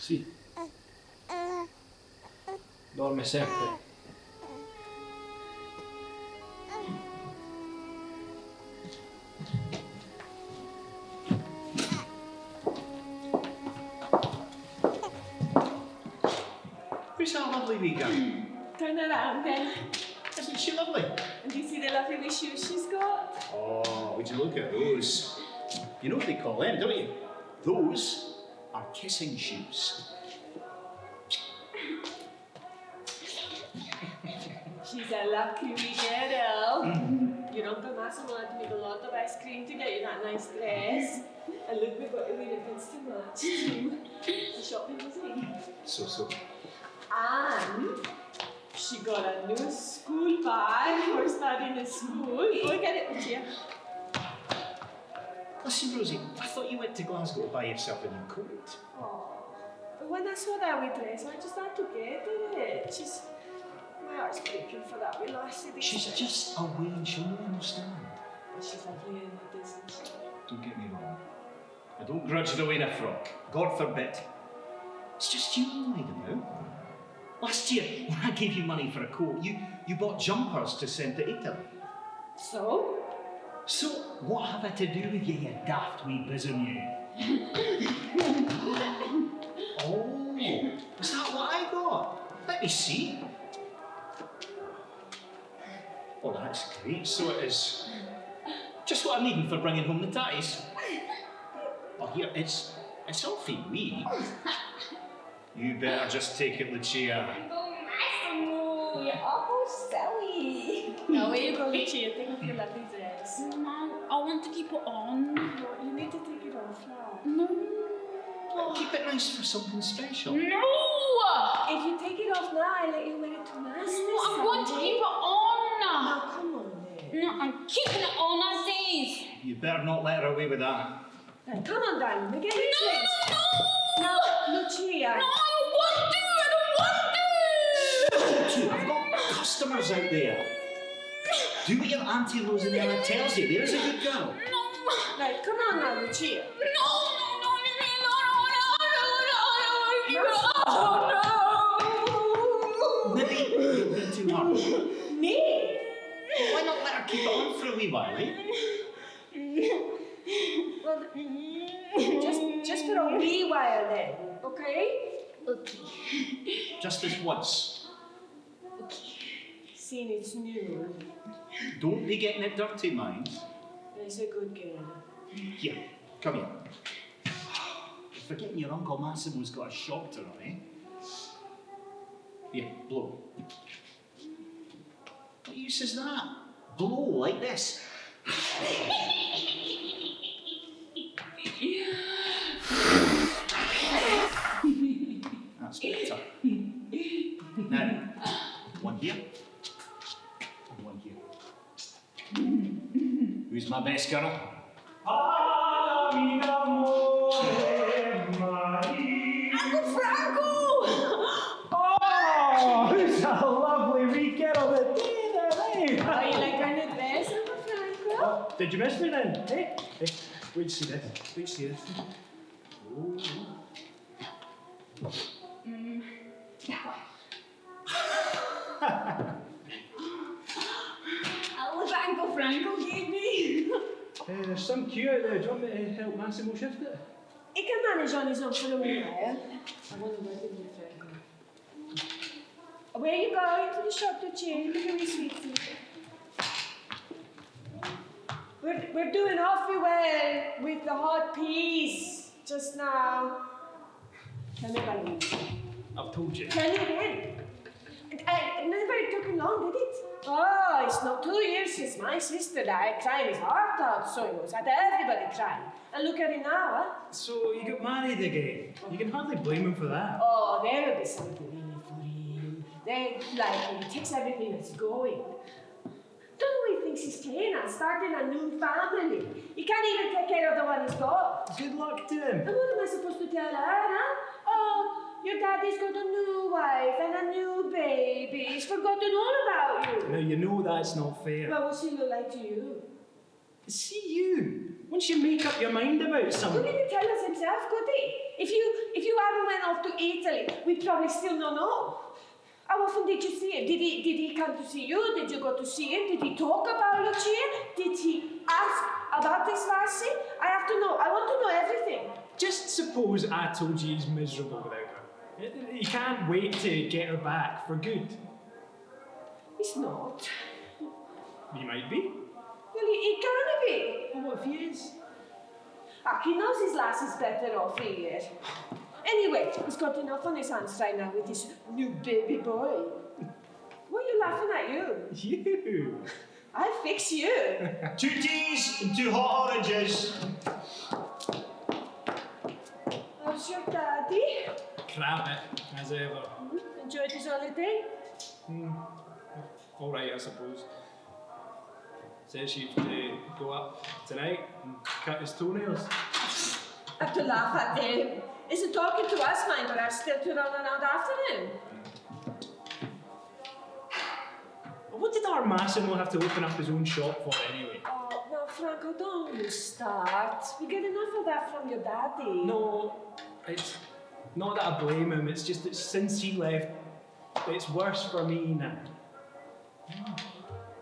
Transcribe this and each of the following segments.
Sì. Dorme sempre. Who's that lovely wee girl? Turn around then. Isn't she lovely? And do you see the lovely wee shoes she's got? Oh, would you look at those? You know what they call them, don't you? Those are kissing shoes. She's a lucky wee girl. Your Uncle Massimo had to make a lot of ice cream to get you that nice dress. And look, we've got to wear it to match too. The shopping was in. So. And she got a new school bag for starting in school. Go and get it, Lucia. Listen, Rosie, I thought you went to Glasgow to buy yourself a new coat. Oh, but when I saw that wee dress, I just had to get it. My heart's breaking for that wee lassie. She's just away and she'll not understand. But she's lovely in it, isn't she? Don't get me wrong. I don't grudge her away in a frock. God forbid. It's just you I'm worried about. Last year, when I gave you money for a coat, you bought jumpers to send to Italy. So? So, what have I to do with you, you daft wee bisogne? Oh, is that what I got? Let me see. Oh, that's great. So it is just what I'm needing for bringing home the tatties. Oh, here, it's all for me. You better just take it, Lucia. Massimo, you're awful silly. Now, where you go, Lucia? Take off your lovely dress. No, I want to keep it on. No, you need to take it off now. No. Keep it nice for something special. No! If you take it off now, I let you wear it to mass. No, I want to keep it on. Now, come on then. No, I'm keeping it on as is. You better not let her away with that. Now, come on, darling. We're getting dressed. No! Now, Lucia. No, I don't want to! I've got customers out there. Do what your Auntie Rosanella tells you. There's a good girl. No! Now, come on now, Lucia. Maybe you're being too hard. Me? Why not let her keep it on for a wee while, eh? Well, just for a wee while then, okay? Okay. Just this once. Okay. Seeing it's new. Don't be getting it dirty, mind. It's a good girl. Here, come here. You're forgetting your Uncle Massimo's got a shop to run, eh? Here, blow. What use is that? Blow like this. That's better. Now, one here, and one here. Who's my best girl? Uncle Franco! Oh, who's that lovely wee girl that did it, eh? Oh, you like our new dress, Uncle Franco? Oh, did you miss me then? Hey, wait to see this. Wait to see this. Oh. I'll look at Uncle Franco gave me. There's some queue out there. Do you want me to help Massimo shift it? He can manage on his own for a wee while. I wonder where did you Franco? Where you going to the shop to change? Look at me, sweetie. We're doing awfully well with the hot peas just now. Tell me about it. I've told you. Tell me again. Never took long, did it? Oh, it's not 2 years since my sister died, crying his heart out, so it was had everybody crying. And look at it now, huh? So you got married again? You can hardly blame him for that. Oh, there will be something in it for him. They like him, he takes everything that's going. Don't know he thinks he's playing and starting a new family. He can't even take care of the one he's got. Good luck to him. And what am I supposed to tell her, huh? Oh, your daddy's got a new wife and a new baby. He's forgotten all about you. Now you know that's not fair. Well, what's he look like to you? See you. Once you make up your mind about Couldn't something. he tell us himself, could he? If you you hadn't went off to Italy, we probably still don't know. How often did you see him? Did he come to see you? Did you go to see him? Did he talk about Lucia? Did he ask about this lassie? I have to know. I want to know everything. Just suppose I told you he's miserable without her. He can't wait to get her back for good. He's not. He might be. Well, he can't be. Well, what if he is? Ah, he knows his lassie's better off here. Anyway, he's got enough on his hands right now with his new baby boy. Why are you laughing at you? You. I'll fix you. 2 teas and 2 hot oranges. How's your daddy? Crap it, as ever. Enjoyed his holiday? All right, I suppose. Says she's to go up tonight and cut his toenails. I have to laugh at him. Isn't talking to us, mind, but I'm still to run around after him. What did our Massimo have to open up his own shop for anyway? Oh, no, Franco, don't you start. We get enough of that from your daddy. No, it's not that I blame him, it's just that since he left, it's worse for me now.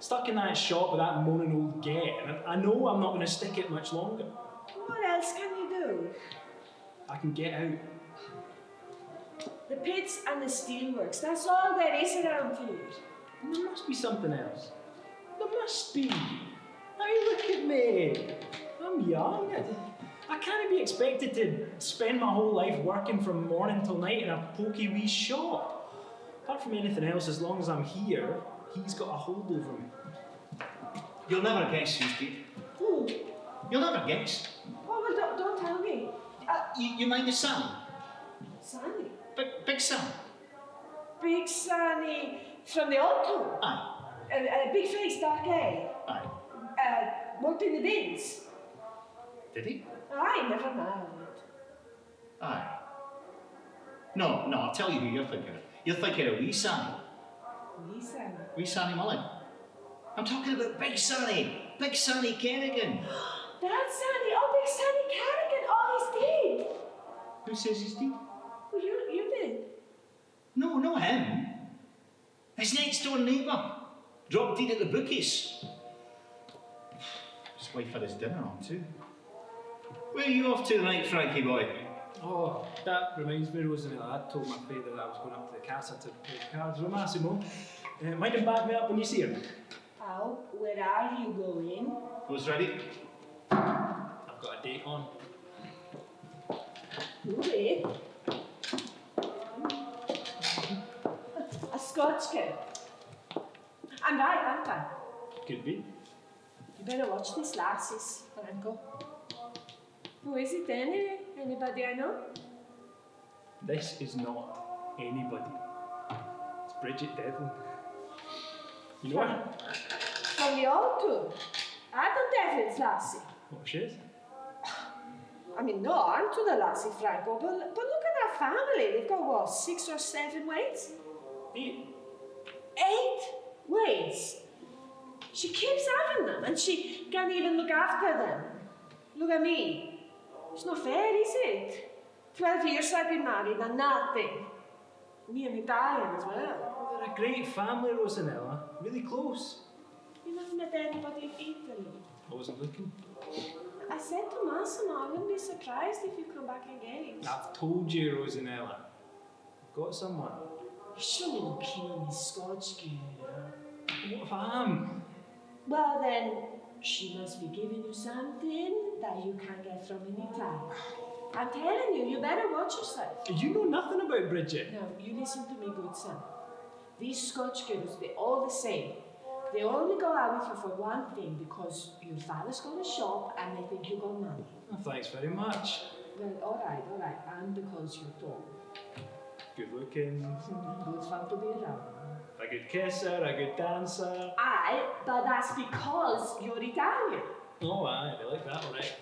Stuck in that shop with that moaning old get, and I know I'm not going to stick it much longer. What else can you do? I can get out. The pits and the steelworks, that's all there is around here. There must be something else. There must be. Hey, look at me. I'm young. I can't be expected to spend my whole life working from morning till night in a pokey wee shop. Apart from anything else, as long as I'm here, he's got a hold over me. You'll never guess who's deep. Who? You'll never guess. Oh, well, don't tell me. You mind the Sam? Sonny. Big Sam. Big Sonny from the Alto. Aye. Big face, dark hair. Aye. Worked in the bins. Did he? Aye, never mind. Aye. No, I'll tell you who you're thinking of. You're thinking of wee Sammy. Wee Sonny. Wee Sammy Mullen. I'm talking about Big Sammy. Big Sammy Kerrigan. That's Sonny. Oh, Big Sonny Carrigan. Oh, he's dead. Who says he's dead? Well, you did. No, not him. His next door neighbour. Dropped dead at the bookies. His wife had his dinner on too. Where are you off to tonight, Frankie boy? Oh, that reminds me, Rosanella. I told my father that I was going up to the casa to play cards with Massimo. Mind him back me up when you see him? Al, where are you going? Who's ready? I've got a date on. Wait. A Scotch kid. I'm right, aren't I? Could be. You better watch these lasses, Franco. Who is it anyway? Anybody I know? This is not anybody. It's Bridget Devlin. You know her? From the Alto. Adam Devlin's lassie. What she is? I mean, no harm to the lassie, Franco, but look at that family. They've got, what, 6 or 7 weights? 8. 8 weights. She keeps having them, and she can't even look after them. Look at me. It's not fair, is it? 12 years I've been married and nothing. Me and Italian as well. Oh, they're a great family, Rosanella. Really close. You never met anybody in Italy. I wasn't looking. I said to Massimo, I wouldn't be surprised if you come back again. I've told you, Rosanella. I've got someone. You shouldn't look keen on this Scotch girl. What if I am? Well then, she must be giving you something that you can't get from in Italy. I'm telling you, you better watch yourself. You know nothing about Bridget. Now, you listen to me, good son. These Scotch girls, they're all the same. They only go out with you for one thing, because your father's got a shop and they think you got money. Oh, thanks very much. Well, all right, and because you're tall. Good looking. Good fun to be around. A good kisser, a good dancer. Aye, but that's because you're Italian. Oh, aye, I like that, alright.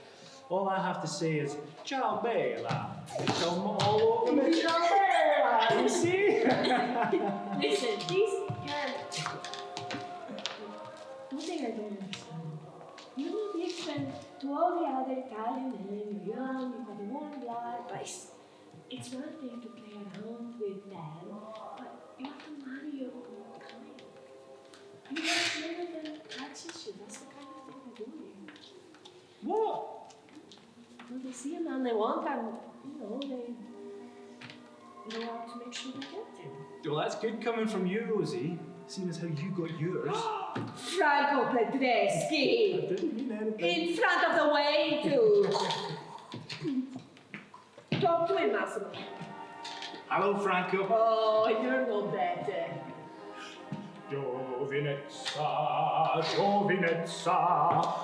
All I have to say is, ciao bella. They come all over me, ciao bella, you see? Listen, these girls, one thing I don't understand. You're no different to all the other Italian men. You're young, you got the warm blood, but it's one thing to play around with them, but you have to marry your own kind. You must never them touches you. That's the kind of thing they do here. What? When they see a man they want, and they know how to make sure they get him. Well, that's good coming from you, Rosie, seeing as how you got yours. Franco I Pedreschi! didn't mean anything. In front of the way, too! Talk to him, Massimo. Hello, Franco. Oh, you're no better. Giovinezza, giovinezza,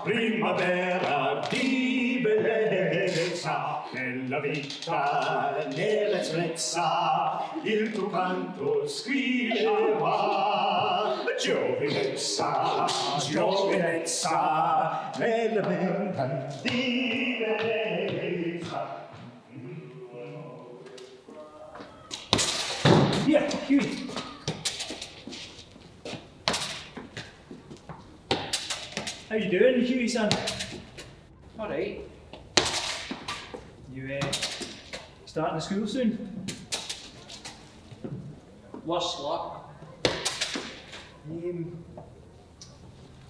primavera di bellezza, nella vita, nell'ezzellenza, il tuo canto scriveva. Giovinezza, giovinezza, nella vita di bellezza. Here, Hughie. How you doing, Hughie, son? All right. You starting school soon? Worse luck. You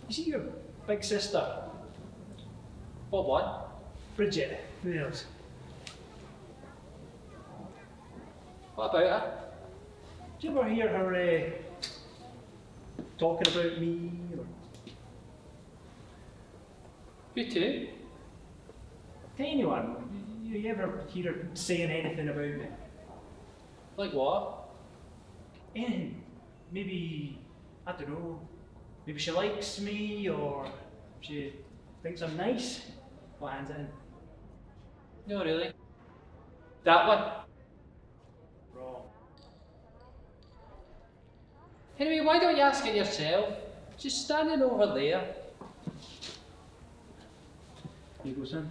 see your big sister, What one? Bridget? Who else? What about her? Did you ever hear her talking about me? Or You too? to anyone? You ever hear her saying anything about me? Like what? Anything? Maybe, I don't know, maybe she likes me or she thinks I'm nice? What hands it in? No, really. That one? Wrong. Anyway, why don't you ask it yourself? Just standing over there. Here you go, son.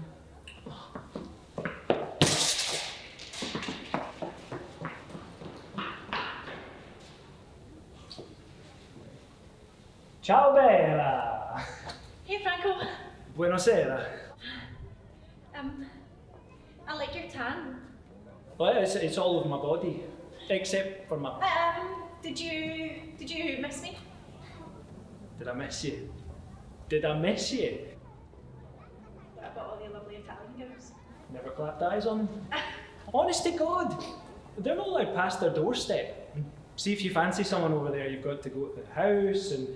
Ciao bella! Hey Franco, Buonasera. I like your tan. Well, it's all over my body, except for my... Did you miss me? Did I miss you? Did I miss you? What about all the lovely Italian girls? Never clapped eyes on them. Honest to God, they're not allowed past their doorstep. See, if you fancy someone over there, you've got to go to the house and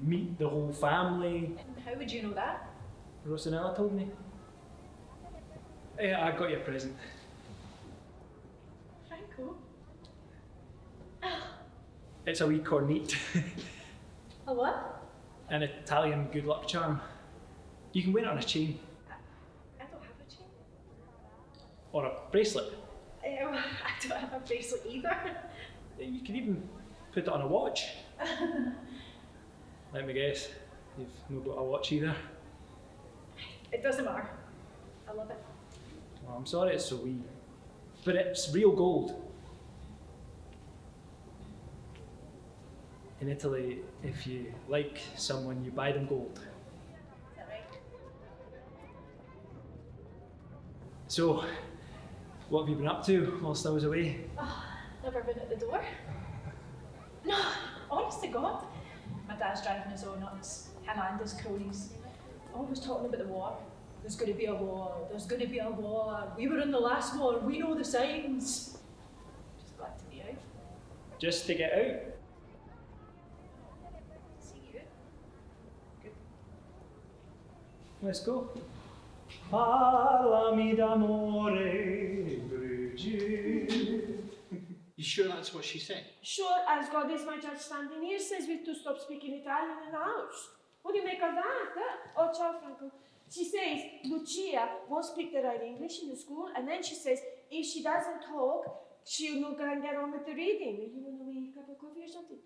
meet the whole family. And how would you know that? Rosanella told me. Yeah, I got you a present. Franco? It's a wee cornet, A what? an Italian good luck charm. You can wear it on a chain I don't have a chain. or a bracelet. I don't have a bracelet either. You can even put it on a watch. Let me guess, you've not got a watch either. It doesn't matter. I love it. Well, I'm sorry it's so wee, but it's real gold. In Italy, if you like someone, you buy them gold. Is that right? So, what have you been up to whilst I was away? Oh, never been at the door. No, honest to God. My dad's driving us all nuts. Him and his cronies. Always talking about the war. There's going to be a war. There's going to be a war. We were in the last war. We know the signs. Just glad to be out. Just to get out? See you. Good. Let's go. Parlami d'amore, Bridget. You sure that's what she said? Sure as God is my judge standing here says we've to stop speaking Italian in the house. What do you make of that? Oh, ciao, Franco. She says Lucia won't speak the right English in the school, and then she says if she doesn't talk, she'll not gonna get on with the reading. You want a wee cup of coffee or something?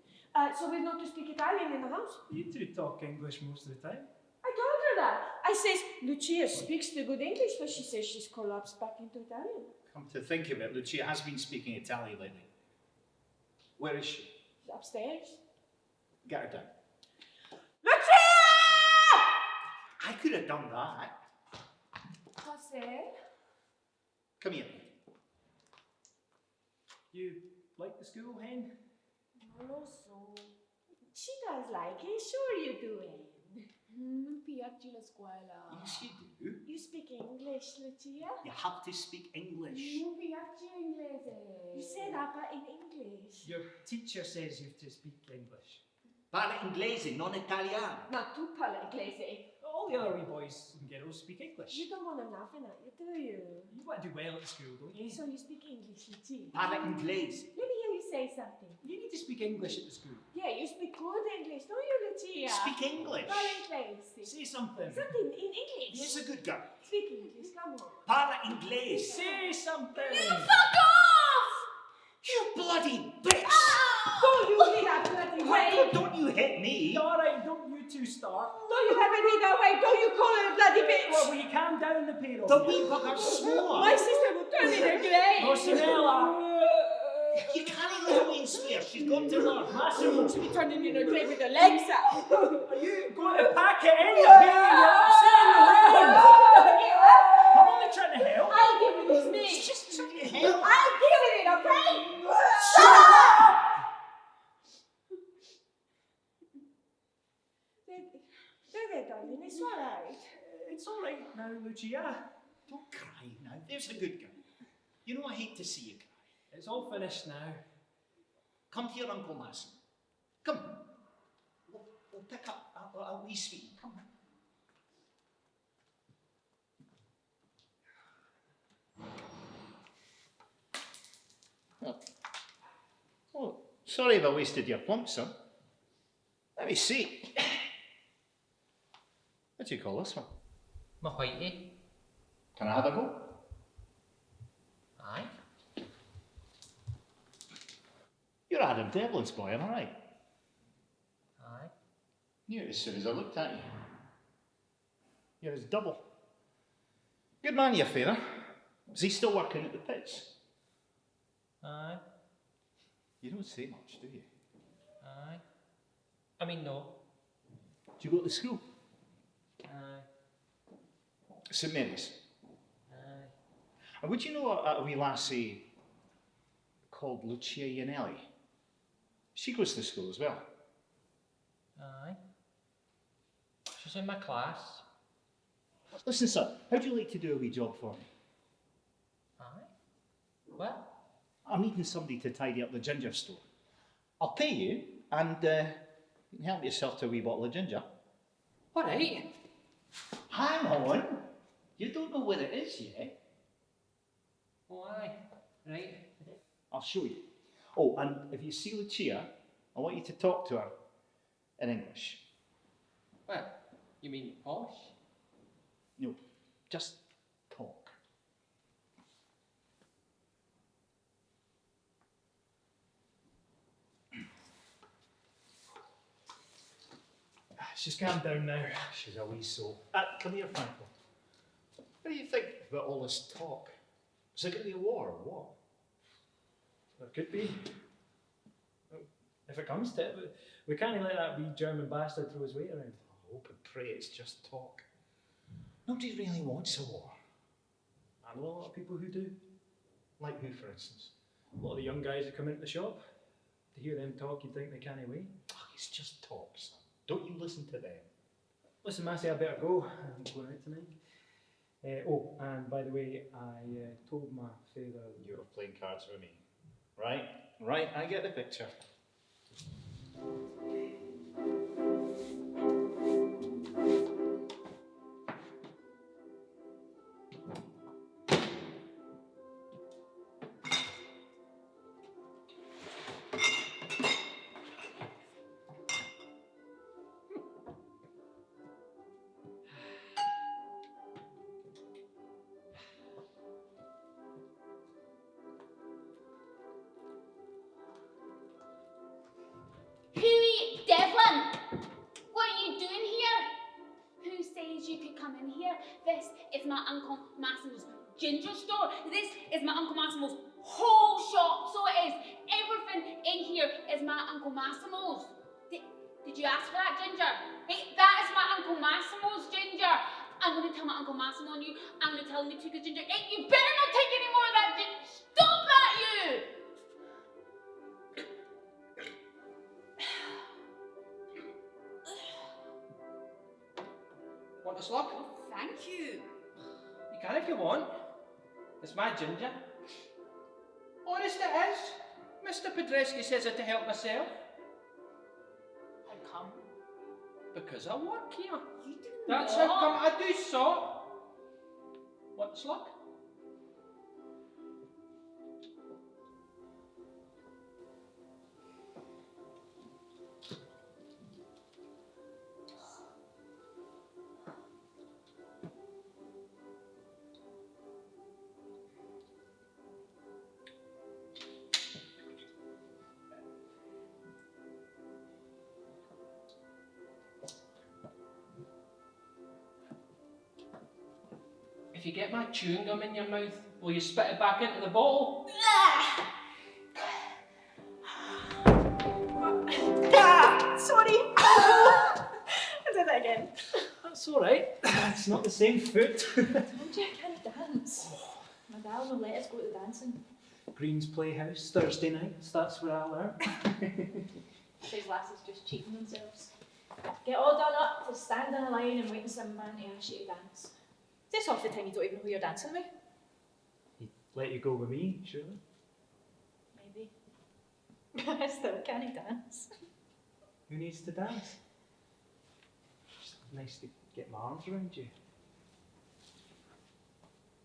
So we're not to speak Italian in the house. You two talk English most of the time. I told her that. I says Lucia speaks the good English, but she says she's collapsed back into Italian. Come to think of it, Lucia has been speaking Italian lately. Where is she? She's upstairs. Get her down. Lucia! I could have done that. Jose? Come here. You like the school, Hen? No, so. She does like it, sure you do, Anne. Mi piace la scuola. Yes, you do. You speak English, Lucia? You have to speak English. Mi piace inglese. You said that but in English. Your teacher says you have to speak English. Parla inglese, non italiano. Ma tu parla inglese. All the other wee boys and girls speak English. You don't want to nothing at you, do you? You want to do well at school, don't you? So you speak English, Lucia? Parla inglese. Let me hear you say something. You need to speak English at the school. Yeah, you speak good English, don't you, Lucia? Speak English. Parla inglese. Say something. Something in English. Yes, a good girl. Speak English, come on. Parla inglese. Say something. Fuck off! You bloody bitch! Don't you be that bloody way! Don't you hit me! Alright, don't you two start. Don't you have it be that way! Don't you call her a bloody bitch! Well, will you calm down the pair of The you? wee bugger's small. My sister will turn in her grave! Rosanella! You can't let me swear. She's got to learn. Massimo! She'll be turning in her grave with her legs out! Are you going to pack it in? You're upsetting the rain! I'm only trying to help. I'll give it this me! Just trying to help. I'll give it, okay? There, darling, it's alright. It's alright now, Lucia. Don't cry now. There's a good girl. You know I hate to see you cry. It's all finished now. Come to your Uncle Massimo. Come. We'll pick up a wee sweet. Come on. Oh, sorry if I wasted your plump, son. Let me see. What do you call this one? My whitey. Can I have a go? Aye. You're Adam Devlin's boy, am I right? Aye. Knew it as soon as I looked at you. You're his double. Good man, your favour. Is he still working at the pits? Aye. You don't say much, do you? Aye. I mean, no. Do you go to school? Aye. St Mary's. Aye. And would you know a wee lassie called Lucia Iannelli? She goes to school as well. Aye. She's in my class. Listen, son, how'd you like to do a wee job for me? Aye. Well, I'm needing somebody to tidy up the ginger store. I'll pay you, and you can help yourself to a wee bottle of ginger. alright. Hang on. You don't know where it is yet. Oh, aye. Right. I'll show you. Oh, and if you see Lucia, I want you to talk to her in English. Well, you mean posh? No, just talk. She's calmed down now. She's a wee soul. Come here, Franklin. What do you think about all this talk? Is there going to be a war or what? There could be. If it comes to it, we can't let that wee German bastard throw his weight around. I hope and pray it's just talk. Nobody really wants a war. I know a lot of people who do. Like who, for instance? A lot of the young guys that come into the shop. To hear them talk, you'd think they can't wait. Oh, it's just talk, son. Don't you listen to them. Listen, Massey, I better go. I'm going out tonight. Oh, and by the way, I told my father... You were playing cards with me. Right? Right, I get the picture. Huey Devlin, what are you doing here? Who says you could come in here? This is my Uncle Massimo's ginger store. This is my Uncle Massimo's whole shop. So it is. Everything in here is my Uncle Massimo's. Did you ask for that, Ginger? Hey, that is my Uncle Massimo's ginger. I'm going to tell my Uncle Massimo on you. I'm going to tell him you took his ginger. Hey, you better not take any more of that ginger. Stop that, you! Want a slug? Oh, thank you. You can if you want. It's my ginger. Honest it is. Mr. Podreski says it to help myself. How come? Because I work here. You do That's not. how come I do so. Want a slug? If you get my chewing gum in your mouth, will you spit it back into the bottle? Sorry. I did that again. That's alright. It's not the same foot. I told you I can't dance. My dad will let us go to the dancing. Green's Playhouse, Thursday nights, that's where I learn. These lasses just cheating themselves. Get all done up to stand in a line and wait for some man to ask you to dance. This half the time you don't even know who you're dancing with. He'd let you go with me, surely. Maybe. I still can't dance. Who needs to dance? It's nice to get my arms around you.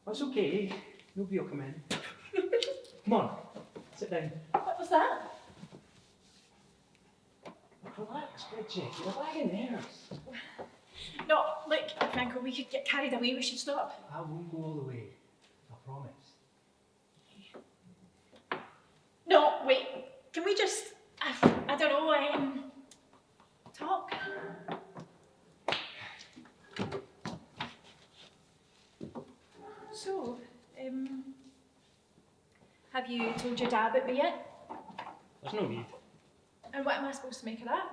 That's okay, nobody will come in. Come on, sit down. What was that? Relax, Bridget, you're lagging nerves. No, look, Franco, we could get carried away, we should stop. I won't go all the way, I promise. No, wait, can we just, I don't know, talk? So, have you told your dad about me yet? There's no need. And what am I supposed to make of that?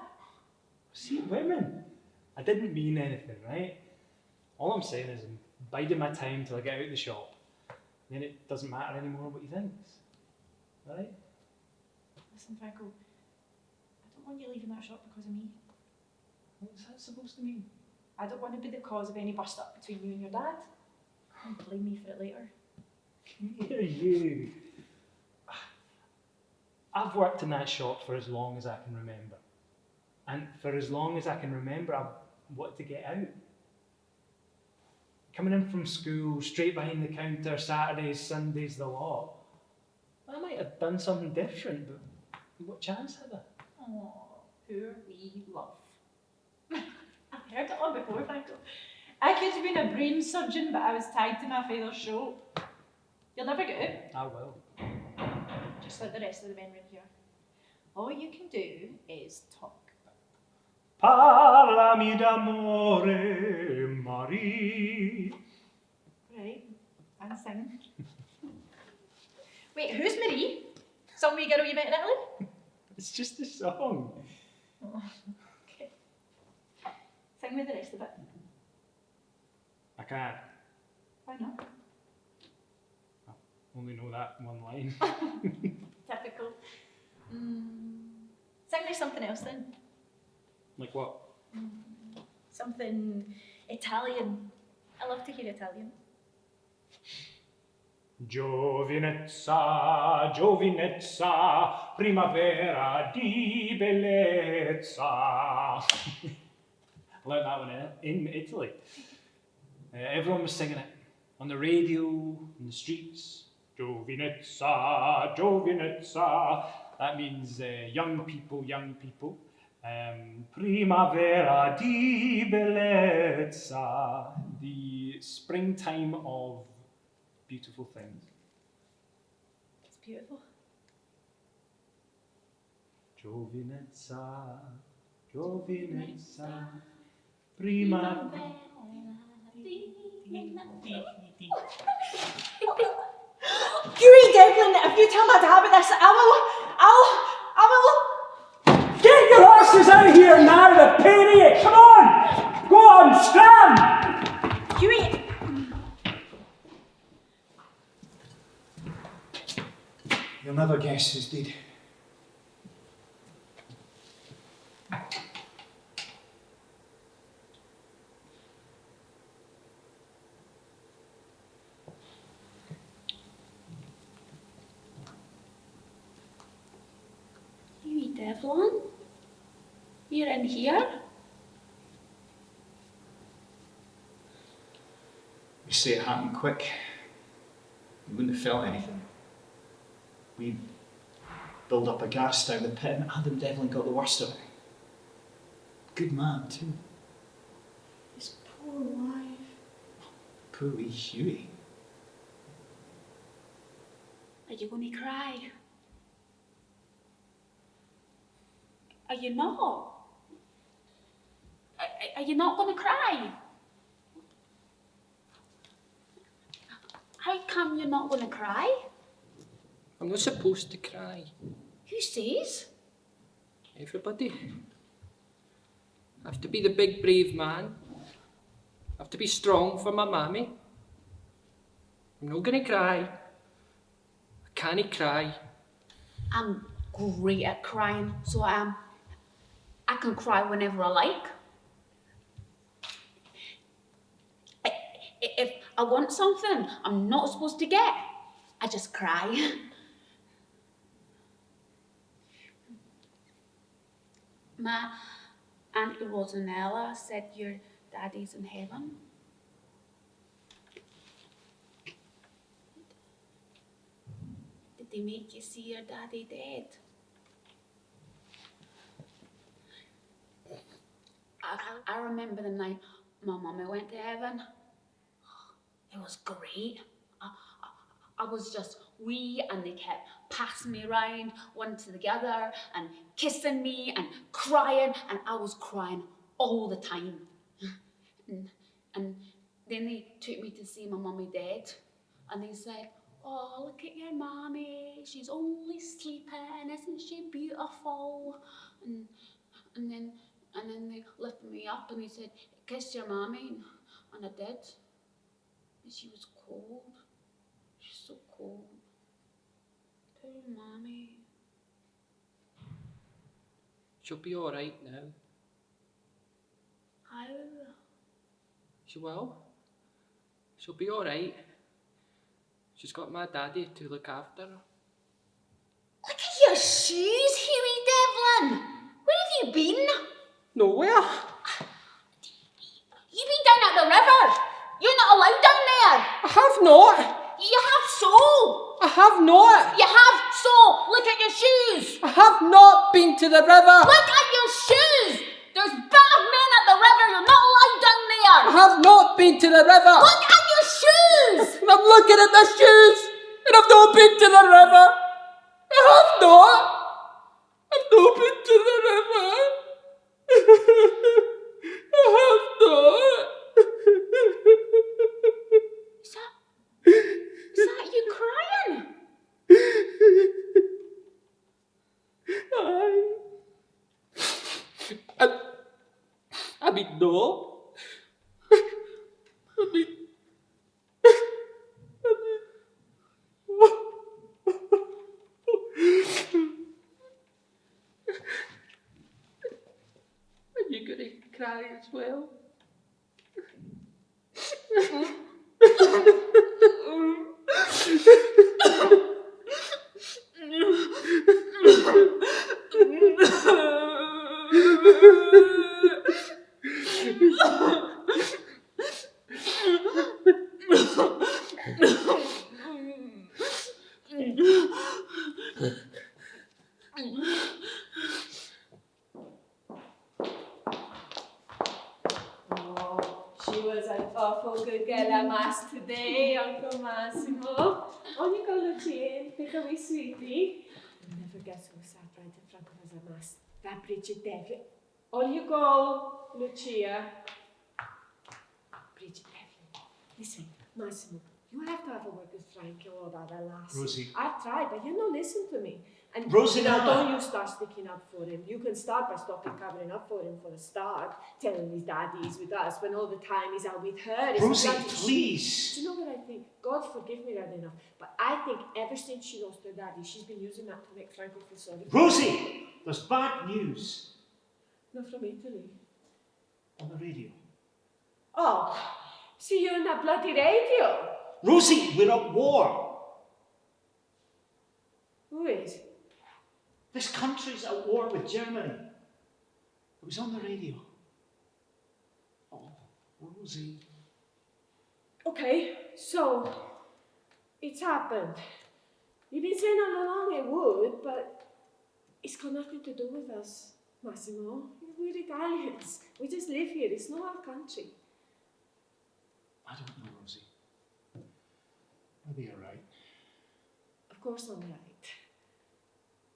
See, women. I didn't mean anything, right? All I'm saying is I'm biding my time till I get out of the shop. Then it doesn't matter anymore what he thinks. Right? Listen, Franco, I don't want you leaving that shop because of me. What's that supposed to mean? I don't want to be the cause of any bust up between you and your dad. And blame me for it later. Come here, you. I've worked in that shop for as long as I can remember. And for as long as I can remember, I've wanted to get out. Coming in from school, straight behind the counter, Saturdays, Sundays, the lot. I might have done something different, but what chance had I? Oh, poor wee love. I've heard it all before, Franco. I could have been a brain surgeon, but I was tied to my father's show. You'll never get out. I will. Just like the rest of the men around here. All you can do is talk. Parlami d'amore, Marie. Right, and sing. Wait, who's Marie? Some wee girl you met in Italy? It's just a song. Oh, okay. Sing me the rest of it. I can't. Why not? I only know that one line. Typical. Sing me something else then. Like what? Something Italian. I love to hear Italian. Giovinezza, giovinezza, primavera di bellezza. I learned that one in Italy. Everyone was singing it on the radio, in the streets. Giovinezza, giovinezza. That means young people, young people. Primavera di bellezza. The springtime of beautiful things. It's beautiful. Giovinezza, giovinezza, primavera. Huey Devlin, if you tell my dad about this, I will. Get your horses out of here now, the pain of you! Come on! Go on, scram! Huey. You'll never guess who's dead. You're in here? You say it happened quick. You wouldn't have felt anything. We build up a gas down the pit and Adam Devlin got the worst of it. Good man, too. His poor wife. Poor wee Hughie. Are you going to cry? Are you not? Are you not going to cry? How come you're not going to cry? I'm not supposed to cry. Who says? Everybody. I have to be the big brave man. I have to be strong for my mammy. I'm not gonna cry. I can't cry. I'm great at crying, so I am. I can cry whenever I like. If I want something I'm not supposed to get, I just cry. My Auntie Rosanella said your daddy's in heaven. Did they make you see your daddy dead? I remember the night my mummy went to heaven. It was great. I was just wee and they kept passing me around one to the other and kissing me and crying, and I was crying all the time. And then they took me to see my mummy dead, and they said, "Oh, look at your mommy, she's only sleeping, isn't she beautiful?" And then they lifted me up and they said, "Kiss your mommy," and I did. And she was cold. She's so cold. Poor mommy. She'll be alright now. How? She will. She'll be alright. She's got my daddy to look after her. Look at your shoes, Hughie Devlin. Where have you been? Nowhere. You've been down at the river. You're not allowed down there. I have not. You have so. I have not. You have so. Look at your shoes. I have not been to the river. Look at your shoes. There's bad men at the river. You're not allowed down there. I have not been to the river. Look at your shoes. And I'm looking at the shoes. And I've not been to the river. I have not. I've not been to the river. I have not. Is that you crying? I mean, no. Are you gonna cry as well? She was an awful good girl at Mass today, Uncle Massimo. On you go, Lucia, pick a wee sweetie. I'll never guess who sat right in front of us at Mass. That Bridget Devlin. On you go, Lucia. Bridget Devlin. Listen, Massimo, you have to have a word with Frankie or that lass. Rosie. I've tried, but you don't listen to me. And Rosie, now no. don't you start sticking up for him. You can start by stopping covering up for him for a start, telling his daddy he's with us when all the time he's out with her. It's Rosie, bloody please. shit. Do you know what I think? God forgive me right enough, but I think ever since she lost her daddy, she's been using that to make Franco feel sorry. Rosie, there's bad news Not from Italy. on the radio. Oh, see you on that bloody radio. Rosie, we're at war. Who is? This country's at war with Germany. It was on the radio. Oh, Rosie. Okay, so it's happened. You've been saying all along it would, but it's got nothing to do with us, Massimo. We're Italians. We just live here. It's not our country. I don't know, Rosie. Maybe you're right. Of course I'm right.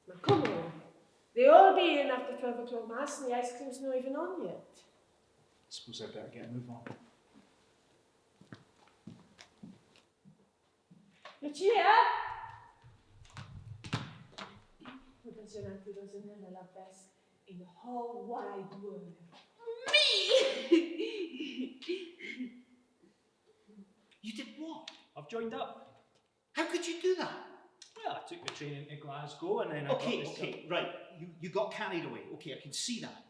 Now come on. They all be in after 12 o'clock mass and the ice cream's not even on yet. I suppose I better get a move on. Lucia! Because your auntie Rosanella love best in the whole wide world. Me! You did what? I've joined up. How could you do that? Well, I took the train into Glasgow and then I Okay, got this okay, right. You got carried away. Okay, I can see that.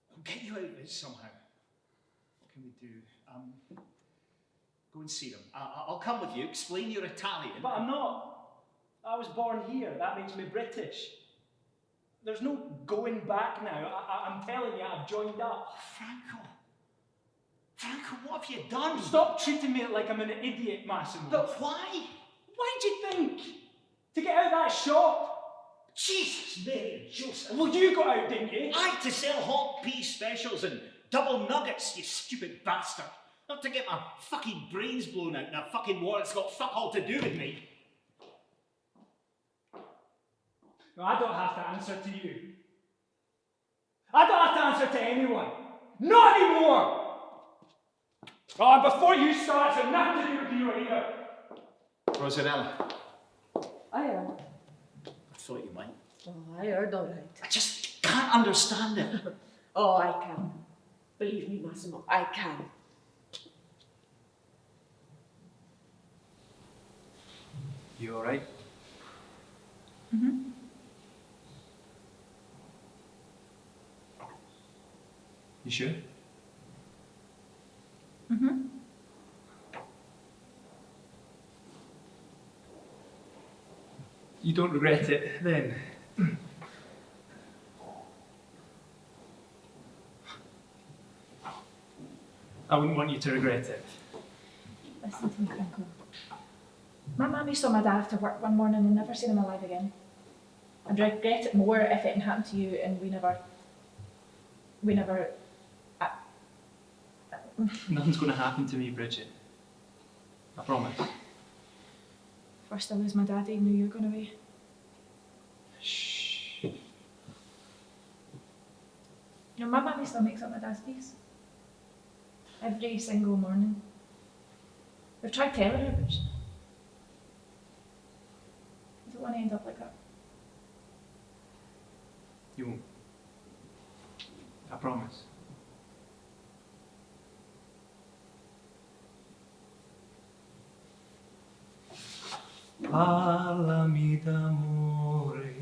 I'll get you out of it somehow. What can we do? Go and see them. I'll come with you. Explain you're Italian. But I'm not. I was born here. That makes me British. There's no going back now. I'm telling you, I've joined up. Oh, Franco. Franco, what have you done? Stop treating me like I'm an idiot, Massimo. But why? Why'd you think? To get out of that shop? Jesus, Mary and Joseph. Well, you got out, didn't you? I to sell hot pea specials and double nuggets, you stupid bastard. Not to get my fucking brains blown out in a fucking war that's got fuck all to do with me. No, I don't have to answer to you. I don't have to answer to anyone. Not anymore! Oh, and before you start, it's nothing to do with you either. Rosanella, I heard. I thought you might. Oh, I heard all right. I just can't understand it. Oh, I can. Believe me, Massimo, I can. You alright? Mm-hmm. You sure? Mm-hmm. You don't regret it, then? I wouldn't want you to regret it. Listen to me, Franco. My mammy saw my dad after work one morning and never seen him alive again. I'd regret it more if it hadn't happened to you and we never. Nothing's going to happen to me, Bridget. I promise. First I lose my daddy, knew you were going away. Shh. You know, my mammy still makes up my dad's piece. Every single morning. We've tried telling her, but I don't want to end up like that. You won't. I promise. Parlami d'amore,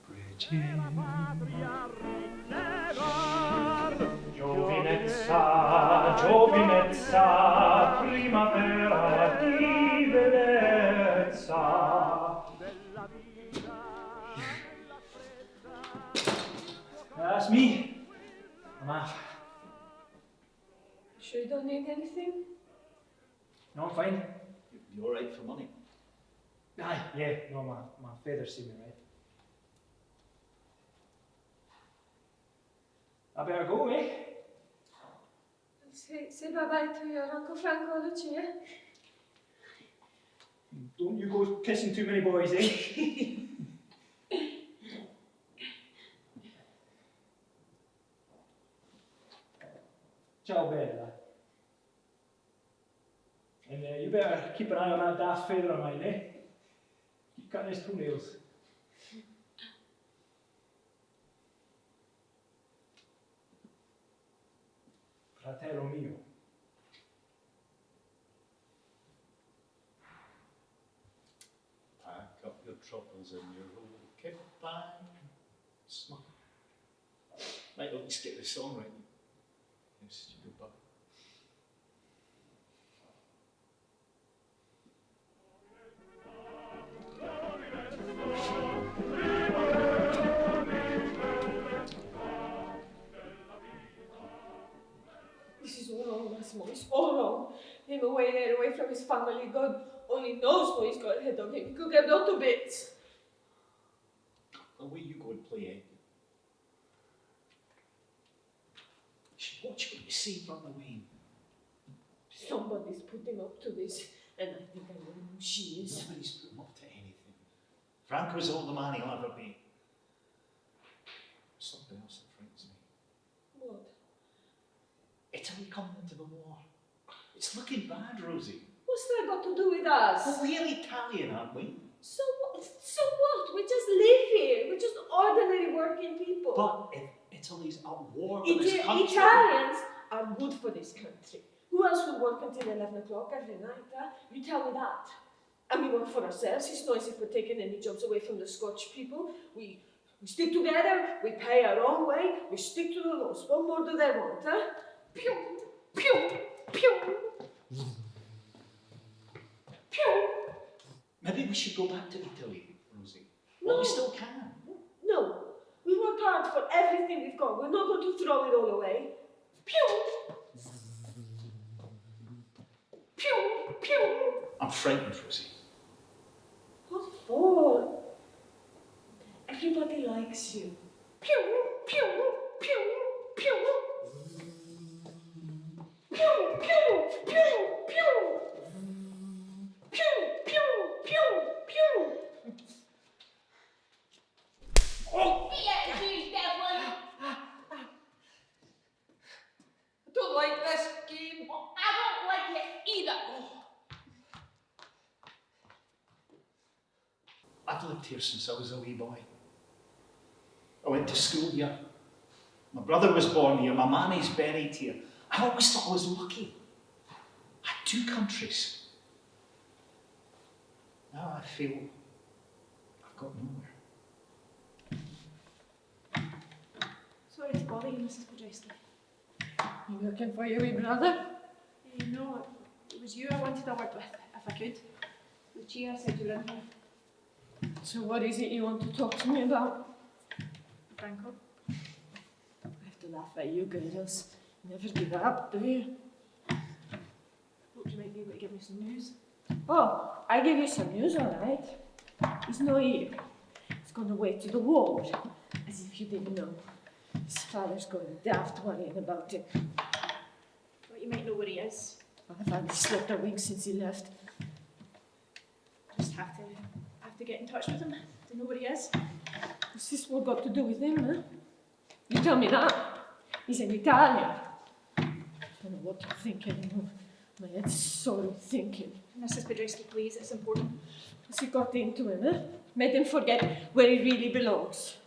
Bridget. Giovinezza, giovinezza, primavera di bellezza. That's me. I'm off. Sure you don't need anything? No, I'm fine. You all right for money? Aye, yeah, no, my feathers see me right. I better go, eh? Say bye-bye to your Uncle Franco, Lucia. Don't you go kissing too many boys, eh? Ciao, Bella. And you better keep an eye on that daft feather of mine, eh? Keep cutting his toenails. Fratello mio. Pack up your troubles in your old kit bag. Smart. Might at least get the song right. You stupid bug. his family. God only knows what he's got ahead of him. He could get blown to bits. Away you go and play it. Watch what you say, Brother Wayne. Somebody's putting up to this, and I think I know who she is. Nobody's putting up to anything. Franco's all the man he'll ever be. Something else that frightens me. What? Italy coming into the war. It's looking bad, Rosie. What's that got to do with us? Well, we're Italian, aren't we? So what? So what? We just live here. We're just ordinary working people. But if Italy's at war with this country... Italians are good for this country. Who else would work until 11 o'clock every night? Huh? You tell me that. And we work for ourselves. It's not as if we're taking any jobs away from the Scotch people. We stick together. We pay our own way. We stick to the laws. What more do they want, huh? Pew, pew, pew. Pew. Maybe we should go back to Italy, Rosie. No. Well, we still can. No. We work hard for everything we've got. We're not going to throw it all away. Pew. Pew, pew. I'm frightened, Rosie. What for? Everybody likes you. Pew, pew, pew, pew. Pew, pew, pew, pew. Pew, pew, pew, pew. Oh! Yeah, you devil! I don't like this game. Well, I don't like it either. I've lived here since I was a wee boy. I went to school here. My brother was born here. My mammy's buried here. I always thought I was lucky. I had 2 countries. Now I feel I've got nowhere. Sorry to bother you, Mrs. Podreski. You looking for your wee brother? No, it was you I wanted a word with, if I could. Lucia said you were in here. So what is it you want to talk to me about? Franco. I have to laugh at you girls. You never give up, do you? Hoped you might be able to give me some news. Oh, I give you some news, all right. He's not here. He's gone away to the war. As if you didn't know. His father's going daft worrying about him. Thought you might know where he is. I've hardly slept a wink since he left. Just have to get in touch with him to know where he is. What's this all got to do with him, huh? You tell me that. He's an Italian. I don't know what you're thinking. My head's sorry thinking. Mrs. Podreski, please, it's important. What's he got into him, huh? Made him forget where he really belongs.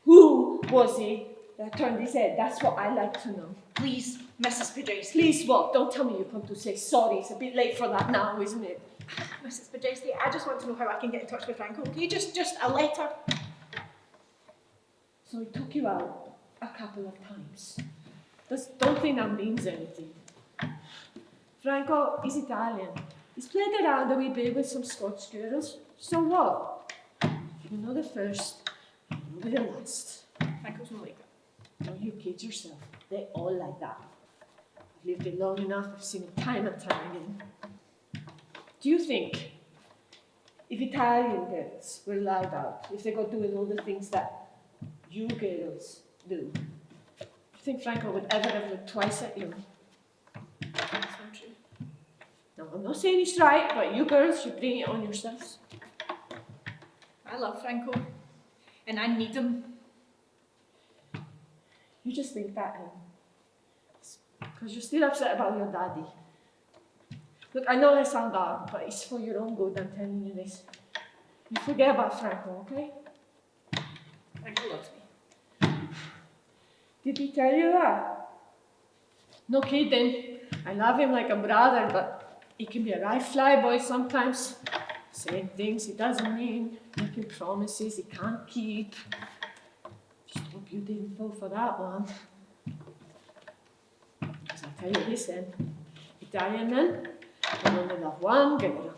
Who was he that turned his head? That's what I like to know. Please, Mrs. Podreski. Please what? Don't tell me you come to say sorry. It's a bit late for that now, isn't it? Mrs. Podreski, I just want to know how I can get in touch with Franco, okay? Just a letter. So he took you out a couple of times. Don't think that means anything. Franco is Italian. He's played around a wee bit with some Scotch girls. So what? You know the first, you know the last. Franco's not like that. Don't you kid yourself. They all like that. I've lived it long enough, I've seen it time and time again. Do you think if Italian girls were allowed out, if they got doing all the things that you girls do, do you think Franco would ever have looked twice at you? That's not true. No, I'm not saying he's right, but you girls should bring it on yourselves. I love Franco, and I need him. You just think that because you're still upset about your daddy. Look, I know I sound hard, but it's for your own good, I'm telling you this. You forget about Franco, okay? Franco loves me. Did he tell you that? No kidding. I love him like a brother, but he can be a right flyboy sometimes. Saying things he doesn't mean, making promises he can't keep. Just hope you didn't fall for that one. Because I'll tell you this then. Italian men can only love one girl,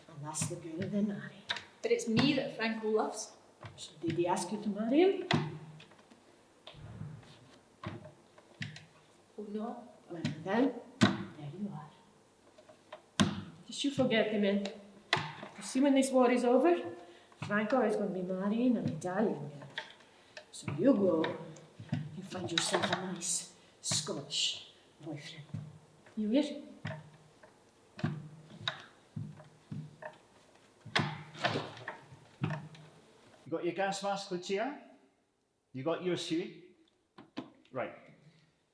and that's the girl they marry. But it's me that Franco loves. So did he ask you to marry him? Oh no. Well then, there you are. Just You forget him, man. You see, when this war is over, Franco is going to be marrying an Italian girl. So you go, you find yourself a nice Scotch boyfriend. You hear? You got your gas mask, Lucia? You got yours, Huey? Right.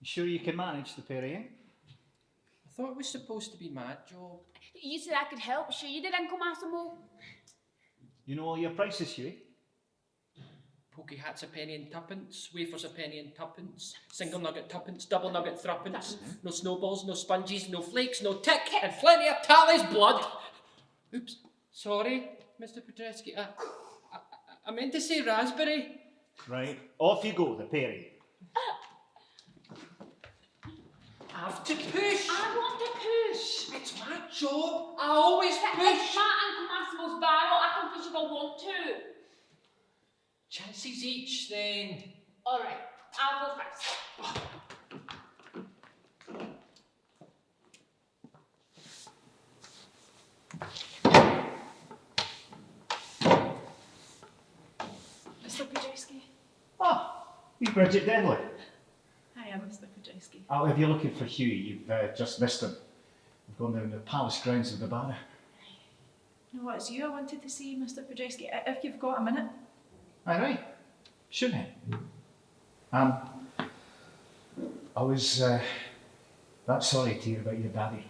You sure you can manage the Perrier? I thought it was supposed to be my job. You said I could help. Sure you did, Uncle Massimo. You know all your prices, Huey? Pokey hats a penny and tuppence, wafers a penny and tuppence, single nugget tuppence, double nugget threepence, no snowballs, no sponges, no flakes, no tick, and plenty of Tally's blood. Oops, sorry, Mr. Podreski. I meant to say raspberry. Right. Off you go, the Perrier. I have to push. I want to push. It's my job. I always It's push. my Uncle Massimo's barrel. I can push if I want to. Chances each, then. All right, I'll go first. Mr. Podreski. Ah, you Bridget Denley. Hiya, Mr. Podreski. Oh, if you're looking for Huey, you've just missed him. We've gone down the palace grounds of the Barra. No, it's you I wanted to see, Mr. Podreski, if you've got a minute. Aye, right. Shouldn't it? I was that sorry to hear about your daddy.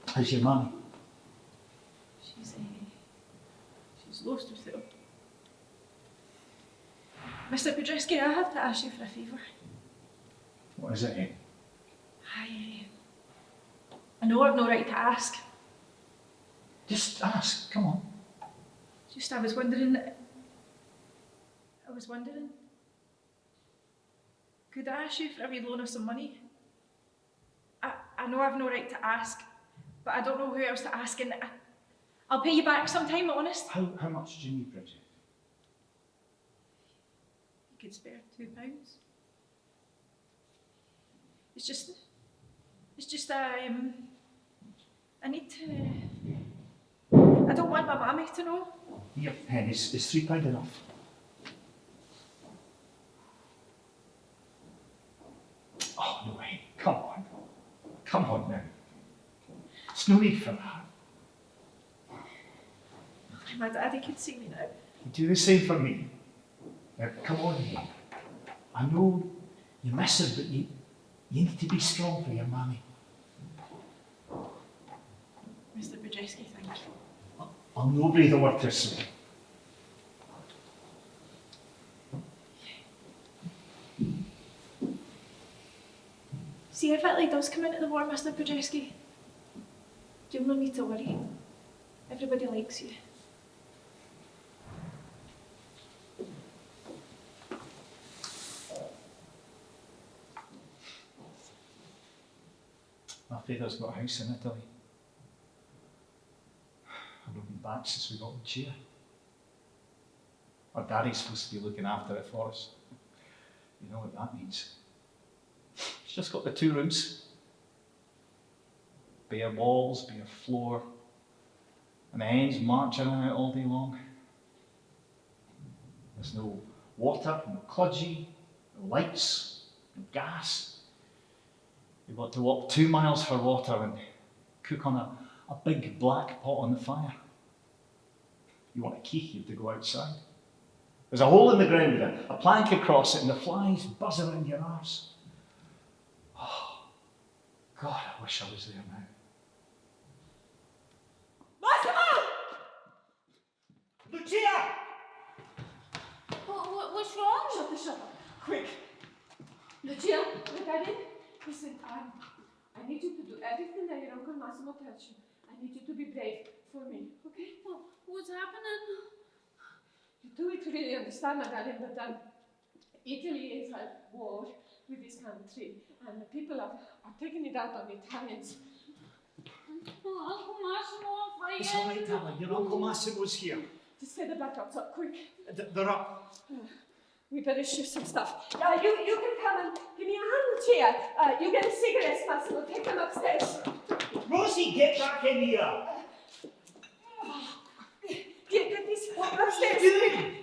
How's your mummy? She's lost with it. Mr. Podreski, I have to ask you for a favour. What is it, eh? I know I've no right to ask. Just ask, come on. Just I was wondering, could I ask you for a wee loan of some money? I know I've no right to ask, but I don't know who else to ask, and I'll pay you back sometime, honest. How much do you need, Bridget? You could spare £2. It's just I need to. I don't want my mammy to know. Here, Hen, is £3 enough? Oh, no, Hen, come on. Come on now. There's no need for that. My daddy could see me now. Do the same for me. Now, come on, Hen. I know you miss her, but you need to be strong for your mammy. Mr. Podreski, thank you. I'll no breathe a word to say. See, if Italy does come into the war, Mr. Podreski, you'll no need to worry. Everybody likes you. My father's got a house in Italy. I've not been back since we got Lucia. Our daddy's supposed to be looking after it for us. You know what that means. It's just got the 2 rooms. Bare walls, bare floor. And the hens marching on it all day long. There's no water, no kludgy, no lights, no gas. You've got to walk 2 miles for water and cook on a big black pot on the fire. You want a key, you have to go outside. There's a hole in the ground with a plank across it and the flies buzz around your arse. Oh, God, I wish I was there now. Massimo! Lucia! What's wrong? Shut the shop. Quick. Lucia, look at it. Listen, I need you to do everything that your Uncle Massimo tells you. I need you to be brave for me, okay? What's happening? You don't really understand, my darling, but Italy is at war with this country, and the people are taking it out on the Italians. Oh, Uncle Massimo, I'm frightened. It's all right, darling. Your Uncle Massimo's here. Just get the black dogs up, quick. They're up. We better shift some stuff. You can come and give me a handle chair. You get a cigarette, Massimo. Take them upstairs. Rosie, get back in here! Get these upstairs.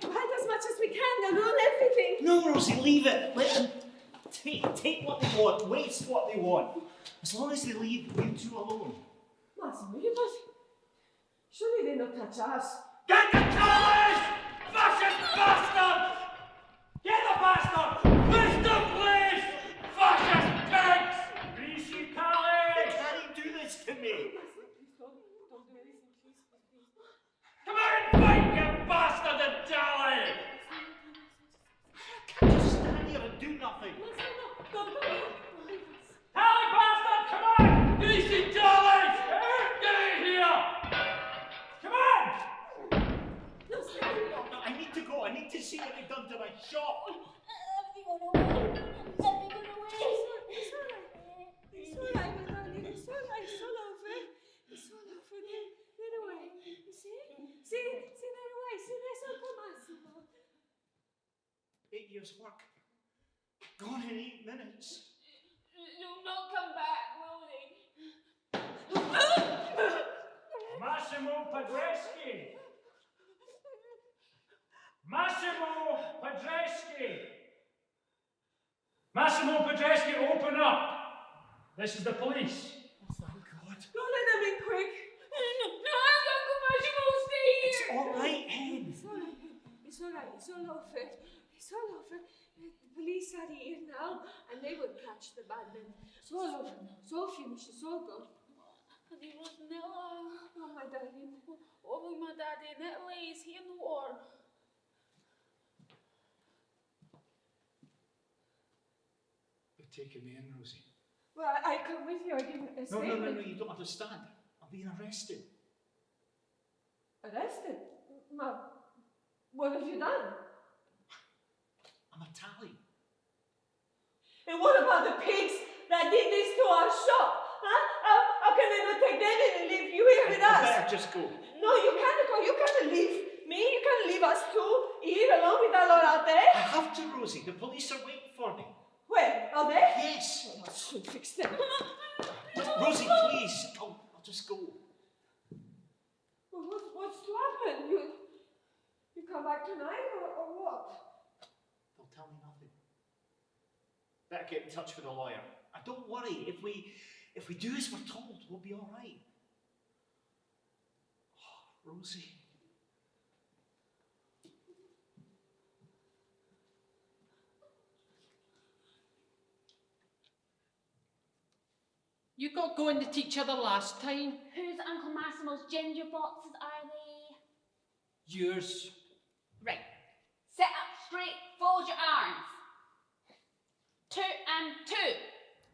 Hide as much as we can. They'll ruin everything. No, Rosie, leave it. Let them take what they want, waste what they want. As long as they leave you two alone. Massimo, you not... Surely they don't touch us. Get the towers! Fascist bastard! Get the bastard! Mr. Please! Fascist pigs! Greasy Callie! Can you do this to me? Don't do anything, please. Come out and fight, you bastard and Charlie! Can't you stand here and do nothing? Don't. Callie bastard, come on! Greasy Charlie! Get in here! Come on! No, stay. No, I need to go. I need to see what they've done to my shop. It's all right, my darling. It's all right. It's all over. It's all over. They're away. You see? See, they're away. See, there's Uncle Massimo. 8 years' work. Gone in 8 minutes. You'll not come back, will they? Massimo Padreschi! Massimo Padreschi! Massimo Padreschi, open up! This is the police. Oh, thank God. Don't let them in quick. No, Uncle Massimo, stay It's here. all right, Hen. It's all right. It's all right. It's all over. It's all over. The police are here now, and they will catch the bad men. It's all over. It's all finished. It's all gone. There was Nilla. Oh, my darling. Oh, my daddy in Italy is here in the war. They're taking me in, Rosie. Well, I come with you. I give a No, statement. you don't understand. I'm being arrested. Arrested? Well, what have you done? I'm a tally. And what about the pigs that did this to our shop? Huh? How can they not take them in and leave you here with I us? better just go. No, you can't go. You can't leave me. You can't leave us too here alone with that lot out there. I have to, Rosie. The police are waiting for me. Where? Out there? Yes. Oh, I should fix them. Rosie, please. I'll just go. Well, what's to happen? You come back tonight or what? They'll tell me nothing. Better get in touch with a lawyer. And don't worry. If we do as we're told, we'll be all right. Oh, Rosie. You got going to each other last time. Whose Uncle Massimo's ginger boxes are they? Yours. Right. Sit up straight, fold your arms. 2 and 2.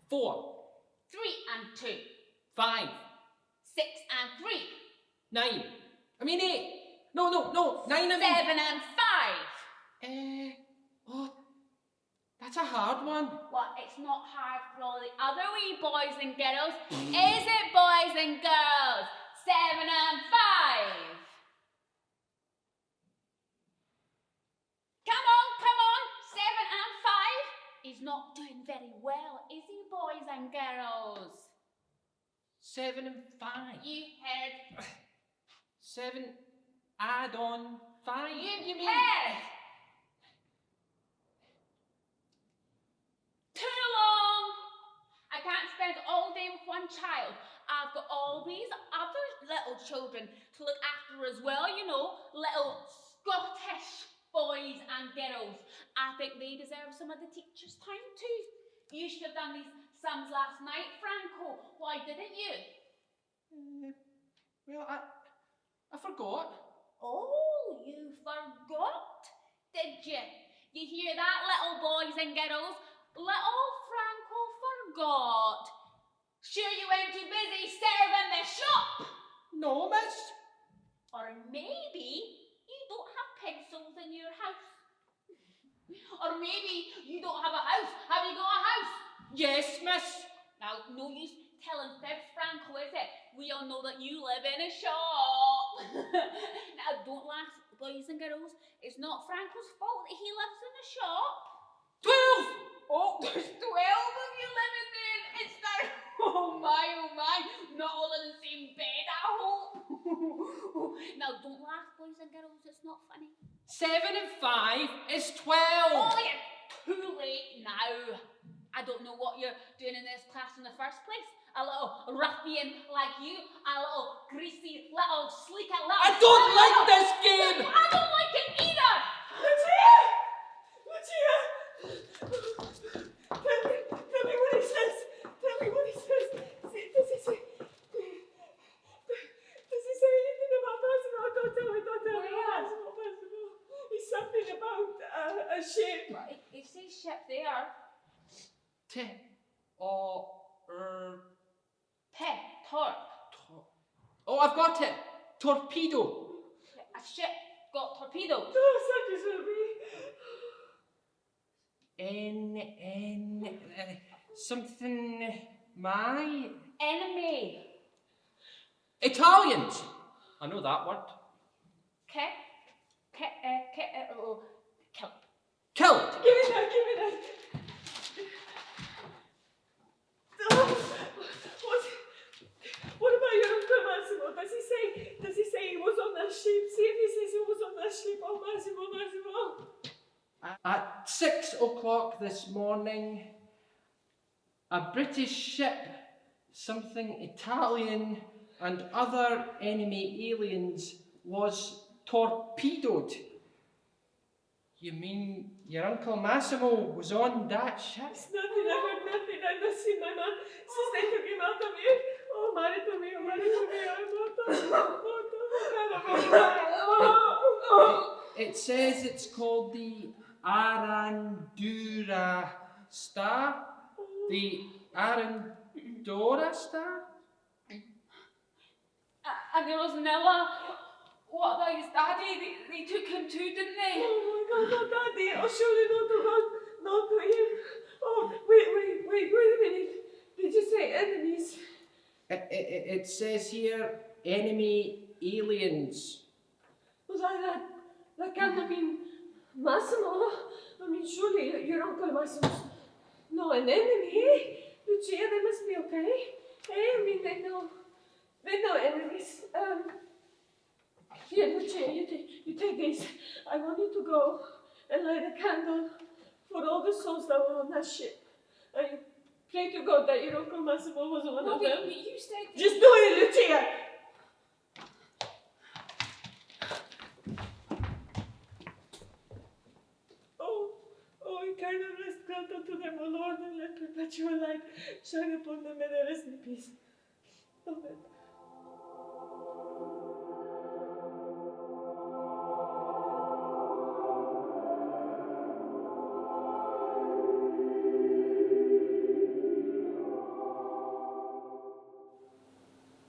4. 3 and 2. 5. 6 and 3. 9. I mean 8. No. 9 and 7 and 5. Oh, that's a hard one. Well, it's not hard for all the other wee boys and girls. Is it, boys and girls? 7 and 5. Come on. 7 and 5. He's not doing very well, is he, boys and girls? 7 and 5. You heard. 7 add on 5. You heard. Too long. I can't spend all day with one child. I've got all these other little children to look after as well, you know, little Scottish boys and girls. I think they deserve some of the teacher's time too. You should have done these sums last night, Franco. Why didn't you? Well, I forgot. Oh, you forgot, did you? You hear that, little boys and girls? Little Franco forgot. Sure you weren't too busy serving the shop? No, miss. Or maybe you don't have pencils in your house. Or maybe you don't have a house. Have you got a house? Yes, miss. Now, no use telling fibs, Franco, is it? We all know that you live in a shop. Now, don't laugh, boys and girls. It's not Franco's fault that he lives in a shop. 12! Oh, there's 12 of you living there. It's now. Oh my. Not all in the same bed, I hope. Now, don't laugh, boys and girls. It's not funny. 7 and 5 is 12! Oh, you're too late now. I don't know what you're doing in this class in the first place. A little ruffian like you, a little greasy, little sleek, little... I don't like this game! I don't like it either! Lucia! Lucia! Tell me what he says. Tell me what he says. Does he say anything about Massimo? Don't tell me. Massimo. It's something about a ship. It says ship there. Oh, I've got it! Torpedo! A ship got torpedoed. Oh, such as will be. Something, my... Enemy. Italians! I know that word. Kill. Killed! Give me that. What about your Uncle Massimo? Does he say he was on that ship? See if he says he was on that ship. Oh, Massimo. At 6 o'clock this morning, a British ship, something Italian and other enemy aliens, was torpedoed. You mean your Uncle Massimo was on that ship? It's nothing, I heard nothing. I don't see my man. Since they took him out of here. Oh, marito mio, It says it's called the Arandura Star. The Arandura Star? And there was Nilla. What about his daddy? They took him too, didn't they? Oh my God, not daddy. Oh, surely not to God, not to him. Oh, wait a minute. Did you say enemies? It says here, enemy aliens. Was that can't mean Massimo? I mean, surely your Uncle Massimo's no an enemy. Lucia, they must be okay. I mean, they know enemies. Here, Lucia, you take this. I want you to go and light a candle for all the souls that were on that ship. And you pray to God that your Uncle Massimo was one of them. You said... Just do it, Lucia! Oh, eternal rest grant unto them, O Lord, and let perpetual light shine upon them, and rest in peace. Amen.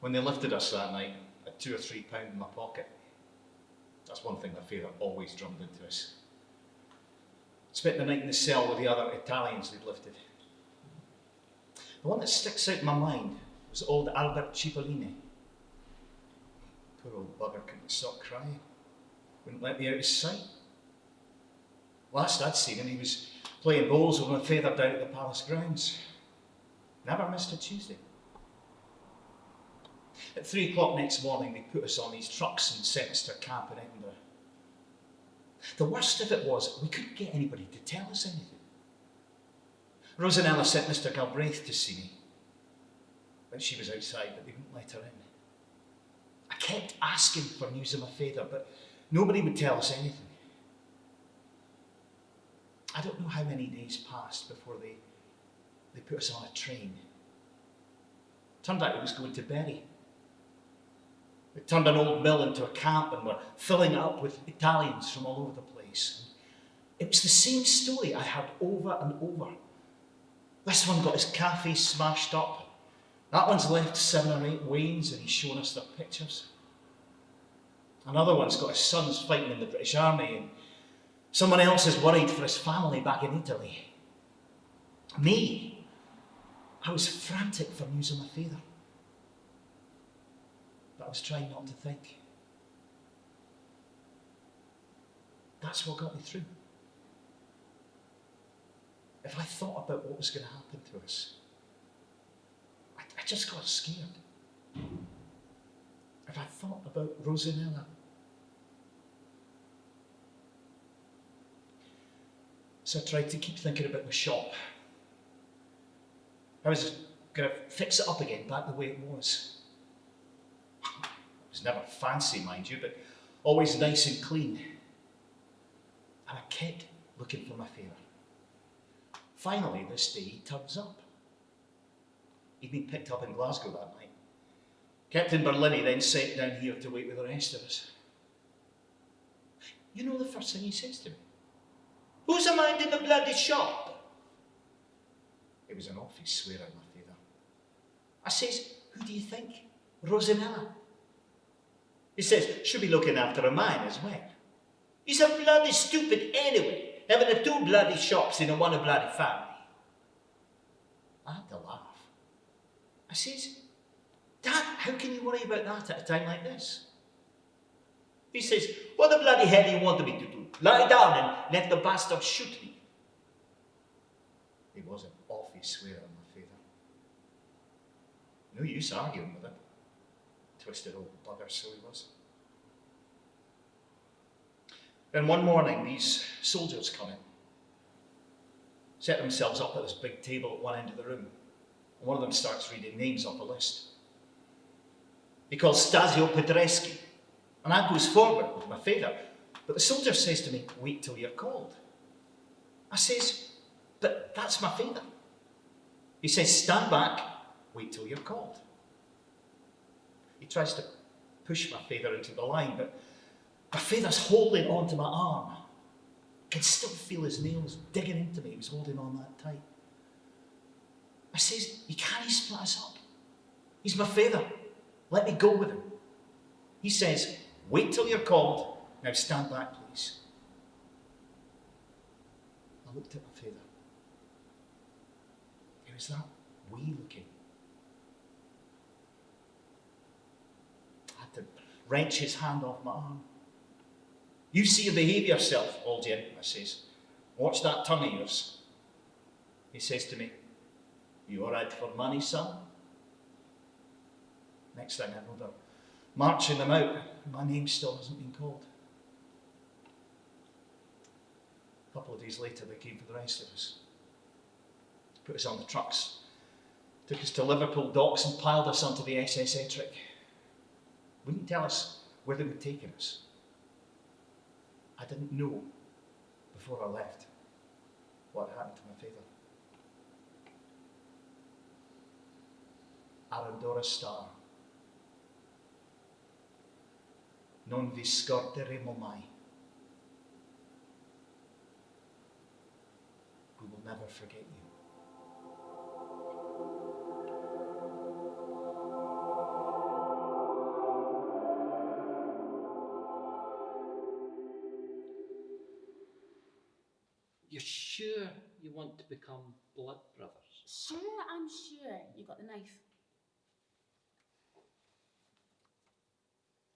When they lifted us that night, I had £2 or £3 in my pocket. That's one thing my father always drummed into us. Spent the night in the cell with the other Italians they'd lifted. The one that sticks out in my mind was old Albert Cipollini. Poor old bugger couldn't stop crying. Wouldn't let me out of sight. Last I'd seen him, he was playing bowls with my father down at the palace grounds. Never missed a Tuesday. At 3 o'clock next morning, they put us on these trucks and sent us to a camp in Edinburgh. The worst of it was, we couldn't get anybody to tell us anything. Rosanella sent Mr. Galbraith to see me, but she was outside, but they wouldn't let her in. I kept asking for news of my father, but nobody would tell us anything. I don't know how many days passed before they put us on a train. Turned out it was going to Bury. We turned an old mill into a camp and were filling it up with Italians from all over the place. It was the same story I heard over and over. This one got his cafe smashed up. That one's left 7 or 8 wains and he's shown us their pictures. Another one's got his sons fighting in the British Army and someone else is worried for his family back in Italy. Me, I was frantic for news of my father. But I was trying not to think. that's what got me through. If I thought about what was going to happen to us, I just got scared. If I thought about Rosanella. So I tried to keep thinking about the shop. I was going to fix it up again, back the way it was. It was never fancy, mind you, but always nice and clean. And I kept looking for my father. Finally, this day, he turns up. He'd been picked up in Glasgow that night. Kept in Berlin, he then sent down here to wait with the rest of us. You know the first thing he says to me? Who's a mind in the bloody shop? It was an awful swear at my father. I says, who do you think? Rosanella. He says, she'll be looking after a mine as well. He's a bloody stupid anyway, having a two bloody shops in a one bloody family. I had to laugh. I says, Dad, how can you worry about that at a time like this? He says, what the bloody hell do you want me to do? Lie down and let the bastard shoot me? He was an awful swear at my father. No use arguing with him. Twisted old bugger, so he was. Then one morning, these soldiers come in, set themselves up at this big table at one end of the room, and one of them starts reading names off a list. He calls Stasio Petreschi, and I goes forward with my father, but the soldier says to me, wait till you're called. I says, but that's my father. He says, stand back, wait till you're called. He tries to push my father into the line, but my father's holding onto my arm. I can still feel his nails digging into me. He was holding on that tight. I says, you can't split us up. He's my father. Let me go with him. He says, wait till you're called. Now stand back, please. I looked at my father. He was that wee looking. I had to wrench his hand off my arm. You see you behave yourself, old gent, I says. Watch that tongue of yours. He says to me, you all right for money, son? Next thing I know, they're marching them out. My name still hasn't been called. A couple of days later, they came for the rest of us. Put us on the trucks. Took us to Liverpool docks and piled us onto the SS Ettrick. Wouldn't tell us where they were taking us. I didn't know before I left what happened to my father. Arandora star. Non vi scorderemo mai. We will never forget you. You're sure you want to become blood brothers? Sure, I'm sure. You got the knife.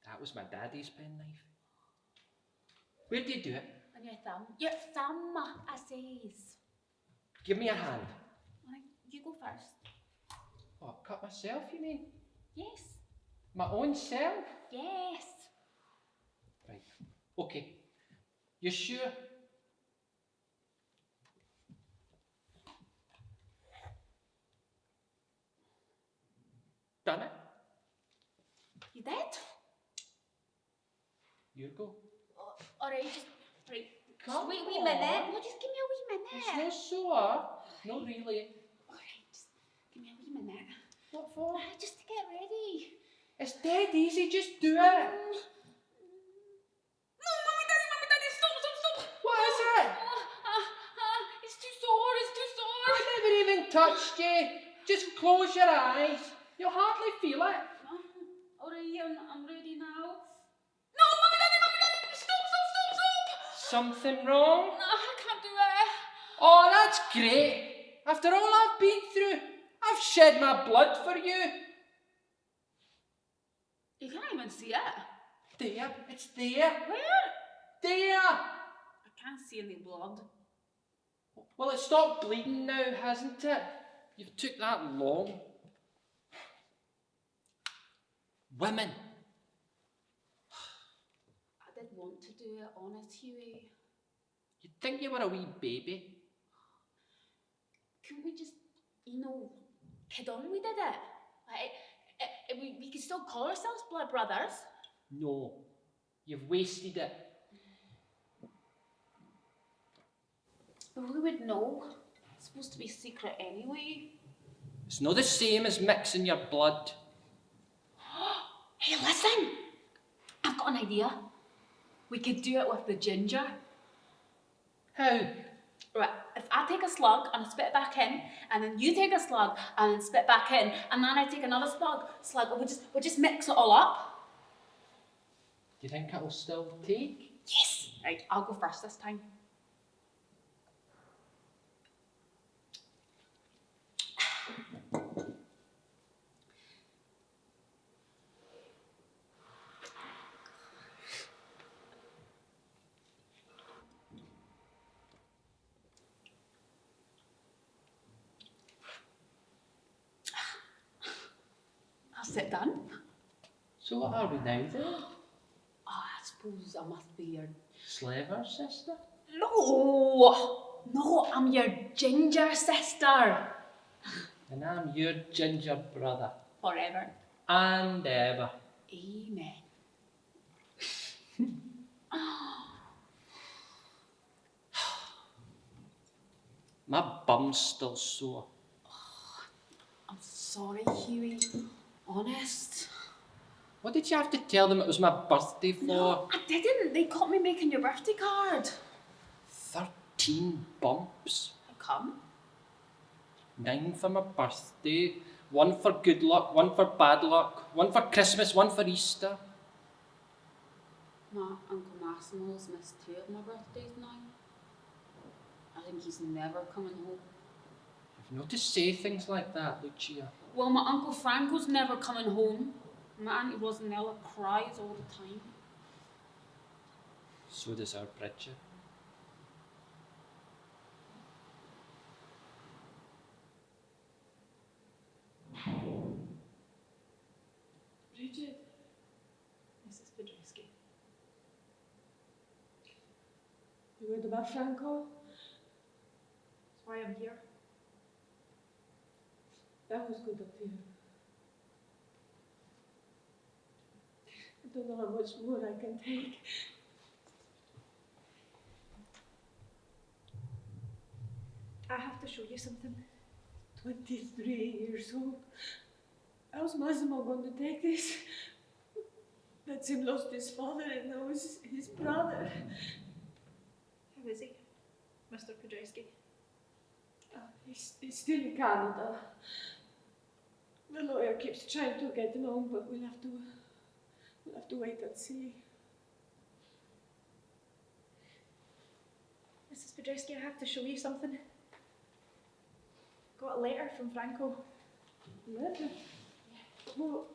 That was my daddy's penknife. Where did you do it? On your thumb. Your thumb, I says. Give me a hand. Alright, you go first. Oh, cut myself, you mean? Yes. My own self? Yes. Right. Okay. You sure? Done it? You did? You go. Alright, just right. Come Wait, on. minute. No, just give me a wee It's minute. no sore. No, really. Alright, just give me a wee minute. What for? Just to get ready. It's dead easy. Just do it. No, Mummy, Daddy, stop. What is it? It's too sore, I never even touched you. Just close your eyes. You'll hardly feel it. Alright, I'm ready now. No, Mummy, Daddy, stop. Something wrong? No, I can't do it. Oh, that's great. After all I've been through, I've shed my blood for you. You can't even see it. There, it's there. Where? There. can't see any blood. Well, it's stopped bleeding now, hasn't it? You've took that long. Women. I did want to do it, honest, Hughie. You'd think you were a wee baby. Couldn't we just, kid on we did it? Like, we could still call ourselves blood brothers. No, you've wasted it. But who would know? It's supposed to be secret anyway. It's not the same as mixing your blood. Hey, listen! I've got an idea. We could do it with the ginger. How? Right, if I take a slug and I spit it back in, and then you take a slug and then spit back in, and then I take another slug, we'll just mix it all up. Do you think it'll still take? Yes! Right, I'll go first this time. That's it done. So what are we now then? Oh, I suppose I must be your... Slaver sister? No, I'm your ginger sister. And I'm your ginger brother. Forever. And ever. Amen. My bum's still sore. I'm sorry, Hughie. Honest. What did you have to tell them it was my birthday for? No, I didn't. They caught me making your birthday card. 13 bumps. How come? 9 for my birthday, 1 for good luck, 1 for bad luck, 1 for Christmas, 1 for Easter. My Uncle Massimo's missed 2 of my birthdays now. I think he's never coming home. You've not to say things like that, Lucia. Well, my Uncle Franco's never coming home. My Auntie Rosanella cries all the time. So does our Bridget. Bridget. Mrs. Podreski. You heard about Franco? That's why I'm here. That was good of you. I don't know how much more I can take. I have to show you something. 23 years old. How's Massimo going to take this? That's him lost his father and now his brother. How is he, Mr. Podreski? He's still in Canada. The lawyer keeps trying to get him home, but we'll have to wait and see. Mrs. Podreski, I have to show you something. Got a letter from Franco. Letter? Well,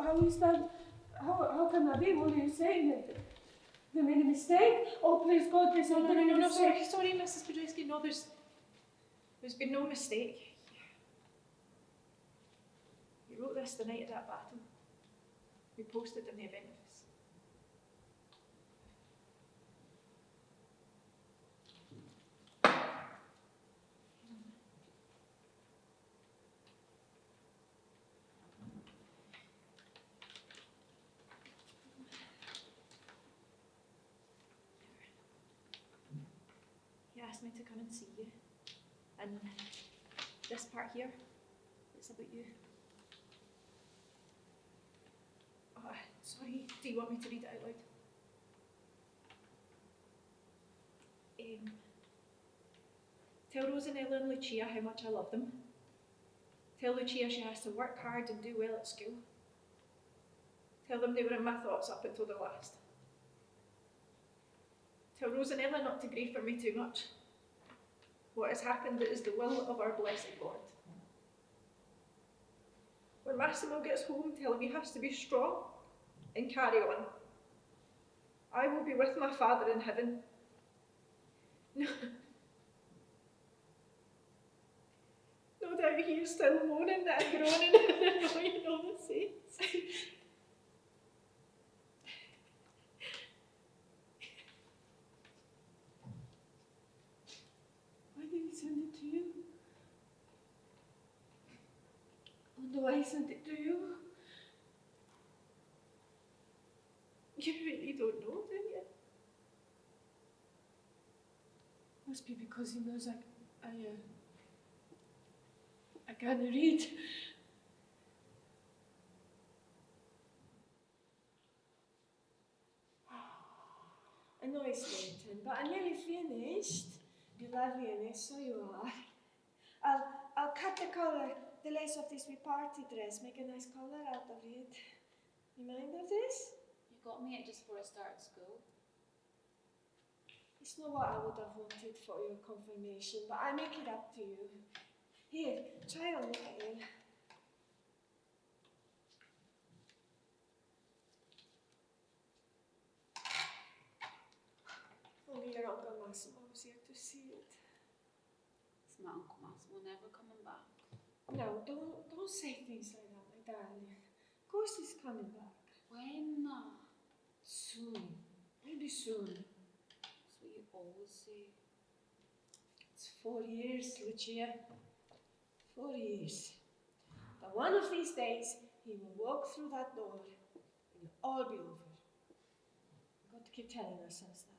how is that? How can that be? What are you saying? They made a mistake? Oh, please God, there's No, not been a mistake. sorry, Mrs. Podreski. No, there's been no mistake. He wrote this the night of that battle. We posted in the event office. He asked me to come and see you. And this part here, it's about you. Oh, sorry, do you want me to read it out loud? Tell Rosanella and Lucia how much I love them. Tell Lucia she has to work hard and do well at school. Tell them they were in my thoughts up until the last. Tell Rosanella not to grieve for me too much. What has happened is the will of our blessed Lord. When Massimo gets home, tell him he has to be strong and carry on. I will be with my Father in heaven, No doubt he's still moaning and groaning and annoying all the same. Why did he send it to you? Oh no, I sent it to you. You really don't know, do you? Must be because he knows I can't read. I know it's late, but I'm nearly finished. You're lovely in it, so you are. I'll cut the collar, the lace of this wee party dress, make a nice collar out of it. You mind of this? You got me it just before I started school. It's not what I would have wanted for your confirmation, but I make it up to you. Here, try on the veil. Only your Uncle Massimo was here to see it. Is my Uncle Massimo never coming back? No, don't say things like that, my darling. Of course he's coming back. When? Soon. Maybe soon. That's what you always say. It's 4 years, Lucia. 4 years. But one of these days, he will walk through that door. It'll all be over. We've got to keep telling ourselves that.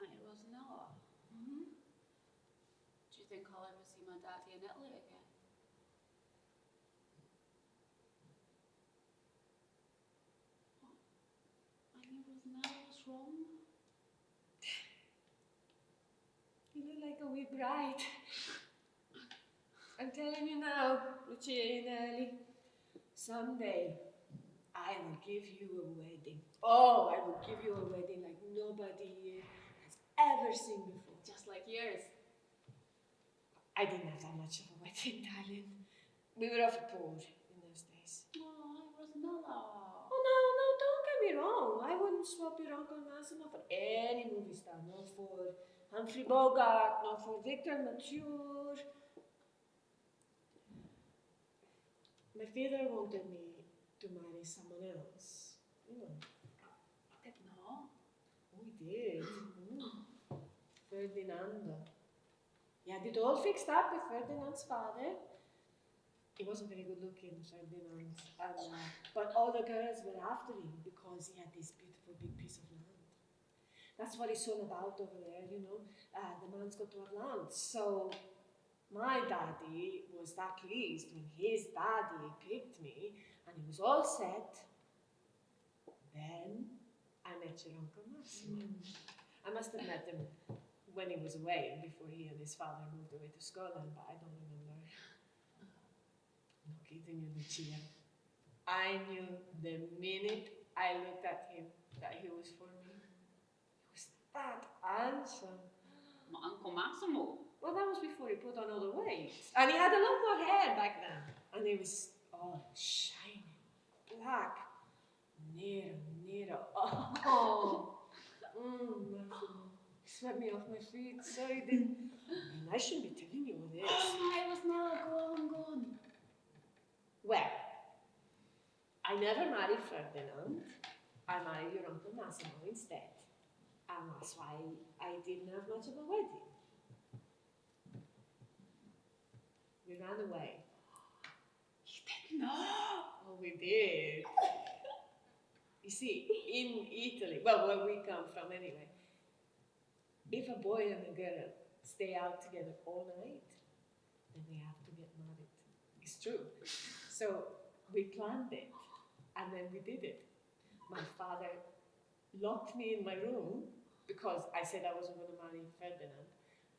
Auntie Rosanella. Mm-hmm. Do you think I'll ever see my daddy in Italy again? What? Auntie Rosanella, what's wrong? You look like a wee bride. I'm telling you now, Lucia, someday I will give you a wedding. Oh, I will give you a wedding like nobody here has ever seen before. Just like yours. I didn't have that much of a wedding, darling. We were awful poor in those days. Oh, Rosanella. Oh, no, don't get me wrong. I wouldn't swap your Uncle Massimo for any movie star. Not for Humphrey Bogart, not for Victor Mature. My father wanted me to marry someone else. You know. Did not. Oh, he did. Ferdinando. He had it all fixed up with Ferdinand's father. He wasn't very good looking, Ferdinand. But all the girls were after him because he had this beautiful big piece of land. That's what it's all about over there, you know. The man's got to have land. So my daddy was that pleased when his daddy picked me and it was all set. Then I met your Uncle Massimo. I must have met him when he was away, before he and his father moved away to Scotland, but I don't remember. I'm not kidding you, Lucia. I knew the minute I looked at him that he was for me. He was that handsome. My Uncle Massimo. Well, that was before he put on all the weight. And he had a lot more hair back then. And he was all shiny, black, nero. Oh, Massimo. Swept me off my feet, so he did. I shouldn't be telling you all this. Oh, I was now go on. Well, I never married Ferdinand. I married your Uncle Massimo instead. And that's why I didn't have much of a wedding. We ran away. You did not. Oh, we did. You see, in Italy, well, where we come from anyway, if a boy and a girl stay out together all night, then they have to get married. It's true. So we planned it, and then we did it. My father locked me in my room because I said I wasn't going to marry Ferdinand,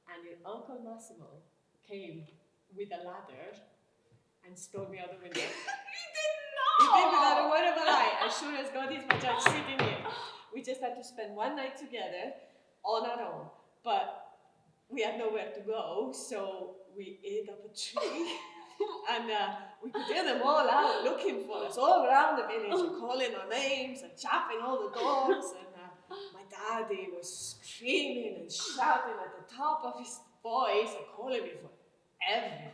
and your Uncle Massimo came with a ladder and stole me out the window. He did He not. did without a word of a lie. As sure as God is my judge sitting here. We just had to spend one night together on our own. But we had nowhere to go, so we ate up a tree. And we could hear them all out looking for us all around the village and calling our names and chapping all the doors. And my dad Daddy was screaming and shouting at the top of his voice and calling me for everything.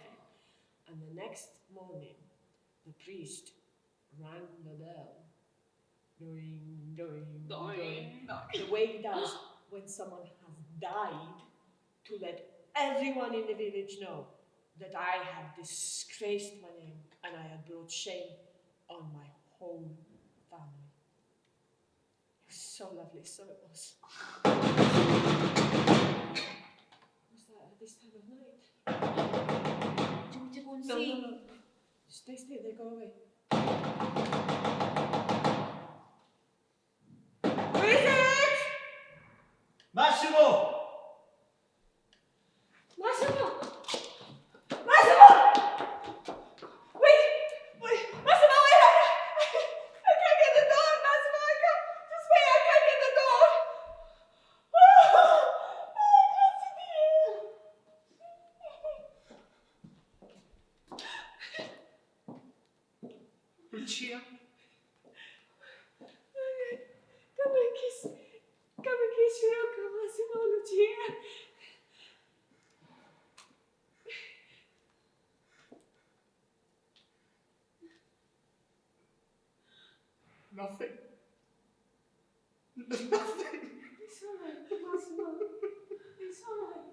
And the next morning, the priest rang the bell. Doing, doing, doing. The way he does when someone has died, to let everyone in the village know that I had disgraced my name and I had brought shame on my whole family. It was so lovely, so it was. Was that at this time of night? Do you want to go and No, see? no, no. Stay, they go away. Who is it? Massimo! Massimo! Massimo! Wait! Massimo, I can't get the door, Massimo, I can't. Just wait, I can't get the door. Lucia? Come and kiss your uncle, Massimo, Lucia. Nothing. There's nothing. It's all right, Massimo. It's all right.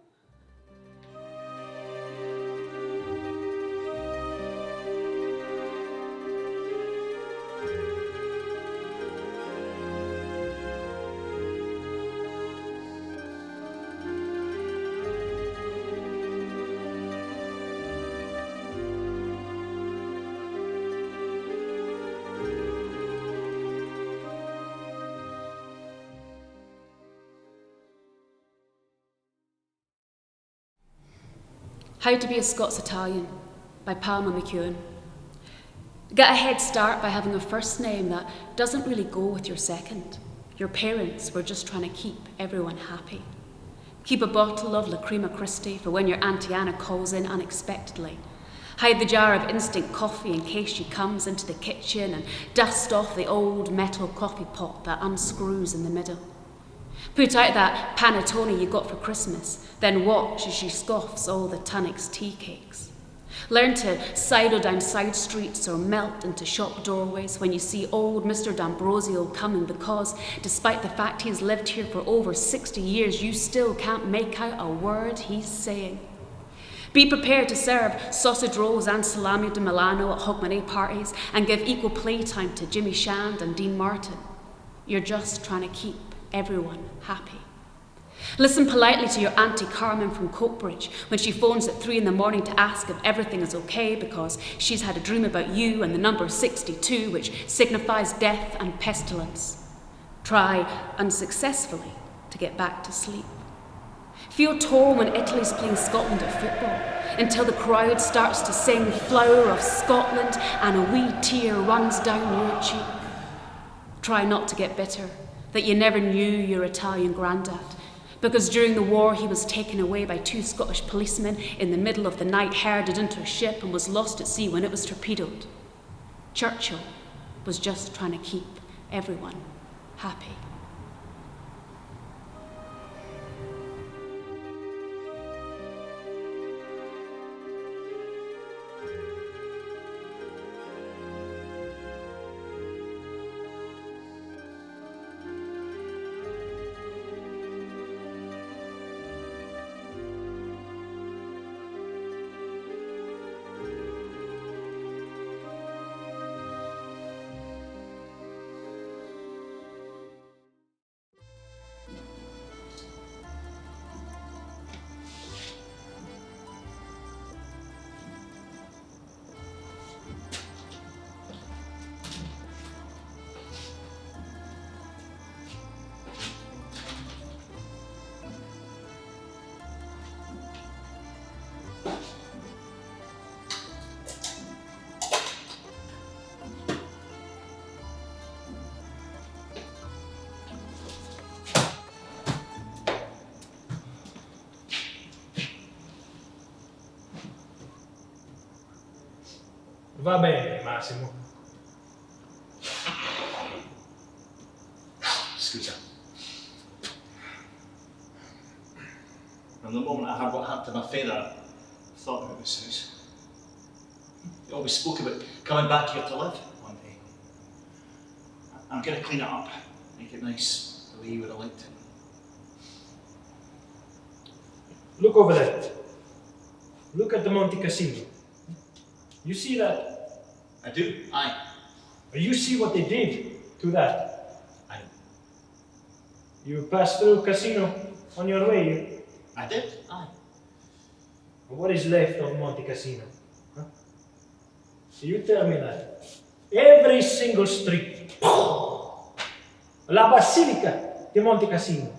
How to Be a Scots Italian by Palma McEwen. Get a head start by having a first name that doesn't really go with your second. Your parents were just trying to keep everyone happy. Keep a bottle of La Crema Christi for when your Auntie Anna calls in unexpectedly. Hide the jar of instant coffee in case she comes into the kitchen, and dust off the old metal coffee pot that unscrews in the middle. Put out that panettone you got for Christmas, then watch as she scoffs all the Tunnock's tea cakes. Learn to sidle down side streets or melt into shop doorways when you see old Mr. D'Ambrosio coming, because despite the fact he's lived here for over 60 years, you still can't make out a word he's saying. Be prepared to serve sausage rolls and salami di Milano at Hogmanay parties and give equal playtime to Jimmy Shand and Dean Martin. You're just trying to keep everyone happy. Listen politely to your Auntie Carmen from Coatbridge when she phones at 3 a.m. to ask if everything is okay because she's had a dream about you and the number 62, which signifies death and pestilence. Try unsuccessfully to get back to sleep. Feel tall when Italy's playing Scotland at football, until the crowd starts to sing Flower of Scotland and a wee tear runs down your cheek. Try not to get bitter that you never knew your Italian granddad, because during the war he was taken away by 2 Scottish policemen in the middle of the night, herded into a ship and was lost at sea when it was torpedoed. Churchill was just trying to keep everyone happy. Va bene, Massimo. Scusa. From the moment I heard what happened to my father, I thought about this house. He always spoke about coming back here to live one day. I'm going to clean it up, make it nice, the way you would have liked it. Look over there. Look at the Monte Cassino. You see that? I do, aye. You see what they did to that? I know. You passed through casino on your way here. I did, aye. What is left of Monte Cassino? Huh? You tell me that. Every single street. La Basilica di Monte Cassino.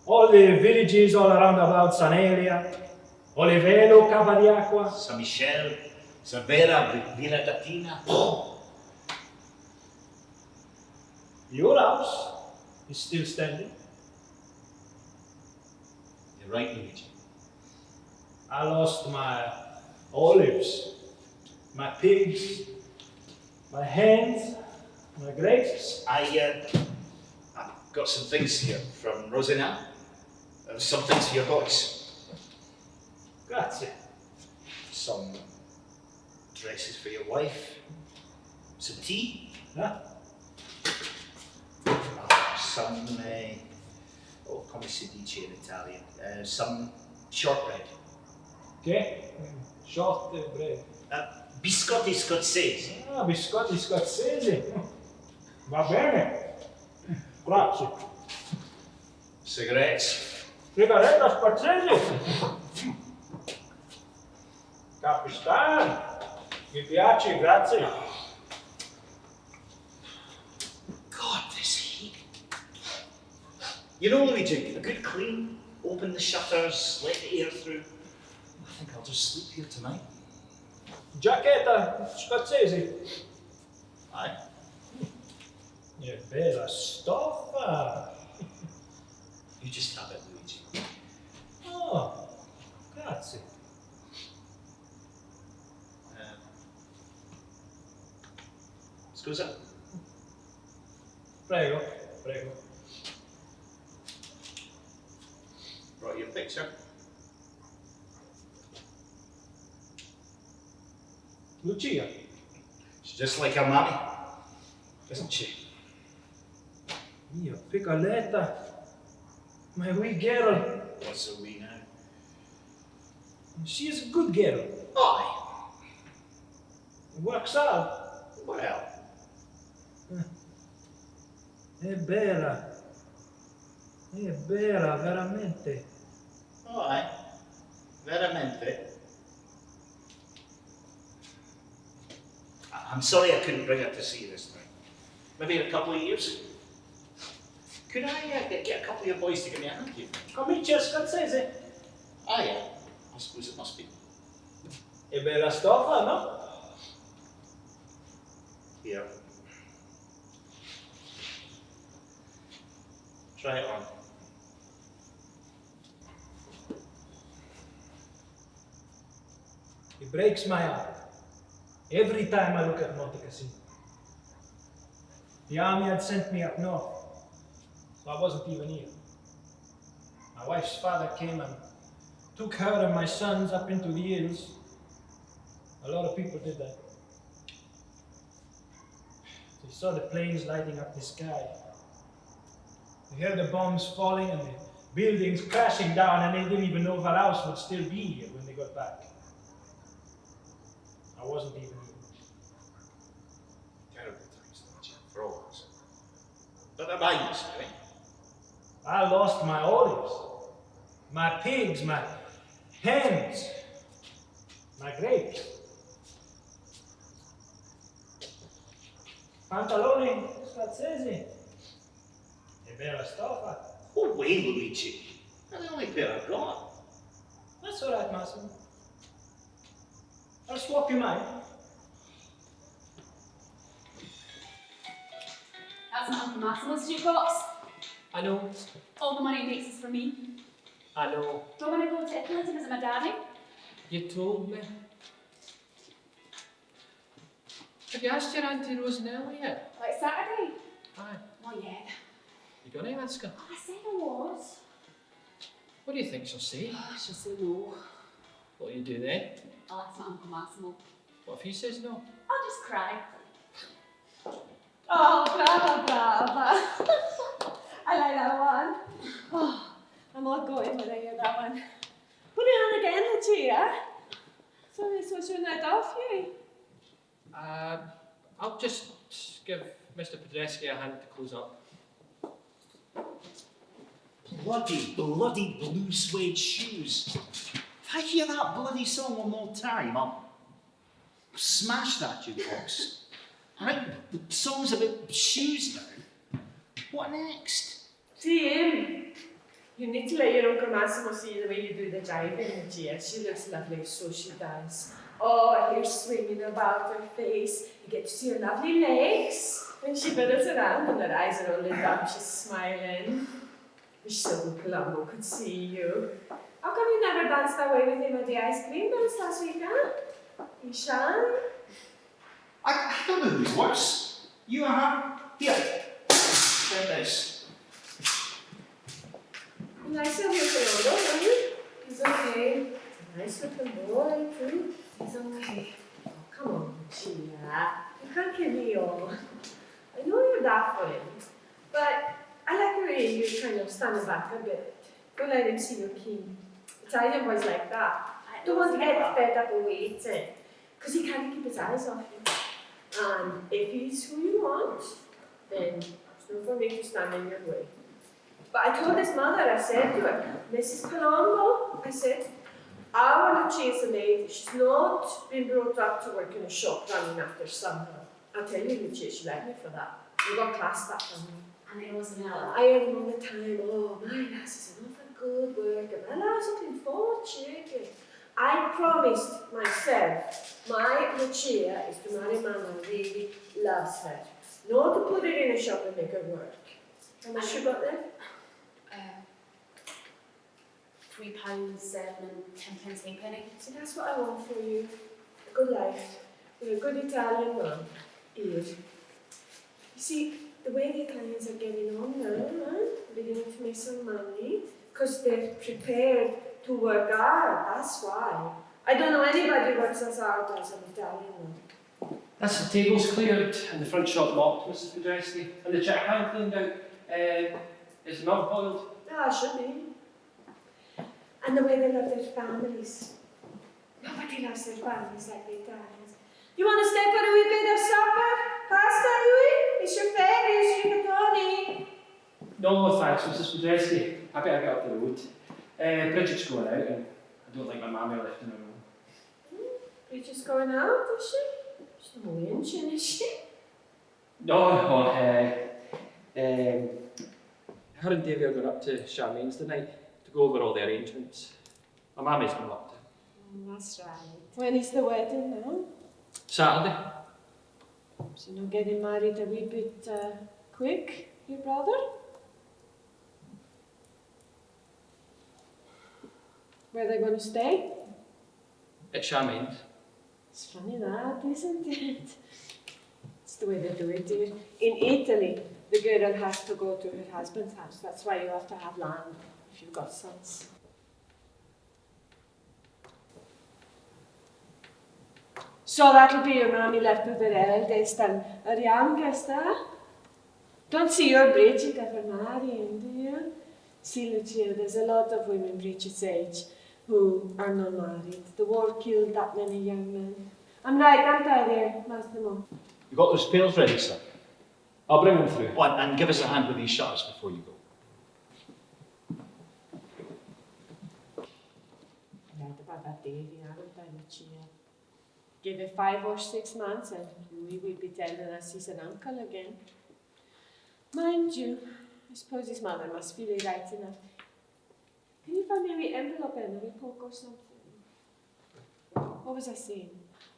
All the villages all around about San Elia, Olivelo, Cava di Acqua. San Michel, Cervera, Villa Datina. Your house is still standing. You're right, Luigi. I lost my olives, my pigs, my hens, my grapes. I've got some things here from Rosina. Some things for your boys. Grazie. Some dresses for your wife. Some tea. Huh? Some, come si dice in Italian? Some shortbread. Okay? Short bread. Biscotti scozzesi. Ah, biscotti scozzesi. Va bene. Grazie. Cigarettes. Sigaretta scozzesi. Capistan. Mi piace, grazie. God, this heat. You know, Luigi, a good clean, open the shutters, let the air through. I think I'll just sleep here tonight. Giacchetta scozzesi. Aye. Che bella stoffa. You just have it, Luigi. Oh, grazie. Scusa? Prego, prego. Brought you a picture. Lucia. She's just like her mammy, isn't she? Mia piccoletta. My wee girl. What's a wee now? She is a good girl. Aye. Works hard. Well, È bella. È bella, veramente. aye. Veramente. I'm sorry I couldn't bring her to see you this time. Maybe in a couple of years. Could I get a couple of your boys to give me a hand here? Comincia scozzese. Ah, yeah. I suppose it must be. È bella stoffa, no? Here. Try it on. It breaks my heart. Every time I look at Monte Cassino. The army had sent me up north, so I wasn't even here. My wife's father came and took her and my sons up into the hills. A lot of people did that. They saw the planes lighting up the sky. They heard the bombs falling and the buildings crashing down, and they didn't even know if our house would still be here when they got back. I wasn't even here. Terrible times, don't you? For all of us. But they're mine, you know. I lost my olives, my pigs, my hens, my grapes. Pantaloni scozzesi. E bella stoffa. Oh, wait, Luigi. They're the only pair I've got. That's all right, Massimo. I'll swap you mine. That's not Uncle Massimo's jukebox. I know. All the money he makes is for me. I know. Don't want to go to Italy to visit my daddy? You told me. Have you asked your Auntie Rosanella yet? Like Saturday? Aye. Not yet. You gonna ask her? Oh, I said I was. What do you think she'll say? She'll say no. What'll you do then? I'll ask my Uncle Massimo. What if he says no? I'll just cry. Oh, brava, brava. I like that one. Oh, I'm all going when I hear that one. Put it on again, Lucia. So soon night off, you. I'll just give Mr. Podreski a hand to close up. Bloody blue suede shoes. If I hear that bloody song one more time, I'll smash that jukebox. Right? The song's about shoes now. What next? See him. You need to let your Uncle Massimo see the way you do the driving, Lucia. She looks lovely, so she does. Oh, hair swinging about her face. You get to see her lovely legs. When she fiddles around and her eyes are all lit up, she's smiling. Wish Silver Colombo could see you. How come you never danced that way with him at the ice cream dance last week, huh? Ishan? I don't know who's worse. You or her? Here. Take this. Nice of you, Colombo, don't you? He's okay. Nice looking boy, too. He's okay. Oh, come on, Lucia. You can't kill me all. I know you're that for him, but I like the way you kind of stand back a bit. Don't let him see your king. Italian boys like that. Don't want to get fed up waiting, because he can't keep his eyes off you. And if he's who you want, then it's no for me to stand in your way. But I told his mother, I said to her, Mrs. Colombo, I said, our Lucia's a maid. She's not been brought up to work in a shop running after somehow. I'll tell you, Lucia, she liked me for that. We got class that from me. And it was Mella. I hear him all the time, oh, my lass is an awful good worker. My lass is looking for chicken. I promised myself, my Lucia is to marry a man who really loves her. Not to put her in a shop and make her work. How much you got there? £3, 7 and 10 halfpenny. See, that's what I want for you. A good life. With a good Italian man. Here. You see, the way the Italians are getting on now, beginning to make some money, because they're prepared to work hard, that's why. I don't know anybody who works as hard as an Italian man. That's the tables cleared and the front shop locked, Mrs. Podreski. And the chicken pan cleaned out. Is the milk boiled? Yeah, it should be. And the way they love their families. Nobody loves their families like the Italians. You want to stay for a wee bit of supper? Pasta, Louis? It's your favorite, rigatoni. No, thanks, Mrs. Podreski. I better get up the road. Bridget's going out and I don't like my mammy left in her room. Bridget's going out, is she? She's no inching, is she? No, her and Davy are going up to Charmaine's tonight to go over all the arrangements. My mammy's going up to. That's right. When is the wedding now? Saturday. So you're getting married a wee bit quick, your brother? Where are they going to stay? At Charmaine's. It's funny that, isn't it? It's the way they do it, dear. In Italy, the girl has to go to her husband's house. That's why you have to have land if you've got sons. So that'll be your mammy left with her eldest and her youngest, huh? Don't see your Bridget ever marrying, do you? See, Lucia, there's a lot of women Bridget's age who are not married. The war killed that many young men. I'm right, aren't I there, Massimo? You got those pails ready, sir? I'll bring them through. Oh, and give us a hand with these shutters before you go. Right about that Davy, aren't I, Lucia? Give it 5 or 6 months and Louis will be telling us he's an uncle again. Mind you, I suppose his mother must feel it right enough. Can you find me a wee envelope and a wee poke or something? What was I saying?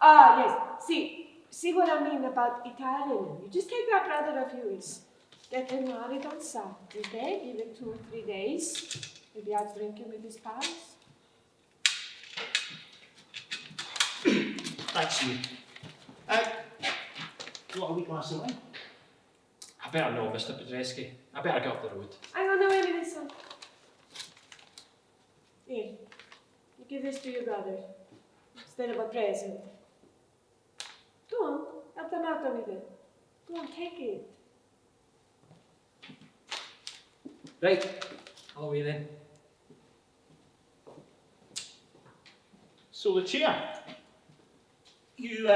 Ah, yes. See what I mean about Italian. You just take that brother of yours. Get him married on Saturday, okay? Give him 2 or 3 days. Maybe out drinking with his pals. Thanks, you. You want a wee glass of wine? I better know, Mr. Podreski. I better get up the road. Hang on a minute, son. give this to your brother instead of a present. Go on, help them out with it. Go on, take it. Right, away then. So, Lucia, you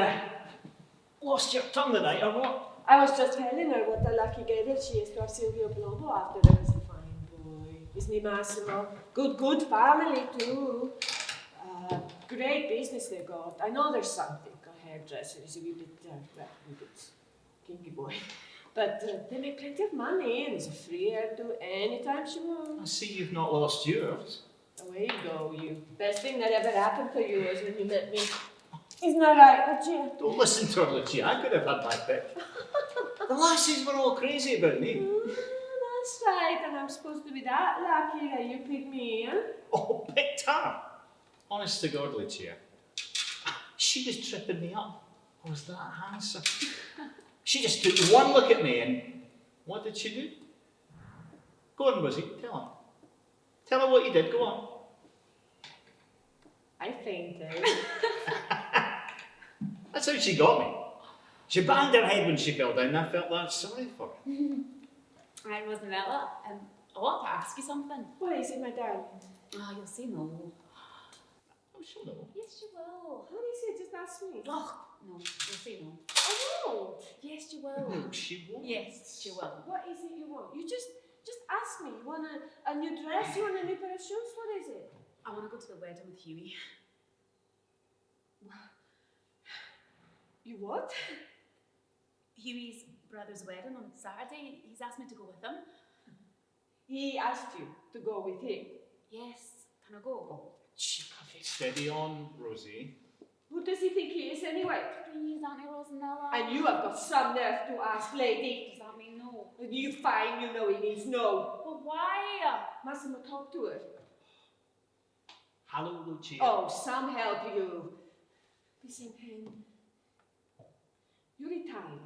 lost your tongue tonight, or what? I was just telling her what a lucky girl she is to have Silvio Globo after her. He's a fine boy. Isn't he, Massimo? Good family too. Great business they got. I know there's something. A hairdresser is a wee bit, kinky boy. But they make plenty of money and it's a free air to anytime she I wants. see you've not lost yours. Away you go, you. Best thing that ever happened to you was when you met me. Isn't that right, Lucia? Don't listen to her, Lucia. I could have had my pick. The lassies were all crazy about me. That's right, and I'm supposed to be that lucky that you picked me, huh? Oh, picked her. Honest to God, Lucia. She was tripping me up. I was that handsome. She just took one look at me and what did she do? Go on, Rosie, tell her. Tell her what you did, go on. I fainted. That's how she got me. She banged her head when she fell down and I felt that sorry for her. Right, Rosanella, I want to ask you something. What is it, my darling? Oh, you'll say no. Oh, she'll know. Yes, you will. What is it? Just ask me. Oh, no, you'll say no. I won't. Yes, you will. No, she won't. Yes, you will. What is it you want? You just ask me. You want a new dress? You want a new pair of shoes? What is it? I want to go to the wedding with Huey. You what? Huey's brother's wedding on Saturday. He's asked me to go with him. He asked you to go with him. Yes, can I go? Steady on, Rosie. Who does he think he is anyway? Please, Auntie Rosanella. And you have got some nerve to ask, lady. Does that mean no? You fine, you know he means no. But why? Massimo, talk to her. Hello, Lucia. Oh, some help you. Listen, Hen. You're Italian.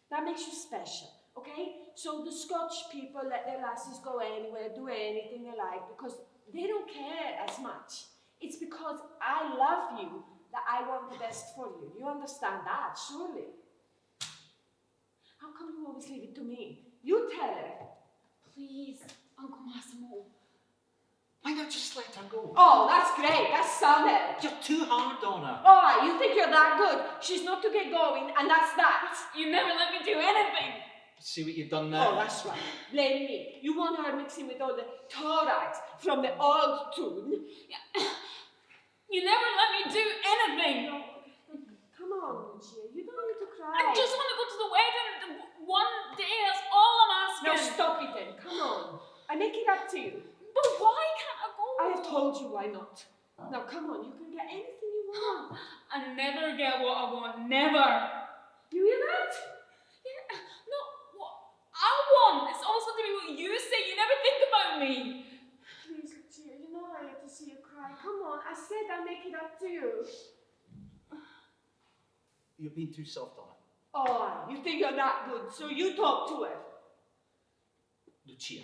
That makes you special, okay? So the Scotch people let their lasses go anywhere, do anything they like, because they don't care as much. It's because I love you that I want the best for you. You understand that, surely? How come you always leave it to me? You tell her. Please, Uncle Massimo. Why not just let her go? Oh, that's great. That's some help. You're too hard on her. Oh, you think you're that good? She's not to get going, and that's that. You never let me do anything. See what you've done now? Oh, that's right. Blame me. You want her mixing with all the Taurites from the old tune. You never let me do anything. No. Come on, Lucia. You don't need to cry. I just want to go to the wedding one day. That's all I'm asking. Now stop it then. Come on. I make it up to you. But why can't I go? I have told you why not. Now come on. You can get anything you want. I never get what I want. Never. You hear that? Yeah, no, what I want. It's also to be what you say. You never think about me. Please, Lucia. You know I have to see you cry. Come on. I said I'll make it up to you. You've been too soft on her. Oh, you think you're that good, so you talk to her. Lucia,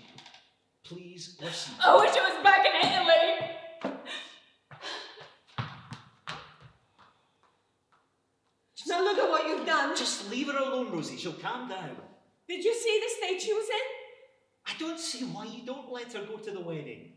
please listen. I wish I was back in Italy. Now look at what you've done. Just leave her alone, Rosie. She'll calm down. Did you see the state she was in? I don't see why you don't let her go to the wedding.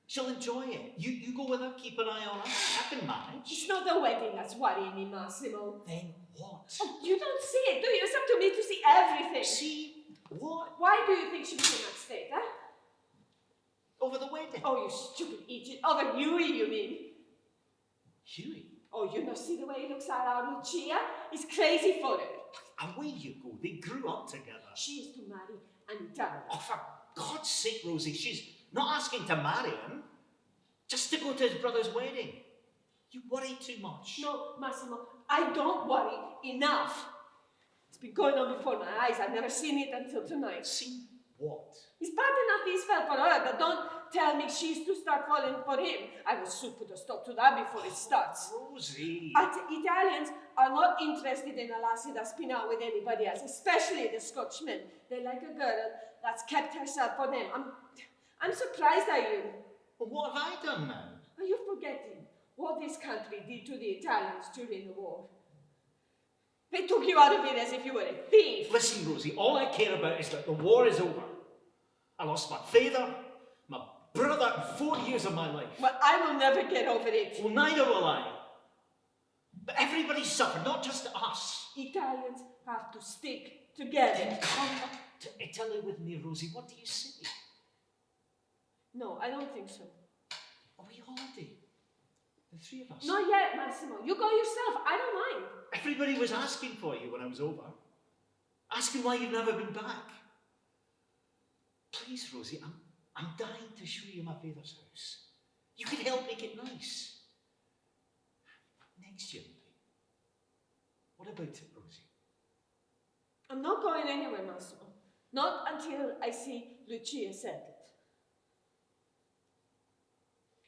She'll enjoy it. You go with her, keep an eye on her. I can manage. It's not the wedding that's worrying me, Massimo. Then what? Oh, you don't see it, do you? It's up to me to see everything. See what? Why do you think she was in that state, huh? Over the wedding. Oh, you stupid idiot. Over Huey, you mean? Huey. Oh, you not see the way he looks at our Lucia? He's crazy for her. Away you go. They grew up together. She is to marry an Italian. Oh, for God's sake, Rosie, she's not asking to marry him. Just to go to his brother's wedding. You worry too much. No, Massimo, I don't worry enough. It's been going on before my eyes. I've never seen it until tonight. See what? It's bad enough he's fell for her, but don't tell me she's to start falling for him. I will soon put a stop to that before it starts. Rosie. Italians are not interested in a lassie that's been out with anybody else, especially the Scotchmen. They like a girl that's kept herself for them. I'm surprised at you. Well, what have I done now? Are you forgetting what this country did to the Italians during the war? They took you out of it as if you were a thief. Listen, Rosie, all I care about is that the war is over. I lost my father, my brother, 4 years of my life. But I will never get over it. Well, neither will I. But everybody suffered, not just us. Italians have to stick together. Come to Italy with me, Rosie. What do you say? No, I don't think so. Are we holiday? The three of us. Not yet, Massimo. You go yourself. I don't mind. Everybody was asking for you when I was over. Asking why you've never been back. Please, Rosie, I'm dying to show you my father's house. You could help make it nice. Next year, maybe. What about it, Rosie? I'm not going anywhere, Massimo. Not until I see Lucia settled.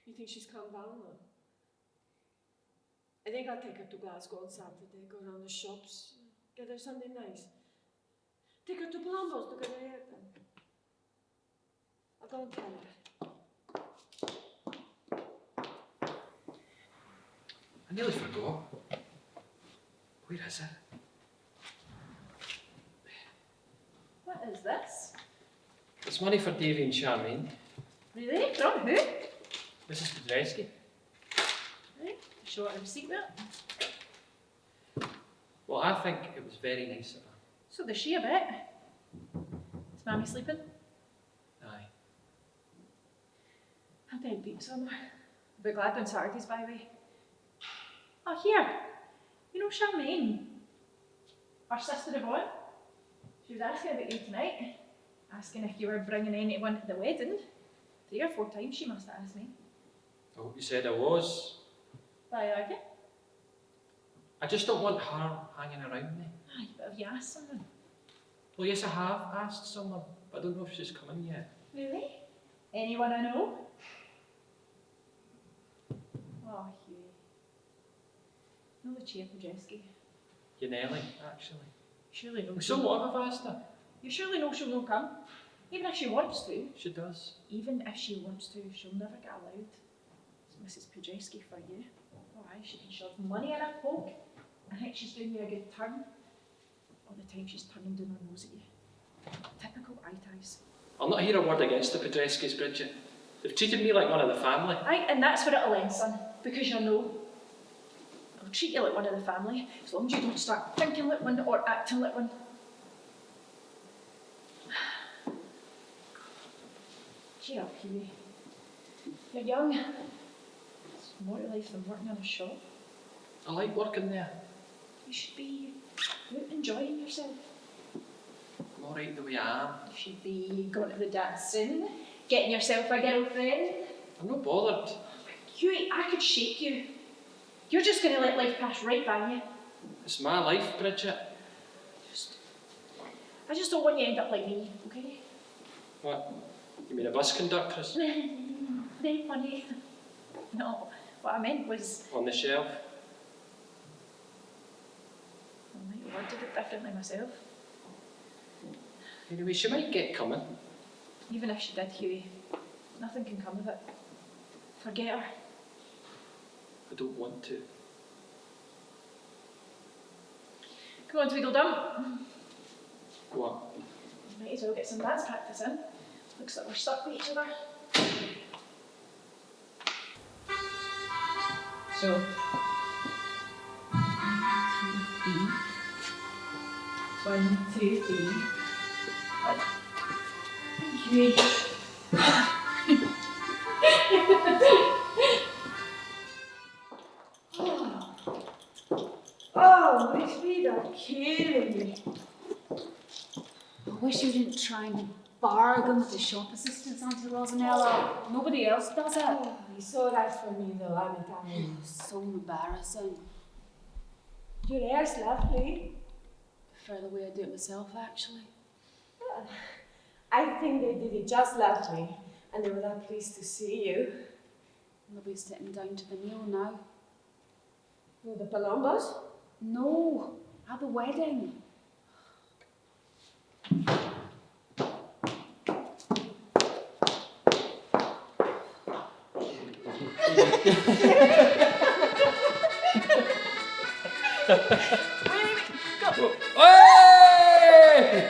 You think she's calmed down now? I think I'll take her to Glasgow on Saturday, go around the shops, get her something nice. Take her to Palumbo's to get her hair done. I'll go and tell her. I nearly forgot. Where is it? What is this? It's money for Davy and Charmaine. Really? From who? Mrs. Podreski. Right. Show her a receipt with it. Well, I think it was very nice of her. So does she a bit. Is Mammy sleeping? Aye. I'll take beat somewhere. I'll be glad on Saturdays, by the way. Oh, here. You know Charmaine? Our sister Yvonne? She was asking about you tonight. Asking if you were bringing anyone to the wedding. 3 or 4 times she must have asked me. I hope you said I was. Why are you? I just don't want her hanging around me. Aye, but have you asked someone? Well, yes, I have asked someone, but I don't know if she's coming yet. Really? Anyone I know? Oh, Hughie. No, Lucia Podreski. You Nelly, actually. Surely no. So what if I've asked her? You surely know she'll not come. Even if she wants to. She does. Even if she wants to, she'll never get allowed. It's Mrs. Podreski for you. Oh, aye, she can shove money in her poke. I think she's doing you a good turn. All the time she's turning down her nose at you. Typical eye ties. I'll not hear a word against the Podreskis, Bridget. They've treated me like one of the family. Aye, and that's where it'll end, son. Because you'll know. I'll treat you like one of the family, as long as you don't start thinking like one or acting like one. Cheer up, Hughie. You're young. There's more to life than working in a shop. I like working there. You should be out enjoying yourself. I'm alright the way I am. You should be going to the dancing, getting yourself a girlfriend. I'm not bothered. Hughie, I could shake you. You're just going to let life pass right by you. It's my life, Bridget. I just don't want you to end up like me, okay? What? You mean a bus conductress? Very funny. No, what I meant was... On the shelf? I might have worded it differently myself. Anyway, she might get coming. Even if she did, Hughie, nothing can come of it. Forget her. I don't want to. Come on, Tweedledum. What? Might as well get some dance practice in. Looks like we're stuck with each other. So, 1, 2, 3. 1, 2, 3. Oh, my feet are killing me. I wish you didn't try and bargain with the shop assistants, Auntie Rosanella. Nobody else does it. Oh, it's all right for me though, I'm Italian. So embarrassing. Your hair's lovely. Prefer the way I do it myself, actually. I think they did it just lovely, and they were that pleased to see you. They'll be sitting down to the meal now. Oh, the Palombos? No, at the wedding. Hey!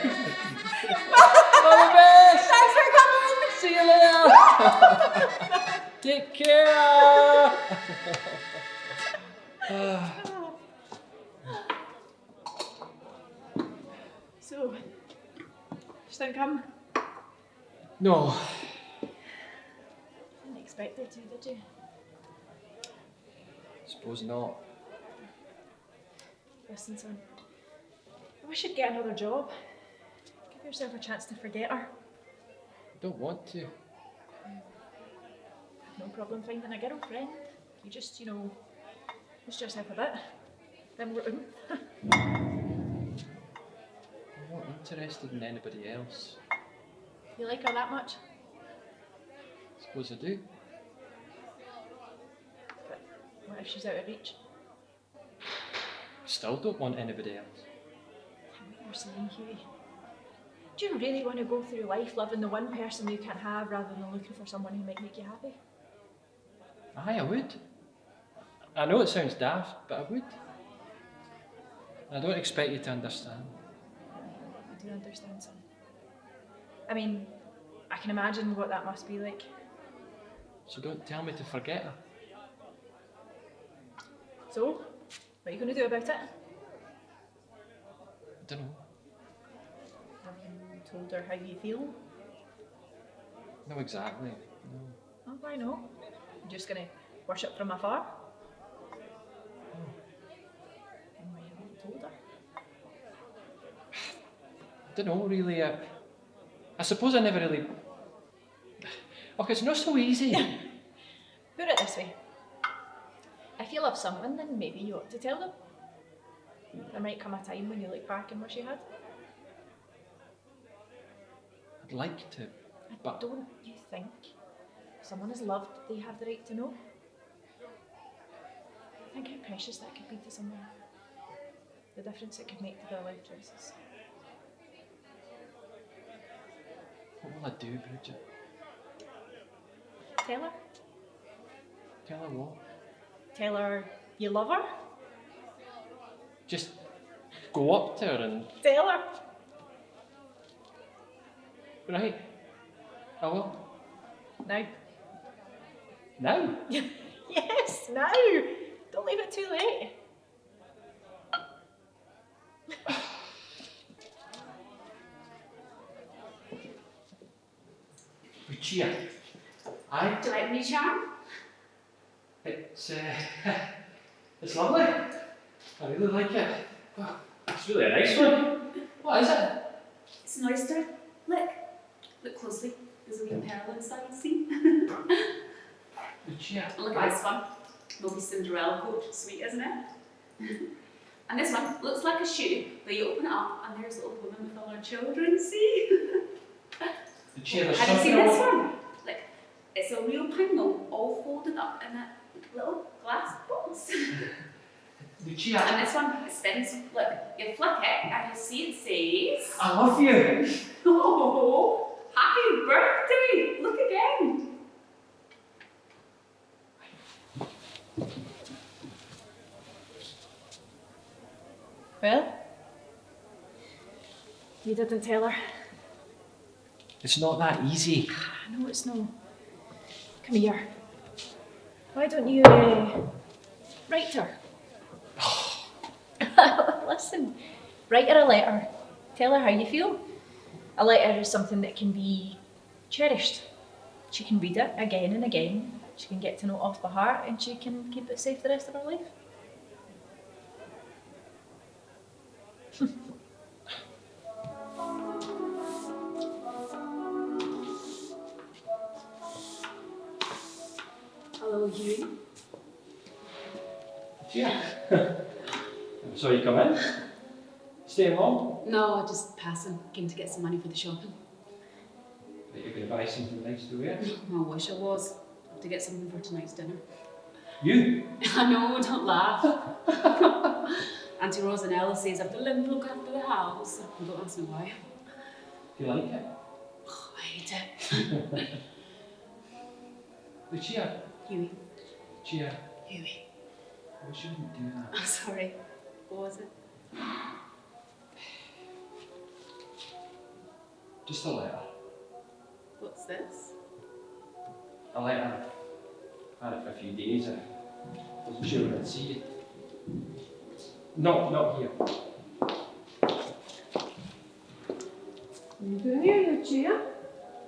All the best! Thanks for coming! See you later! Take care! So, she didn't come? No. Didn't expect her to, did you? Suppose not. Listen, son. I wish you'd get another job. Give yourself a chance to forget her. I don't want to. I've no problem finding a girlfriend. You just, boost yourself a bit. Then we're in. I'm not interested in anybody else. You like her that much? Suppose I do. But what if she's out of reach? Still don't want anybody else. What you're saying, Hughie. Do you really want to go through life loving the one person you can have rather than looking for someone who might make you happy? Aye, I would. I know it sounds daft, but I would. I don't expect you to understand. I do understand, son. I mean, I can imagine what that must be like. So don't tell me to forget her. So, what are you going to do about it? I don't know. Have you told her how you feel? No, exactly. No. Oh, why not? You're just going to worship from afar? And why haven't you told her? I don't know, really. I suppose I never really... Okay, it's not so easy. Put it this way. If you love someone, then maybe you ought to tell them. There might come a time when you look back and wish you had. I'd like to, but... Don't you think if someone is loved, they have the right to know? Think how precious that could be to someone. The difference it could make to their life choices. What will I do, Bridget? Tell her. Tell her what? Tell her you love her. Just go up to her and... Tell her. Right. I will. Now. Now? Yes, now. Don't leave it too late. Lucia. Aye? Do you like me, Charm? It's lovely. I really like it. Wow, it's really a nice one. What is it? It's an oyster. Look closely. There's a wee pearl inside, see? Lucia. And look at this one. Lovely Cinderella coat. Sweet, isn't it? And this one looks like a shoe, but you open it up and there's a little woman with all her children, see? Lucia, there's Have you something seen this I want- one? Like, it's a real pingle all folded up in a little glass box. Lucia. And this one, it spins. Look, you flick it and you'll see it says, I love you. oh, happy birthday! Look again. Well? You didn't tell her. It's not that easy. I know it's no. Come here. Why don't you write her? Listen, write her a letter. Tell her how you feel. A letter is something that can be cherished. She can read it again and again. She can get to know it off by heart and she can keep it safe the rest of her life. Hello, Hughie. Yeah. So you come in? Staying long? No, just passing. Came to get some money for the shopping. That you're going to buy something nice to wear? I wish I was. Have to get something for tonight's dinner. You? I know, don't laugh. Auntie Rosanella says I have to live and look after the house. Don't ask me why. Do you like it? Oh, I hate it. Lucia, Hughie, Lucia, Huey. we shouldn't do that. I'm sorry. What was it? Just a letter. What's this? A letter. I've had it for a few days. I wasn't sure when I'd see it. No, not here. What are you doing here, Lucia?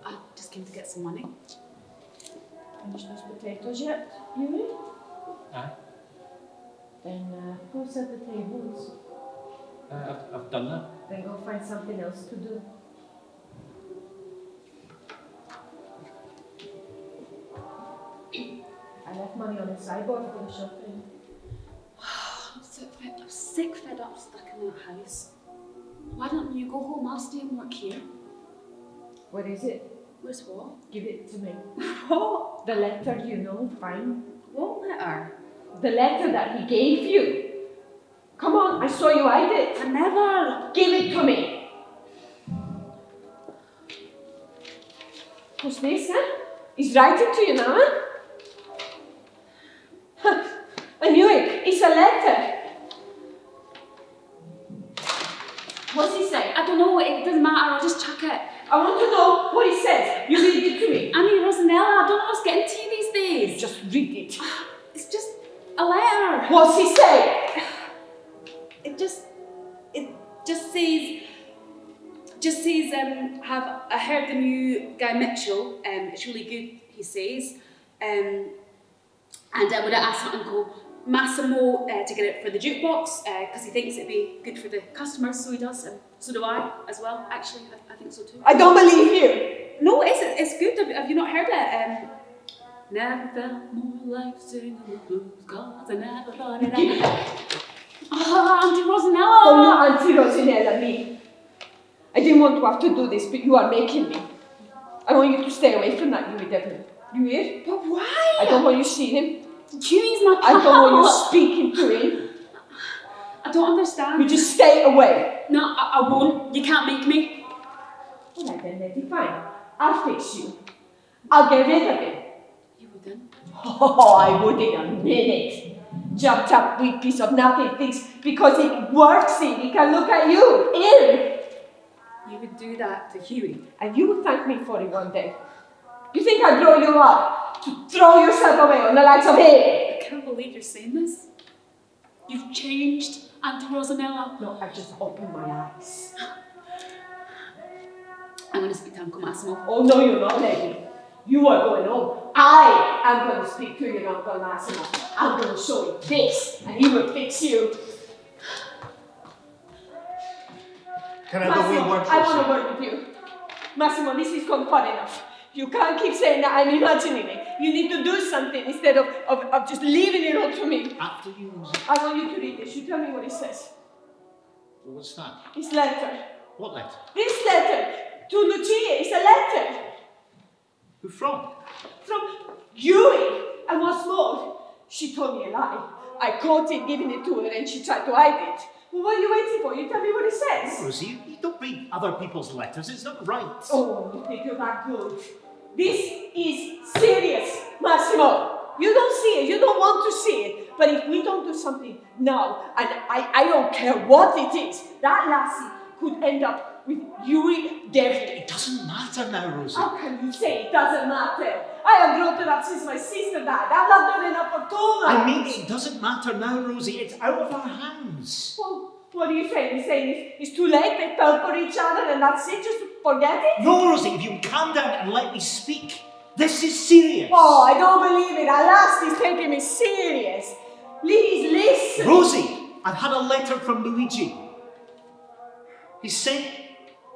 I just came to get some money. Finished those potatoes yet, Huey? Aye. Then go set the tables. I've done that. Then go find something else to do. I left money on the sideboard for the shopping. I'm sick fed up stuck in that house. Why don't you go home? I'll stay and work here. What is it? Where's what? Give it to me. What? The letter, you know, fine. What letter? The letter that he gave you. Come on, I saw you hide it. I never. Give it to me. What's this, huh? He's writing to you now, huh? I knew it. It's a letter. What's he say? I don't know. It doesn't matter. I'll just chuck it. I want to know what he says. You read it to me. Annie Rosanella, I don't know what's getting to you these days. Just read it. It's just a letter. What's he say? It just says, I heard the new Guy Mitchell, it's really good, he says. And I would ask my uncle Massimo to get it for the jukebox, because he thinks it'd be good for the customers, so he does, and so do I as well, actually, I think so too. I don't believe you. No, it's good, have you not heard it? Never felt more like singing the blues, 'cause I never thought it out. Oh, Auntie Rosanella! Oh, no, Auntie Rosanella, me. I didn't want to have to do this, but you are making me. I want you to stay away from that Huey Devlin. You hear? But why? I don't want you seeing him. Huey's my I pal. don't want you speaking to him. I don't understand. You just stay away. No, I won't. You can't make me. All right then, Letty, fine. I'll fix you. I'll get rid of him. You wouldn't. Oh, I would in a minute. Jumped up weak piece of nothing thinks because it works in, he can look at you, ill. You would do that to Huey. And you would thank me for it one day. You think I'd grow you up to throw yourself away on the likes of him? I can't believe you're saying this. You've changed, Auntie Rosanella. No, I just opened my eyes. I'm going to speak to Uncle Massimo. Oh no, you're not, Letty. You are going home. I am going to speak to your Uncle Massimo. I'm going to show him this, and he will fix you. Can I have a wee Massimo, word, I want Rosie? to work with you. Massimo, this is gone far enough. You can't keep saying that I'm imagining it. You need to do something instead of just leaving it all to me. After you, Rosie. I want you to read this. You tell me what it says. What's that? This letter. What letter? This letter to Lucia is a letter. Who from? From Huey. And what's more, she told me a lie. I caught it, giving it to her, and she tried to hide it. Well, what are you waiting for? You tell me what it says. Rosie, you don't read other people's letters. It's not right. Oh, you think you're that good. This is serious, Massimo. You don't see it. You don't want to see it. But if we don't do something now, and I don't care what it is, that lassie could end up with Huey Devlin. It doesn't matter now, Rosie. How can you say it doesn't matter? I have grown up since my sister died. I've not done enough for 2 months. I mean, it doesn't matter now, Rosie. It's out of our hands. Well, what are you saying? You're saying it's too late, they fell for each other and that's it, just forget it? No, Rosie, if you calm down and let me speak. This is serious. Oh, I don't believe it. At last he's taking me serious. Please listen. Rosie, I've had a letter from Luigi. He sent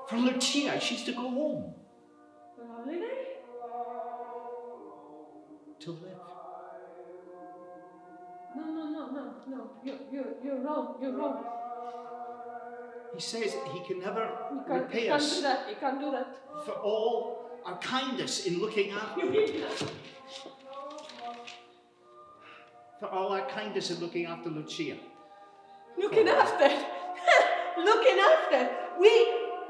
for Lucia. She's to go home. For holiday? To live. No. You're wrong. You're wrong. He says he can never repay He can't us do that. He can't do that. for all our kindness in looking after. You mean that? For all our kindness in looking after Lucia. Looking after. Looking after. We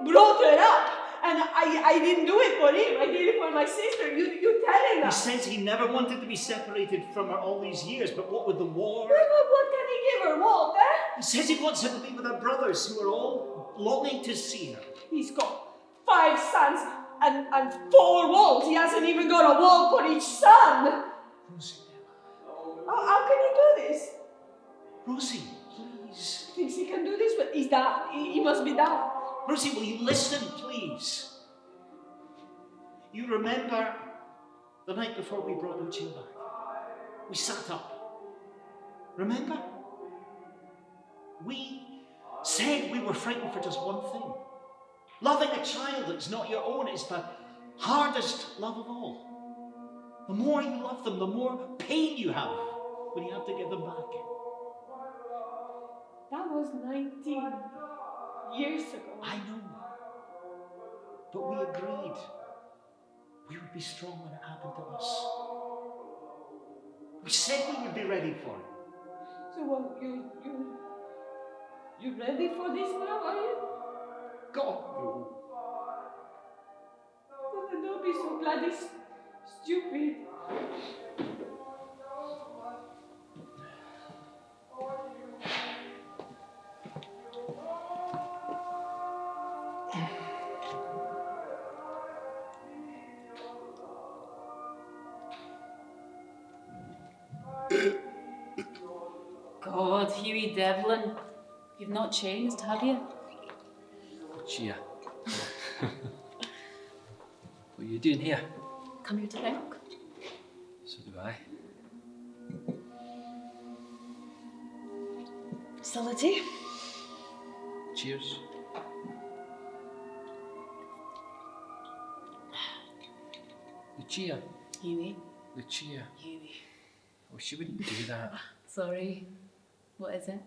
brought her up I didn't do it for him. I did it for my sister. You tell him He that. says he never wanted to be separated from her all these years, but what with the war? What can he give her, Walter? He says he wants her to be with her brothers who are all longing to see her. He's got 5 sons and 4 walls. He hasn't even got a wall for each son. Rosie. How can he do this? Rosie, please. Thinks he can do this, but he's daft. He must be daft. Rosie, will you listen, please? You remember the night before we brought Lucia back? We sat up. Remember? We said we were frightened for just one thing. Loving a child that's not your own is the hardest love of all. The more you love them, the more pain you have when you have to give them back. That was 19 years ago. I know. But we agreed we would be strong when it happened to us. We said we would be ready for it. So what, you ready for this now, are you? God, no. Oh, then don't be so bloody stupid. God, Hughie Devlin, you've not changed, have you? Chia. What are you doing here? Come here to think. So do I. Still a tea? Cheers. Lucia. Hughie. Lucia. Hughie. Oh, she wouldn't do that. Sorry. What is it?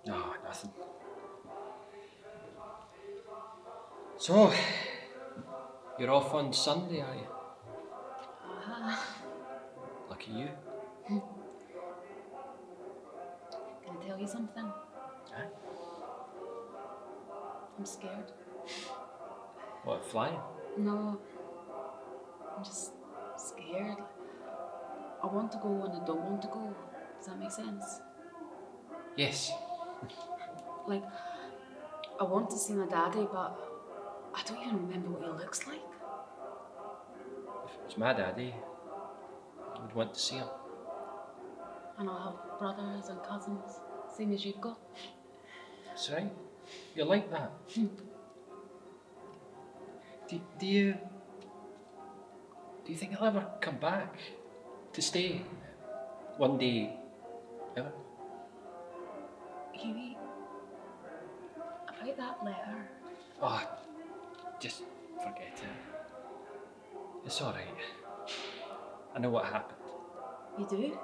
No, nothing. So, you're off on Sunday, are you? Lucky you. Can I tell you something? Aye. I'm scared. What, flying? No. I'm just scared. I want to go and I don't want to go. Does that make sense? Yes. Like, I want to see my daddy, but I don't even remember what he looks like. If it was my daddy, I would want to see him. And I'll have brothers and cousins, same as you've got. That's right. You're like that. Do you think I'll ever come back to stay one day ever? Hughie, about that letter. Oh, just forget it. It's all right. I know what happened. You do?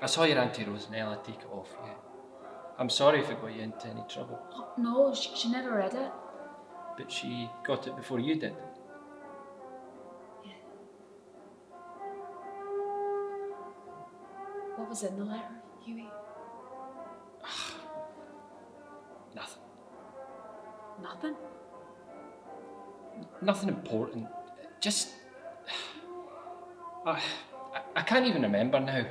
I saw your Auntie Rosanella take it off you. I'm sorry if it got you into any trouble, Oh, no, she never read it. but she got it before you did. Yeah. What was in the letter, Hughie? Nothing. Nothing? Nothing important. Just... I can't even remember now.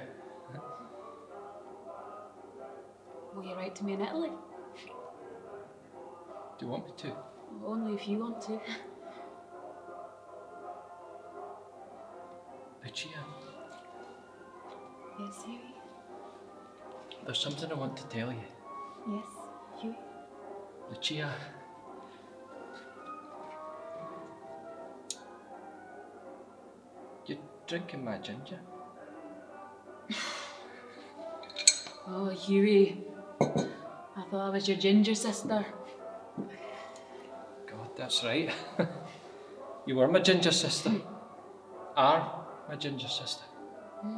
Will you write to me in Italy? Do you want me to? Only if you want to. Lucia, Yes, Hughie? there's something I want to tell you. Yes, Hughie? Lucia. You're drinking my ginger. Oh, Hughie. I thought I was your ginger sister. God, that's right. You were my ginger sister. Are my ginger sister. It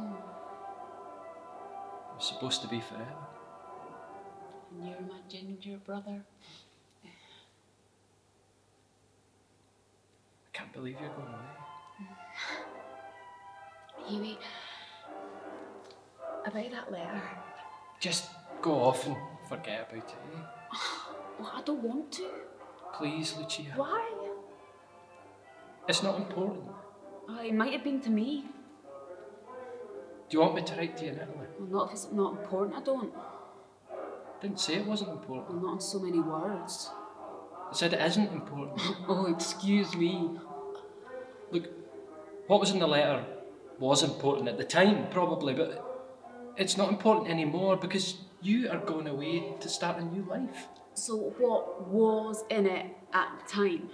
was supposed to be forever. And you're my ginger brother. I can't believe you're going away. Hughie, about that letter. Just go off and forget about it, eh? Well, I don't want to. Please, Lucia. Why? It's not important. Oh, it might have been to me. Do you want me to write to you in Italy? Well, not if it's not important, I don't. Didn't say it wasn't important. Well, not in so many words. I said it isn't important. Oh, excuse me. Look, what was in the letter was important at the time, probably, but it's not important anymore because you are going away to start a new life. So what was in it at the time?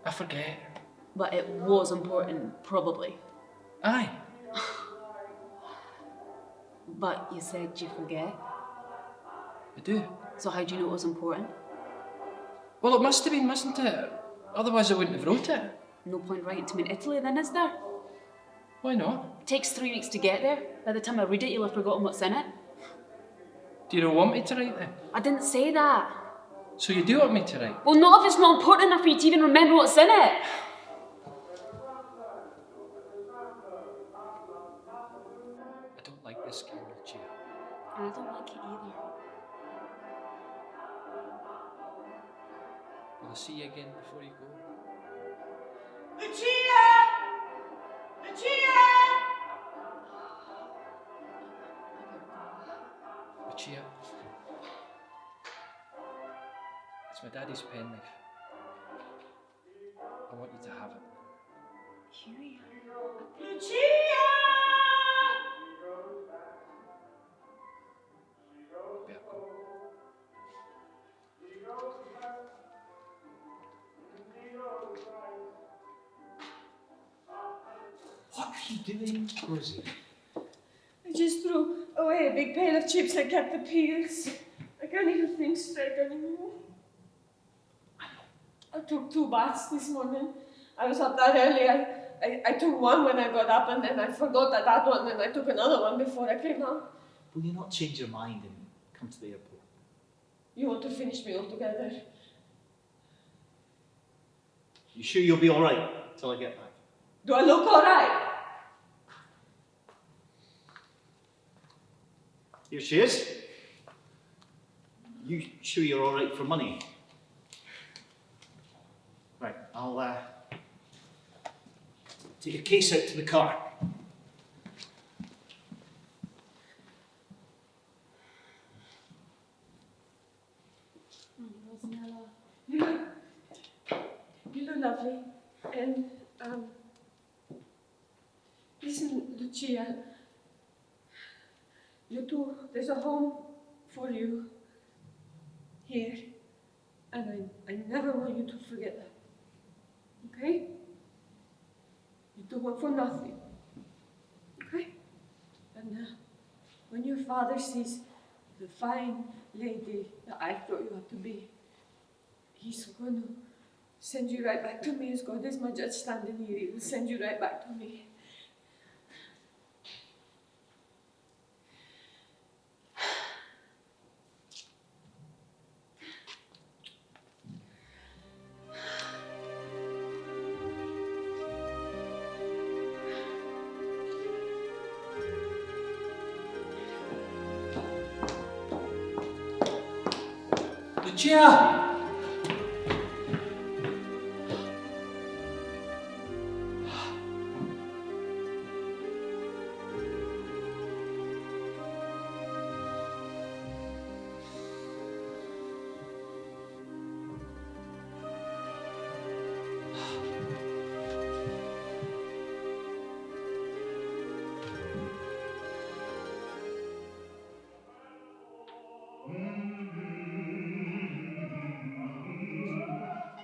I forget. But it was important, probably. Aye. But you said you forget. I do. So how do you know it was important? Well, it must have been, mustn't it? Otherwise I wouldn't have wrote it. No point writing to me in Italy then, is there? Why not? It takes 3 weeks to get there. By the time I read it, you'll have forgotten what's in it. Do you not want me to write then? I didn't say that. So you do want me to write? Well, not if it's not important enough for you to even remember what's in it. I don't like this game, Lucia. And I don't like it either. Will I see you again before you go? Lucia! Lucia! Lucia. It's my daddy's penknife. I want you to have it. Huey. Lucia! Better go. What are you doing, Rosie? I just threw away a big pail of chips and kept the peels. I can't even think straight anymore. I took 2 baths this morning. I was up that early. I took one when I got up and then I forgot that one and I took another one before I came out. Will you not change your mind and come to the airport? You want to finish me altogether? You sure you'll be all right till I get back? Do I look alright? Here she is. You sure you're all right for money? Right, I'll take your case out to the car. You look lovely. And, listen, Lucia, there's a home for you here, and I never want you to forget that, okay? You don't work for nothing, okay? And when your father sees the fine lady that I thought you had to be, he's going to send you right back to me. As God is my judge standing here, he will send you right back to me. Lucia!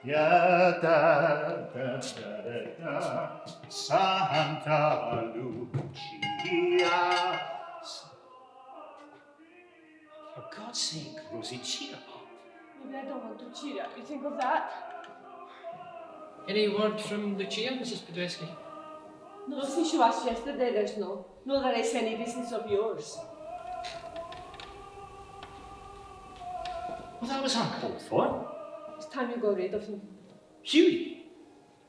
Ya da da da da Santa Lucia. For God's sake, Rosie, cheer up. Maybe I don't want to cheer up. You think of that? Any word from Lucia, Mrs. Podreski? No, since you asked yesterday, there's no that it's any business of yours. Well, that was uncalled for. It's time you got rid of him. Hughie!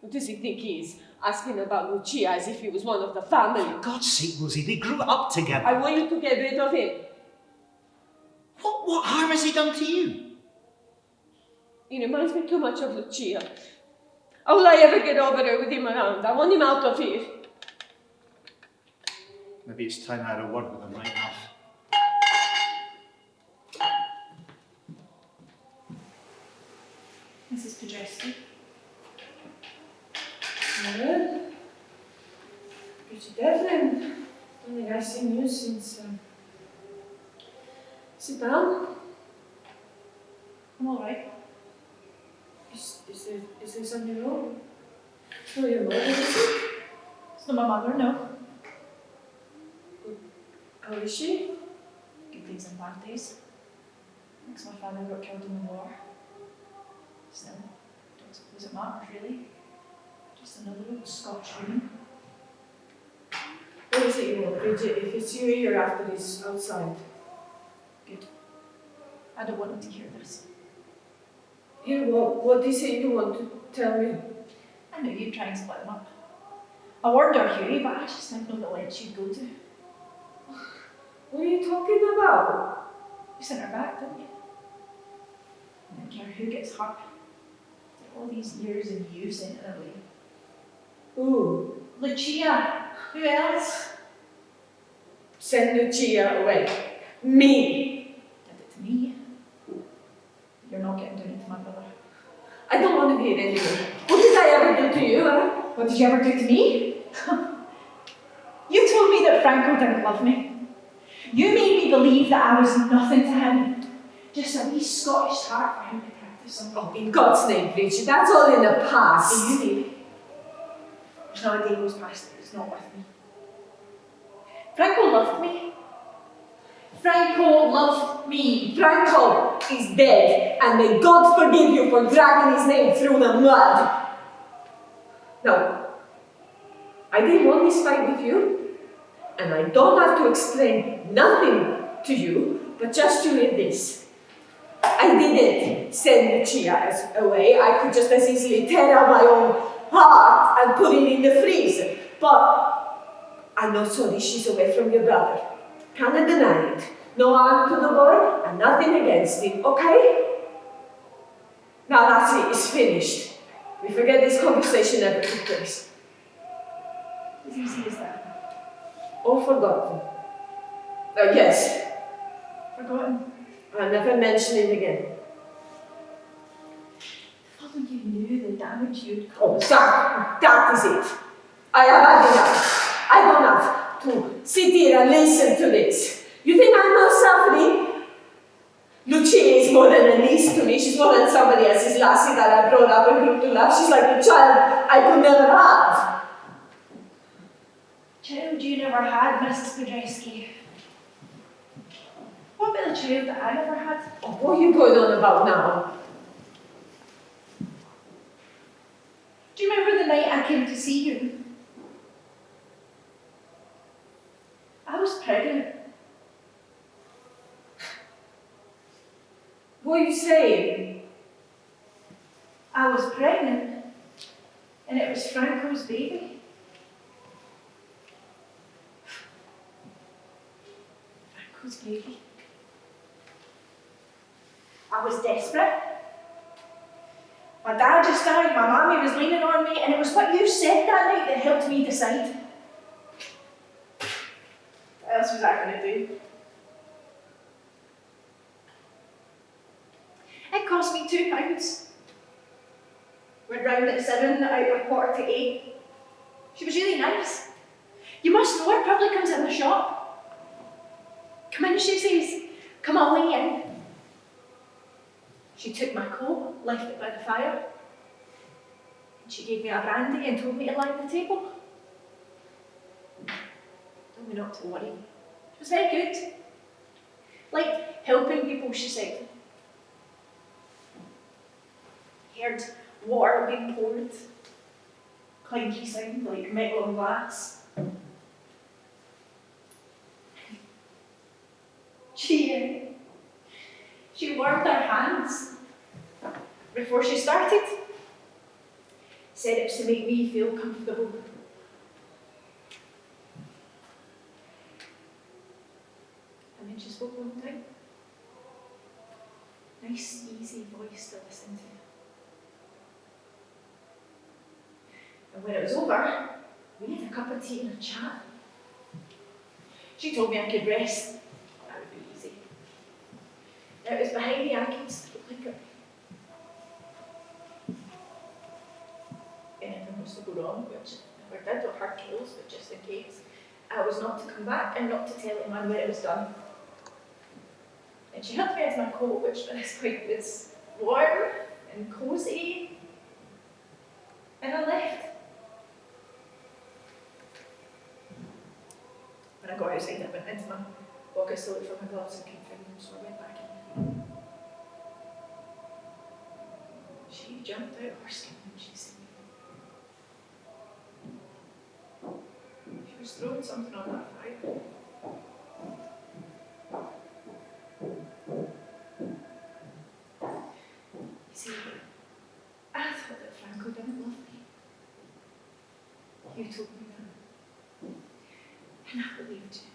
What does he think he is? Asking about Lucia as if he was one of the family. For God's sake, Rosie, they grew up together. I want you to get rid of him. What harm has he done to you? He reminds me too much of Lucia. How will I ever get over it with him around? I want him out of here. Maybe it's time I had a word with him right enough. Mrs. Podreski. Well, Bridget Devlin. I don't think I've seen you since. Sit down. I'm all right. Is there something wrong? It's not your mother, is it? It's not my mother, no. How is she? Good days and bad days. Thinks my father got killed in the war. Still, don't suppose it matters really. Just another old Scotch woman. What is it you want, Bridget? If it's you here after this outside. Good. I don't want him to hear this. Here, what is it you want to tell me? I knew you'd try and split them up. I warned our Hughie, but I just didn't know the lengths you'd go to. What are you talking about? You sent her back, didn't you? I don't care who gets hurt. After all these years and you sent her away. Who? Lucia! Who else? Send Lucia away. Me. Did it to me. You're not getting down into my brother. I don't want to hear it anymore. What did I ever do to you, huh? What did you ever do to me? You told me that Franco didn't love me. You made me believe that I was nothing to him. Just a wee Scottish heart for him to practice on. Oh, in God's name, Bridget, that's all in the past. For you, baby. There's not a day goes past that he's not with me. Franco loved me. Franco loved me. Franco is dead, and may God forgive you for dragging his name through the mud. No, I didn't want this fight with you, and I don't have to explain nothing to you, but just you hear this. I didn't send Lucia away. I could just as easily tear out my own heart and put it in the freezer. But I'm not sorry she's away from your brother. Cannot deny it. No harm to the boy and nothing against him, okay? Now that's it, it's finished. We forget this conversation ever took place. As easy as that. All forgotten. Yes, Forgotten. I'll never mention it again. If only you knew the damage you'd Oh, caused. that is it. I have had enough. I don't have to sit here and listen to this. You think I'm not suffering? Lucia is more than a niece to me. She's more than somebody else's lassie that I brought up and grew to love. She's like a child I could never have. Child you never had, Mrs. Podreski. What about the child that I never had? Oh, what are you going on about now? Do you remember the night I came to see you? I was pregnant. What are you saying? I was pregnant. And it was Franco's baby. Franco's baby. I was desperate. My dad just died, my mommy was leaning on me, and it was what you said that night that helped me decide. What else was I going to do? It cost me £2. Went round at 7, out at 7:45. She was really nice. You must know her, probably comes in the shop. Come in, she says. Come on, lay in. She took my coat, left it by the fire. And she gave me a brandy and told me to lie at the table. Told me not to worry. She was very good. Like helping people, she said. Heard water being poured. Clanky sound like metal and glass. She warmed her hands before she started. Said it was to make me feel comfortable. And then she spoke one time. Nice, easy voice to listen to. And when it was over, we had a cup of tea and a chat. She told me I could rest. That would be easy. Now it was behind me, I could look at anything was to go wrong, which I never did, or hurt Kales, but just in case, I was not to come back and not to tell anyone when it was done. And she helped me into my coat, which by this point was warm and cosy, and I left. When I got outside, I went into my pocket to look for my gloves and couldn't find them, so I went back in. She jumped out of her skin when she seen me. She was throwing something on that fire. You see, I thought that Franco didn't love me. You told me that. And I believed you.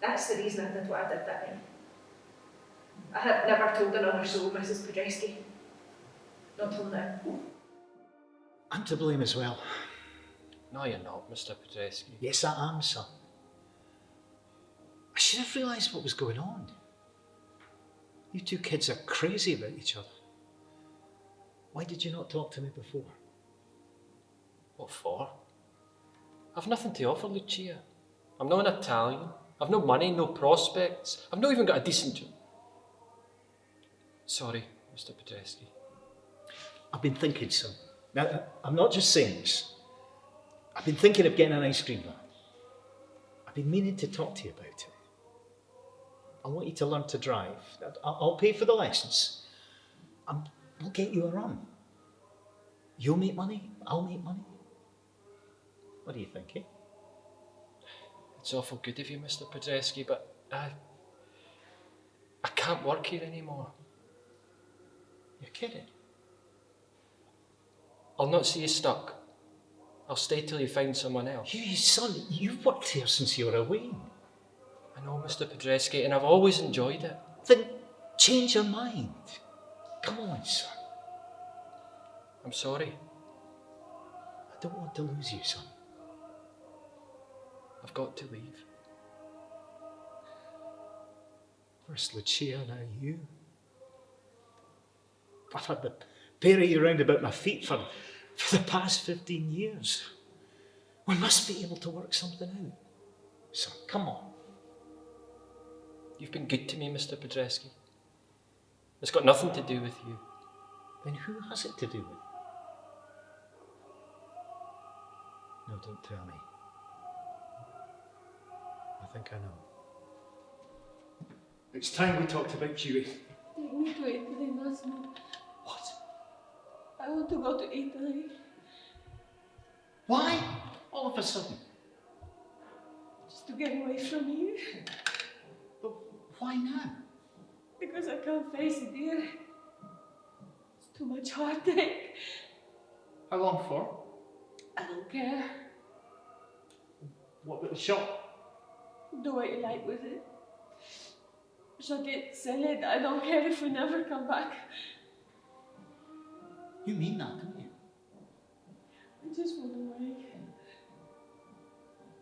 That's the reason I did what I did that night. I had never told another soul, Mrs. Podreski. Not till now. I'm to blame as well. No, you're not, Mr. Podreski. Yes, I am, son. I should have realised what was going on. You two kids are crazy about each other. Why did you not talk to me before? What for? I've nothing to offer, Lucia. I'm not an Italian. I've no money, no prospects. I've not even got a decent job. Sorry, Mr. Podreski. I've been thinking, son. Now, I'm not just saying this. I've been thinking of getting an ice cream van. I've been meaning to talk to you about it. I want you to learn to drive. I'll pay for the lessons. We'll get you a run. You'll make money, I'll make money. What do you think, eh? It's awful good of you, Mr. Podreski, but I can't work here anymore. You're kidding. I'll not see you stuck. I'll stay till you find someone else. You, son, you've worked here since you were a wean. I know, Mr. Podreski, and I've always enjoyed it. Then change your mind. Come on, son. I'm sorry. I don't want to lose you, son. I've got to leave. First Lucia, now you. I've had the pair of you round about my feet for the past 15 years. We must be able to work something out. So, come on. You've been good to me, Mr. Podreski. It's got nothing to do with you. Then who has it to do with? No, don't tell me. I think I know. It's time we talked about Huey. Take me to Italy, Massimo. What? I want to go to Italy. Why? All of a sudden? Just to get away from here. But why now? Because I can't face it here. It's too much heartache. How long for? I don't care. What about the shop? Do what you like with it. Shut it, sell it. I don't care if we never come back. You mean that, don't you? I just want away.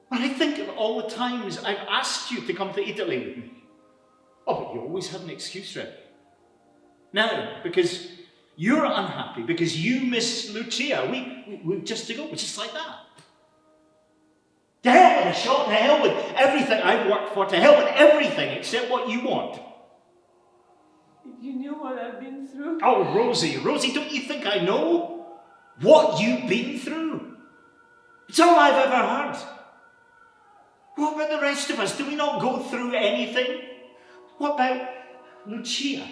When I think of all the times I've asked you to come to Italy with me. Oh, but you always had an excuse ready. Now, because you're unhappy, because you miss Lucia, we've just to go, just like that. To hell with the shop, to hell with everything I've worked for, to hell with everything except what you want. If you knew what I've been through. Oh, Rosie, don't you think I know what you've been through? It's all I've ever heard. What about the rest of us? Do we not go through anything? What about Lucia?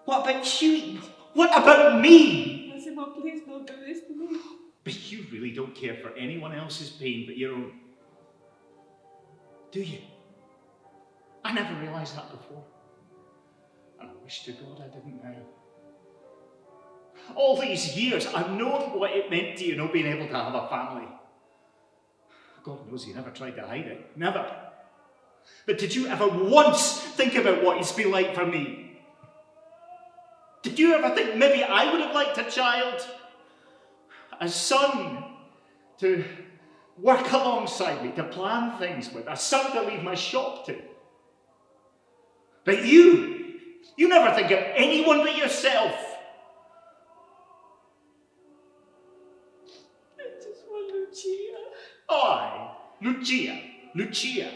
What about Huey? What about me? Massimo, please don't do this to me. But you really don't care for anyone else's pain but your own. Do you? I never realised that before. And I wish to God I didn't now. All these years I've known what it meant to you not being able to have a family. God knows you never tried to hide it. Never. But did you ever once think about what it's been like for me? Did you ever think maybe I would have liked a child? a son to work alongside me, to plan things with, a son to leave my shop to. But you never think of anyone but yourself. I just want Lucia. Aye, Lucia.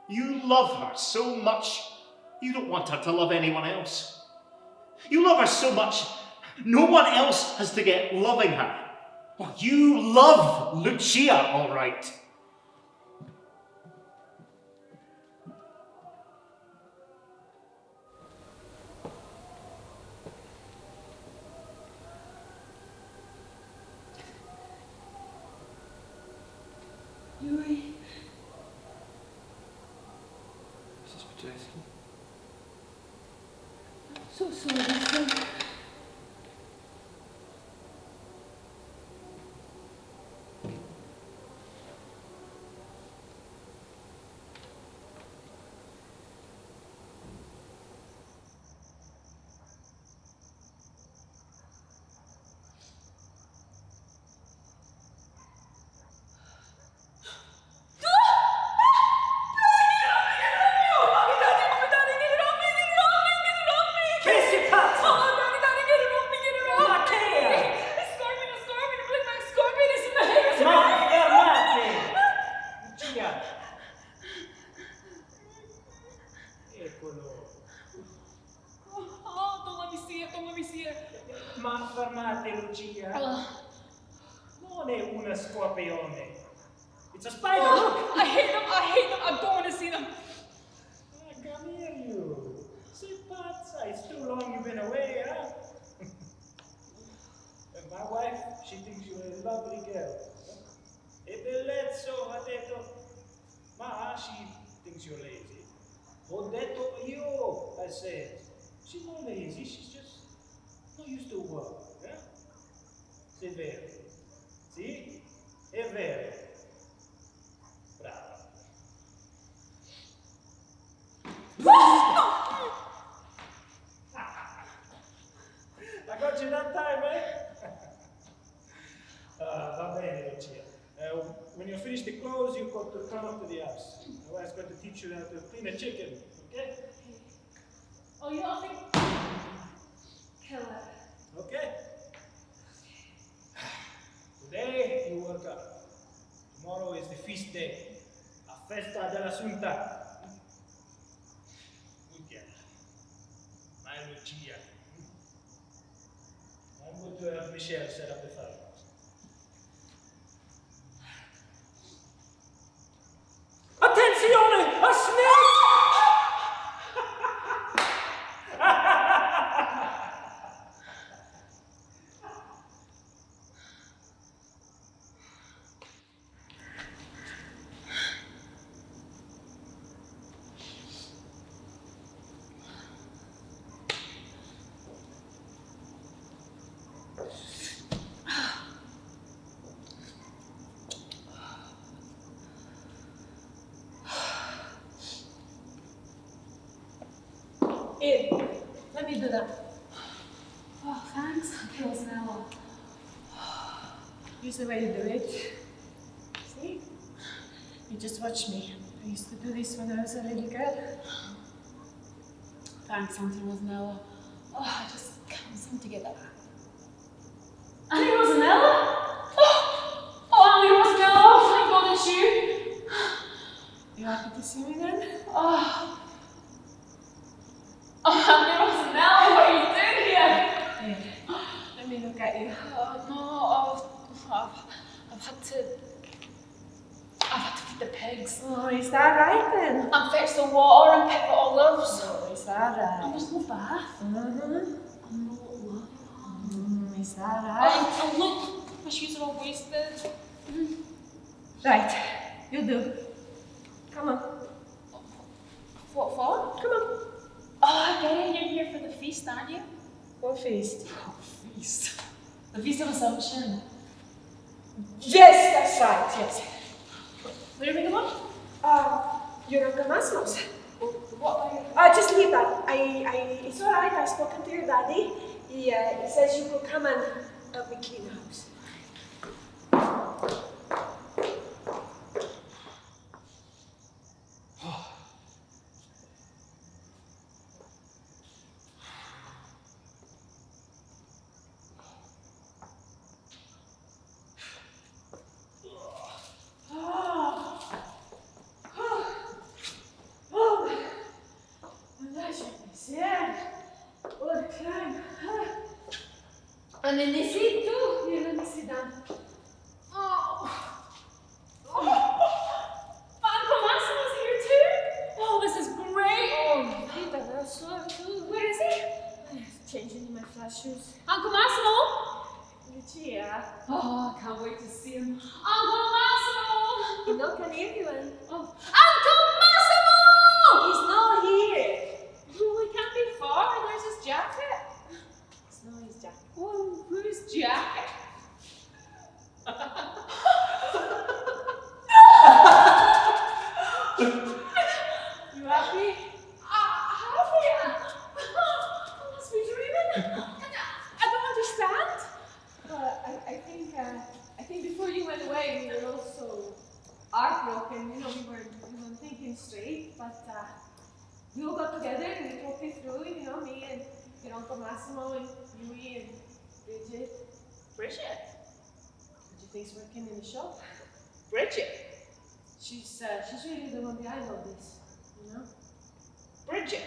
You love her so much, you don't want her to love anyone else. You love her so much, no one else has to get loving her. Well, you love Lucia, all right. Louis. Mrs. Petrescu. So sorry, son. Ma fermate, Lucia. Non è una scorpione. It's a spider. Look. I hate them, I don't want to see them. Come here, you. Sei pazza. It's too long you've been away, huh? And my wife, she thinks you're a lovely girl. E bellezzo, ha detto. Ma she thinks you're lazy. Ho detto io, I said. She's not lazy, she's just not used to work. Eh? C'est vero. Sì? È vero. Brava. I got you that time, eh? Va bene, Lucia. When you're finished the clothes, you've got to come up to the house. My wife's going to teach you how to clean a chicken, okay? Oh, you don't think... Kill it. Okay? Today you work out. Tomorrow is the feast day. La festa dell'Assunta. Lucia. My Lucia. I'm going to have Michelle set up the fire. Attenzione! A snake! Here, let me do that. Oh, thanks, Uncle Snella. Here's the way you do it. See? You just watch me. I used to do this when I was a little girl. Thanks, Auntie Rosanella. Oh, I just can't seem to get that. Auntie Rosanella? Oh, Auntie Rosanella, oh, thank God it's you. You happy to see me then? Oh, Auntie Rosanella, what are you doing here? Here, let me look at you. I've had to feed the pigs. Oh, is that right then? And fetch the water and pick the olives. Oh, is that right? And there's no bath. Mm-hmm. I'm not loving. Is that right? And look, my shoes are all wasted. Right, you do. Come on. What for? Come on. Oh, again, you're here for the feast, aren't you? What feast? Feast. The Feast of Assumption. Yes, that's right, yes. Where are we going? You're Uncle Maslo's. What are you? Just leave that. It's all right. I've spoken to your daddy. He says you could come and help me clean the house. Ma ne sei tu? Io non si dà. Oh. Uncle Massimo's here too? Oh, this is great. Oh, Rita, that's so too. Where is he? He's changing in my flat shoes. Uncle Massimo? Lucia. Oh, I can't wait to see him. Uncle Massimo! No, can anyone? Oh. Uncle Massimo! He's not here. Oh, he can't be far. There's his jacket. It's not his jacket. Oh, whose jacket? You happy? Happy? I must be dreaming. I don't understand. Well, I think before you went away, we were also heartbroken. You know, we weren't thinking straight, but we all got together and we talked it through. You know, me and your Uncle Massimo and Louis and Bridget. Bridget? What do you think's working in the shop? Bridget? She's really the one behind all this. You know, Bridget?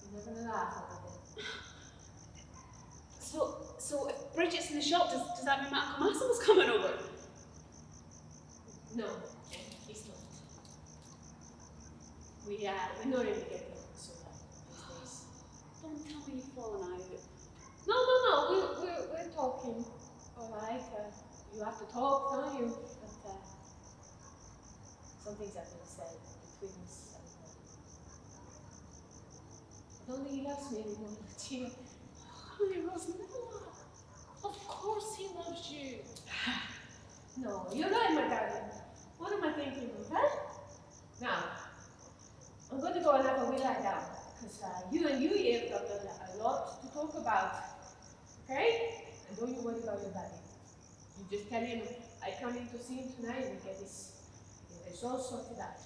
you're never gonna laugh about it. So if Bridget's in the shop, does that mean my Uncle Massimo's coming over? No, he's not. We're not really getting on so well these days. Don't tell me you've fallen out. No, we're talking. All right, you have to talk, don't you? But some things have been said between us. I don't think he loves me anymore, Lucia. Honey, Rosanella. Of course he loves you. No, you're right, my darling. What am I thinking of, huh? Now, I'm going to go and have a wee lie down, because you and you have got a lot to talk about. Okay? And don't you worry about your daddy. You just tell him I come in to see him tonight and get this all sorted out.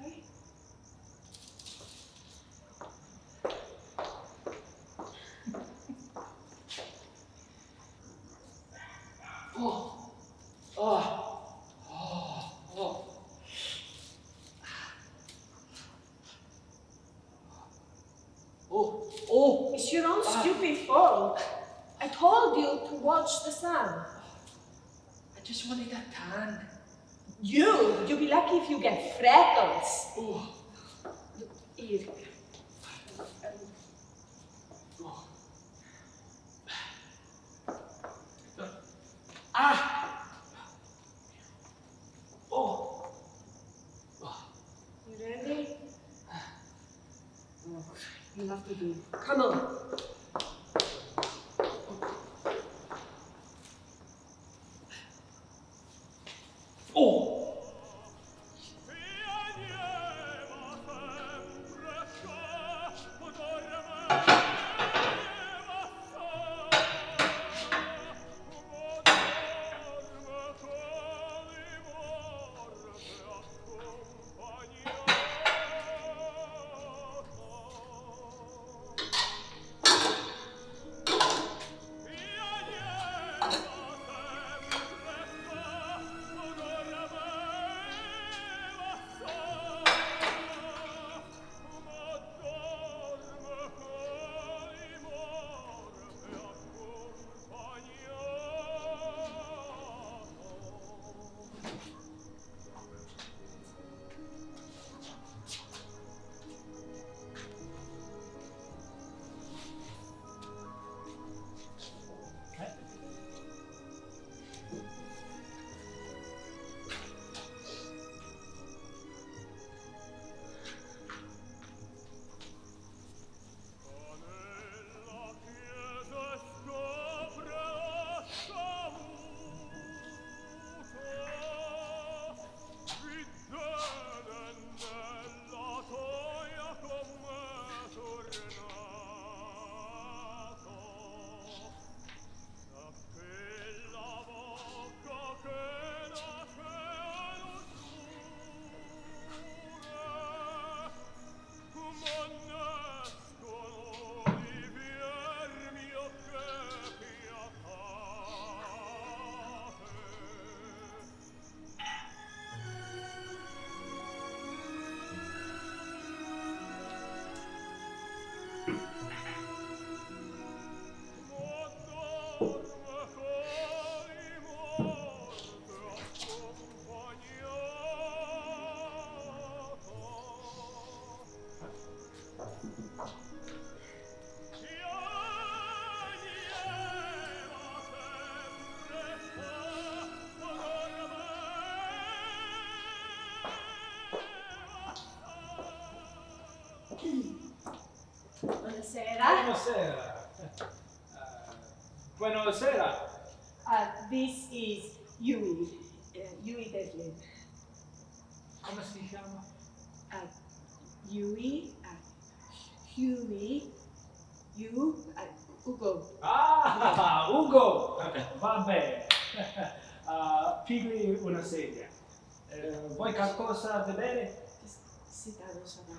Okay? It's your own stupid fault. I told you to watch the sun. I just wanted a tan. You'll be lucky if you get freckles. Oh. Here. Ah! Oh! You ready? You have to do. Come on. Oh! Buonasera. Buonasera. Buonasera. This is Yui. Yui Devlin. Come si chiama? Yui. Huey. You. Ugo. Ah, Ugo! Va bene. Pigli una sedia. Vuoi qualcosa da bere? Just sit down, Osama.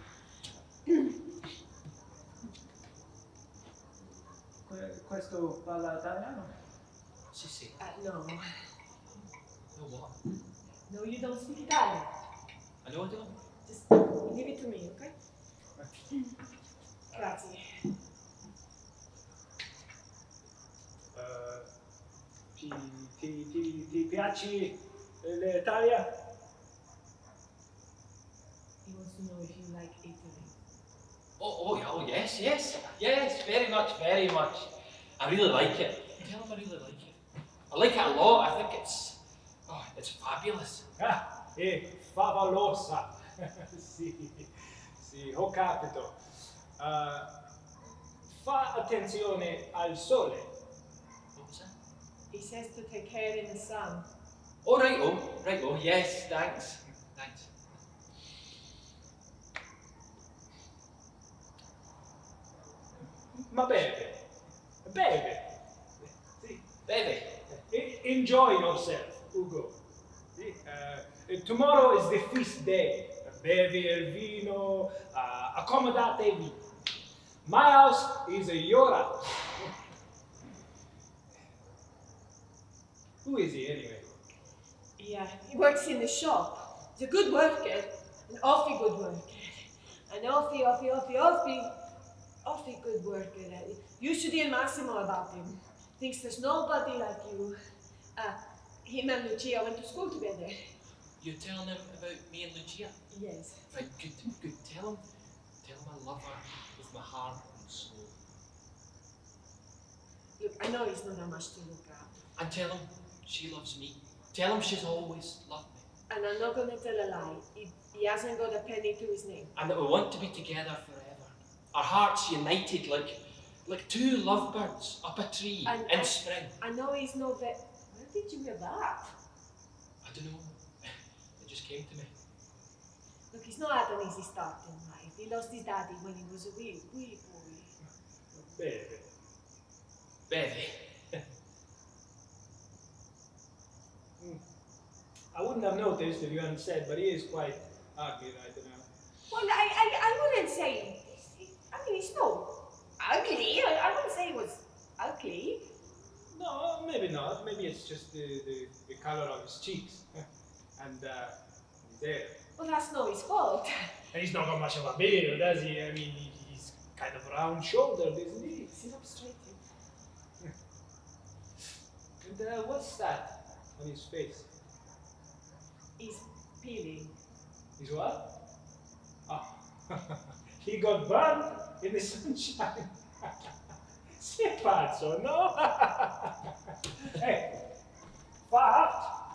Questo parla italiano? Sì, sì. No. No what? No, you don't speak Italian. I know I don't. Just give it to me, okay? Grazie. Ti piace l'Italia? He wants to know if you like Italy. Oh, yes, very much, very much. I really like it. Tell him I really like it. I like it a lot. I think it's fabulous. Ah, favolosa. Sì, ho capito. Fa attenzione al sole. What was that? He says to take care in the sun. Oh, right, yes, thanks. Ma beve. Sì. Baby. Enjoy yourself, Ugo. Sì, tomorrow is the feast day. Bevi il vino, accomodatevi. My house is your house. Who is he anyway? Yeah, he works in the shop. He's a good worker, an awfully good worker. An awfully good worker. You should hear Massimo about him. Thinks there's nobody like you. Him and Lucia went to school together. You're telling him about me and Lucia? Yes. Right, good. Tell him I love her with my heart and soul. Look, I know he's not that much to look at. And tell him she loves me. Tell him she's always loved me. And I'm not gonna tell a lie. He hasn't got a penny to his name. And that we want to be together forever. Our hearts united like two lovebirds up a tree in spring. I know he's no vet. Where did you hear that? I don't know. It just came to me. Look, he's not had an easy start in life. He lost his daddy when he was a wee boy. Bevy. I wouldn't have noticed if you hadn't said, but he is quite ugly right now. Well, I wouldn't say. I mean, he's no ugly. I wouldn't say he was ugly. No, maybe not. Maybe it's just the color of his cheeks and his hair. Well, that's not his fault. And he's not got much of a beard, does he? I mean, he's kind of round-shouldered, isn't he? Sit up straight. And what's that on his face? He's peeling. He's what? Oh, he got burned in the sunshine. Si è pazzo, no? Fa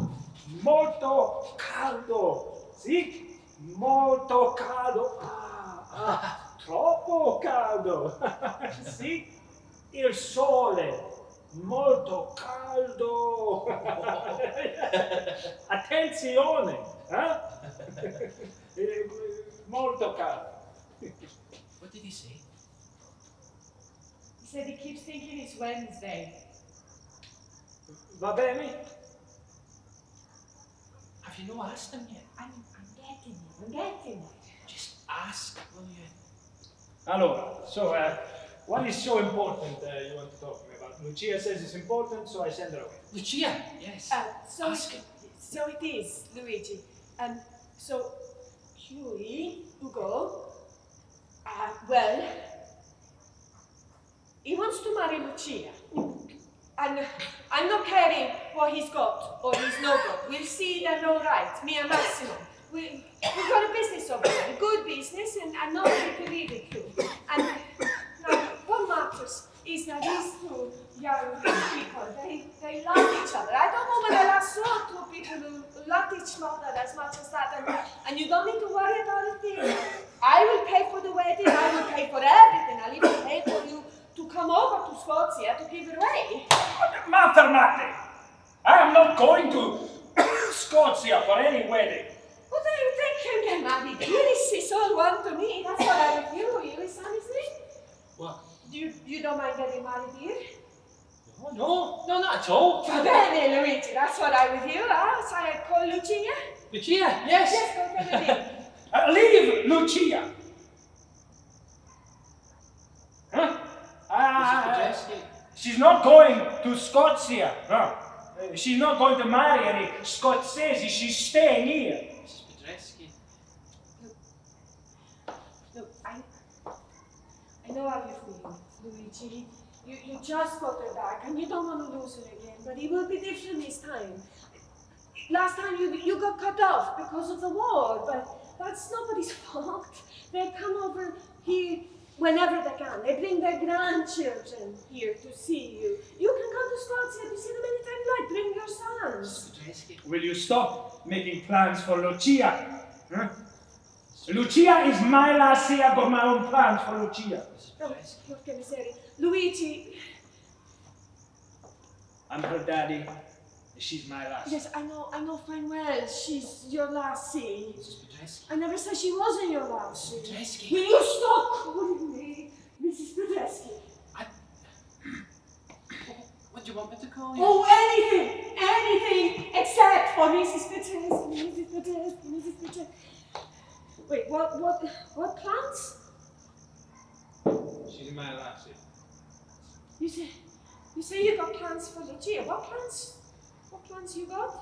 molto caldo, sì? Molto caldo. Troppo caldo. Sì? Il sole. Molto caldo. Attenzione, molto caldo. What did he say? He said he keeps thinking it's Wednesday. Va bene? Have you not asked him yet? I'm getting it. Just ask, will you? Allora, so what is so important you want to talk to me about? Lucia says it's important, so I send her away. Lucia, yes. Ask him. So it is, Luigi. So Ugo, well, he wants to marry Lucia. And I'm not caring what he's got or he's not got. We'll see that all right, me and Massimo. We've got a business over there, a good business, and not to ridicule. And now, what matters is that these two young people, they love each other. I don't know when I last saw two people who loved each other as much as that, and you don't need to worry about a thing. I will pay for the wedding, I will pay for everything. I'll even pay for you to come over to Scotia to give it away. Mathematics! I am not going to Scotia for any wedding. Well, they can get married here. It's all one to me. That's what I with you. You listen, honestly? What? You don't mind getting married here? No, not at all. Va bene, Luigi. That's what I with you. So I call Lucia? Lucia, yes. Yes, go get it in. Leave Lucia. Huh? Mrs. Podolsky. She's not going to Scotia. No. She's not going to marry any Scotsese. She's staying here. Mrs. Podolsky. Look, I know how you feel, Luigi. You just got her back and you don't want to lose her again, but it will be different this time. Last time you got cut off because of the war, but that's nobody's fault. They come over here whenever they can. They bring their grandchildren here to see you. You can come to Scotia to see them anytime you like. Bring your sons. Will you stop making plans for Lucia? Huh? Lucia is my lassie. I've got my own plans for Lucia. Oh, porca miseria. Luigi. I'm her daddy. She's my lassie. Yes, I know fine well. She's your lassie. Mrs. Podolsky. I never said she wasn't your lassie. Podolsky. Will you stop calling me Mrs. Podolsky? What do you want me to call you? Oh, anything except for Mrs. Podolsky, Mrs. Podolsky, Mrs. Podolsky. Wait, what plans? She's my lassie. You say you got plans for Lucia. What plans? What plans you got?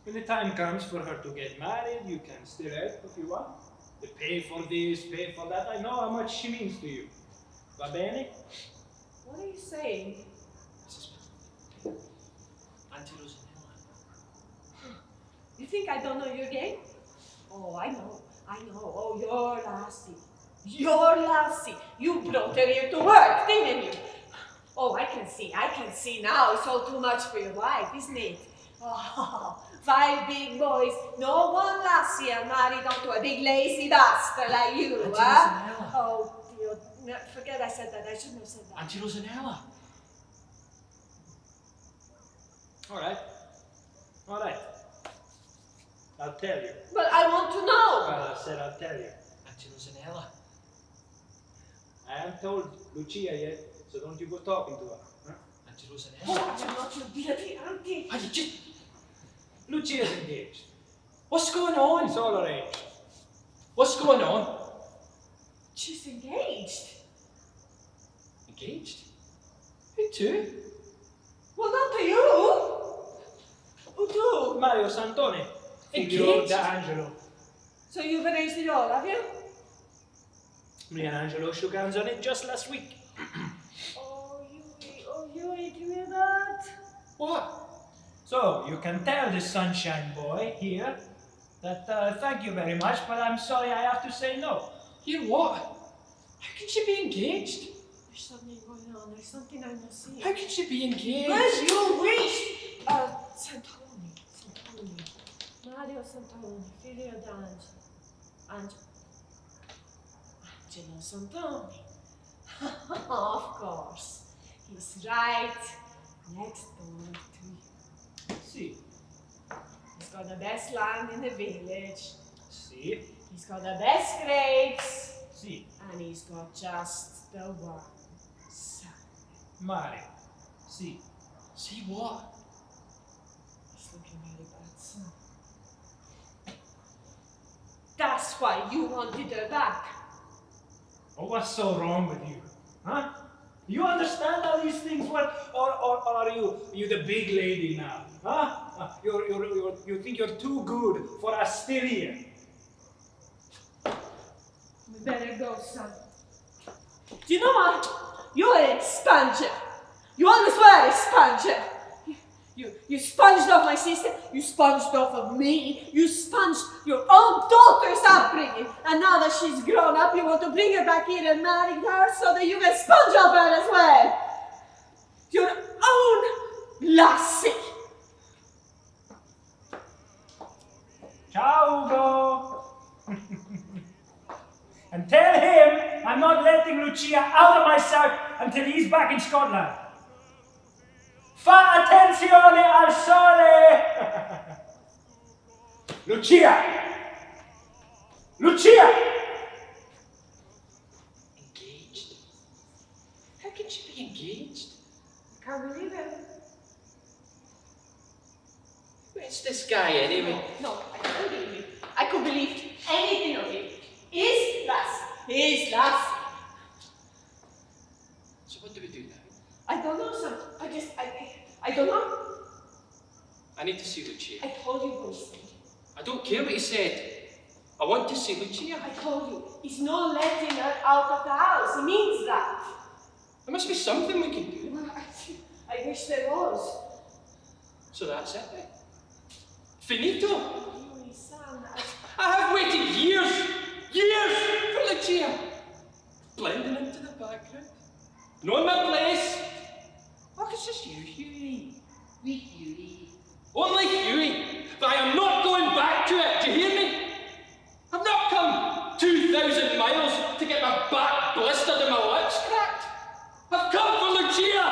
When the time comes for her to get married, you can still help if you want. You pay for this, pay for that. I know how much she means to you. Va bene? What are you saying? Auntie Rosanella. You think I don't know your game? Oh, I know. Oh, your lassie. You brought her here to work, didn't you? Oh, I can see now. It's all too much for your wife, isn't it? Oh, 5 big boys, no one lassie are married onto a big lazy bastard like you, Auntie huh? Rosanella. Oh, dear. No, forget I said that. I shouldn't have said that. Auntie Rosanella. All right. I'll tell you. But I want to know. Well, I said I'll tell you. Auntie Rosanella. I haven't told Lucia yet, so don't you go talking to her. Huh? Auntie Oh, Rosanella. I'm not your bloody auntie. Lucia's engaged. What's going on? It's all arranged. What's going on? She's engaged. Engaged? Who to? Well, not to you. Who to? Mario Santoni. Figlio Engaged? d'Angelo. So you've arranged it all, have you? Me and Angelo shook hands on it just last week. Oh, you ain't hear that? What? So, you can tell the sunshine boy here that thank you very much, but I'm sorry I have to say no. You what? How can she be engaged? There's something going on. There's something I must see. How can she be engaged? Where's you wish? Santoni. Mario Santoni, figlio Angelo Santoni. Of course. He's right next door to you. See, He's got the best land in the village. see, He's got the best grapes. see. And he's got just the one son. Mario, see. See what? He's looking very bad, son. That's why you wanted her back. Oh, what's so wrong with you? Huh? You understand how these things work? Or are you the big lady now? Huh? You think you're too good for us still here? We better go, son. Do you know what? You're an expanger. You always were an expanger. You sponged off my sister, you sponged off of me, you sponged your own daughter's upbringing, and now that she's grown up, you want to bring her back here and marry her so that you can sponge off her as well. Your own lassie. Ciao, Ugo. Lucia out of my sight until he's back in Scotland. Fa attenzione al sole! Lucia! Lucia! Engaged? How can she be engaged? I can't believe it. Where's this guy anyway? No, I can't believe it. I could believe anything of him. Islas. So what do we do now? I don't know, son. I don't know. I need to see Lucia. I told you what he said. I don't care what he said. I want to see Lucia. I told you. He's not letting her out of the house. He means that. There must be something we can do. Well, I wish there was. So that's it then. Finito. Anyway, son, I have waited years for Lucia. Blending into the background. Knowing my place. Oh, it's just you, Hughie. We Hughie. Only Hughie. But I am not going back to it. Do you hear me? I've not come 2,000 miles to get my back blistered and my lips cracked. I've come for Lucia.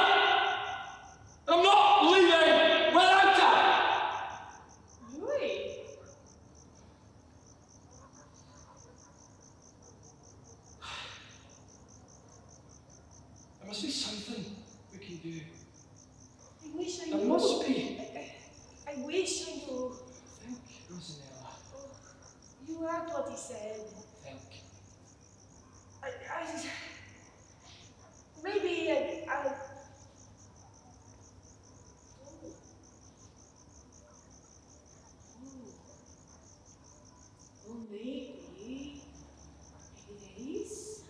And I'm not leaving without her. Louis. There must be something we can do. I wish I There knew. must be. I wish I knew. Think, Rosanella. Oh, you heard what he said. Think. Maybe I maybe it is.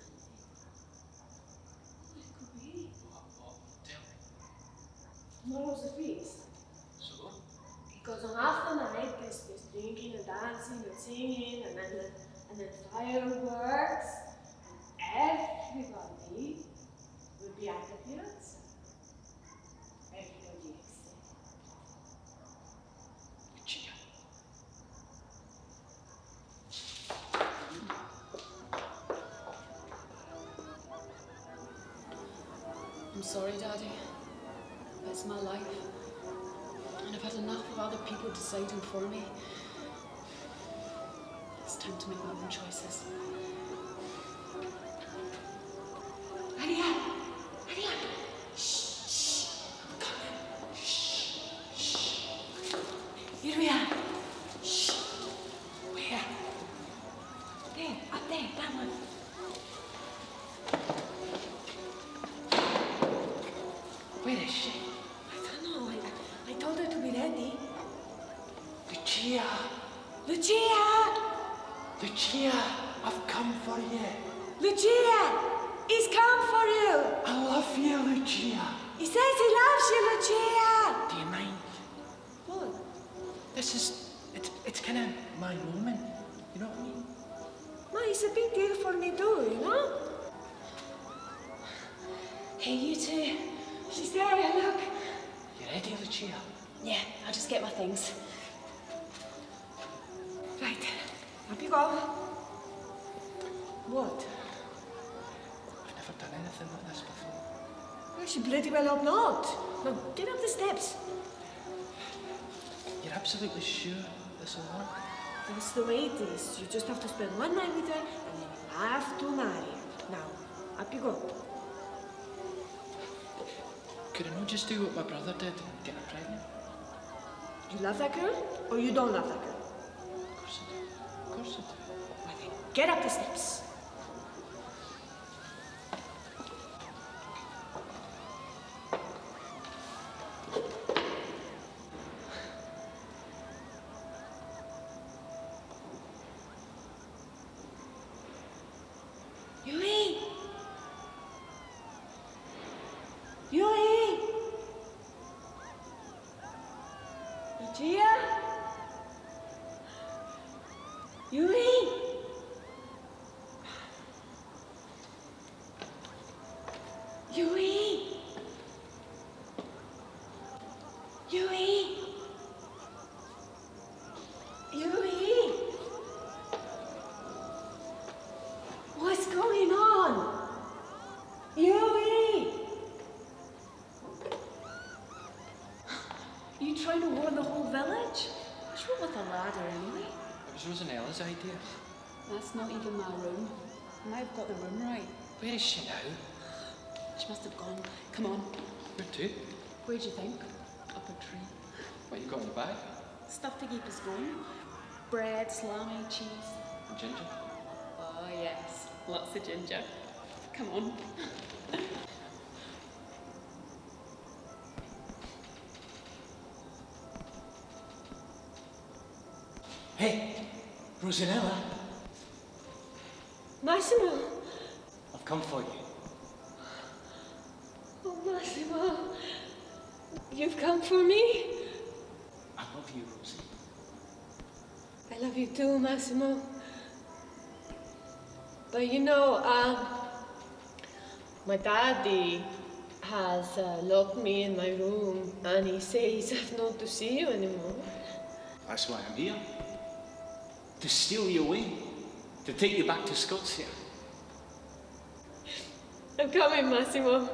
It could be. What? Tell me. Tomorrow's the feast. So? Because on half the night there's drinking and dancing and singing and then fireworks and everybody will be at the piazza. Everybody except Lucia. I'm sorry, Daddy. It's my life. And I've had enough of other people deciding for me. It's time to make my own choices. Maria! Shh, shh. I'm coming. Shh, shh. Here we are. Shh. Where? There, up there, that one. Where is she? I don't know. I told her to be ready. Lucia. Lucia! Lucia, I've come for you. Lucia! He's come for you! I love you, Lucia. He says he loves you, Lucia! Do you mind? What? This is, it's kind of my moment. You know what I mean? Ma, it's a big deal for me too, you know? Hey, you two. She's there, look. You ready, Lucia? Yeah, I'll just get my things. Right, up you go. What? I've never done anything like this before. Well, she bloody well hope not. Now, get up the steps. You're absolutely sure this will work? That's the way it is. You just have to spend one night with her, and then you have to marry her. Now, up you go. Could I not just do what my brother did and get her pregnant? You love that girl, or you don't love that girl? Of course I do. Of course I do. Well, then, get up the steps. Yui! Yui! Lucia? Yui! Yui! Yui! Yui! What's going on? You trying to warn the whole village? What's wrong with a ladder anyway? It was Rosanella's idea. That's not even my room. And I've got the room right. Where is she now? She must have gone. Come on. Where to? Where do you think? Up a tree. What you got in the bag? Stuff to keep us going. Bread, salami, cheese. And ginger? Oh yes, lots of ginger. Come on. Hey, Rosanella, Massimo! I've come for you. Oh, Massimo! You've come for me? I love you, Rosie. I love you too, Massimo. But you know, my daddy has locked me in my room and he says I've not to see you anymore. That's why I'm here. To steal you away. To take you back to Scotia. I'm coming, Massimo.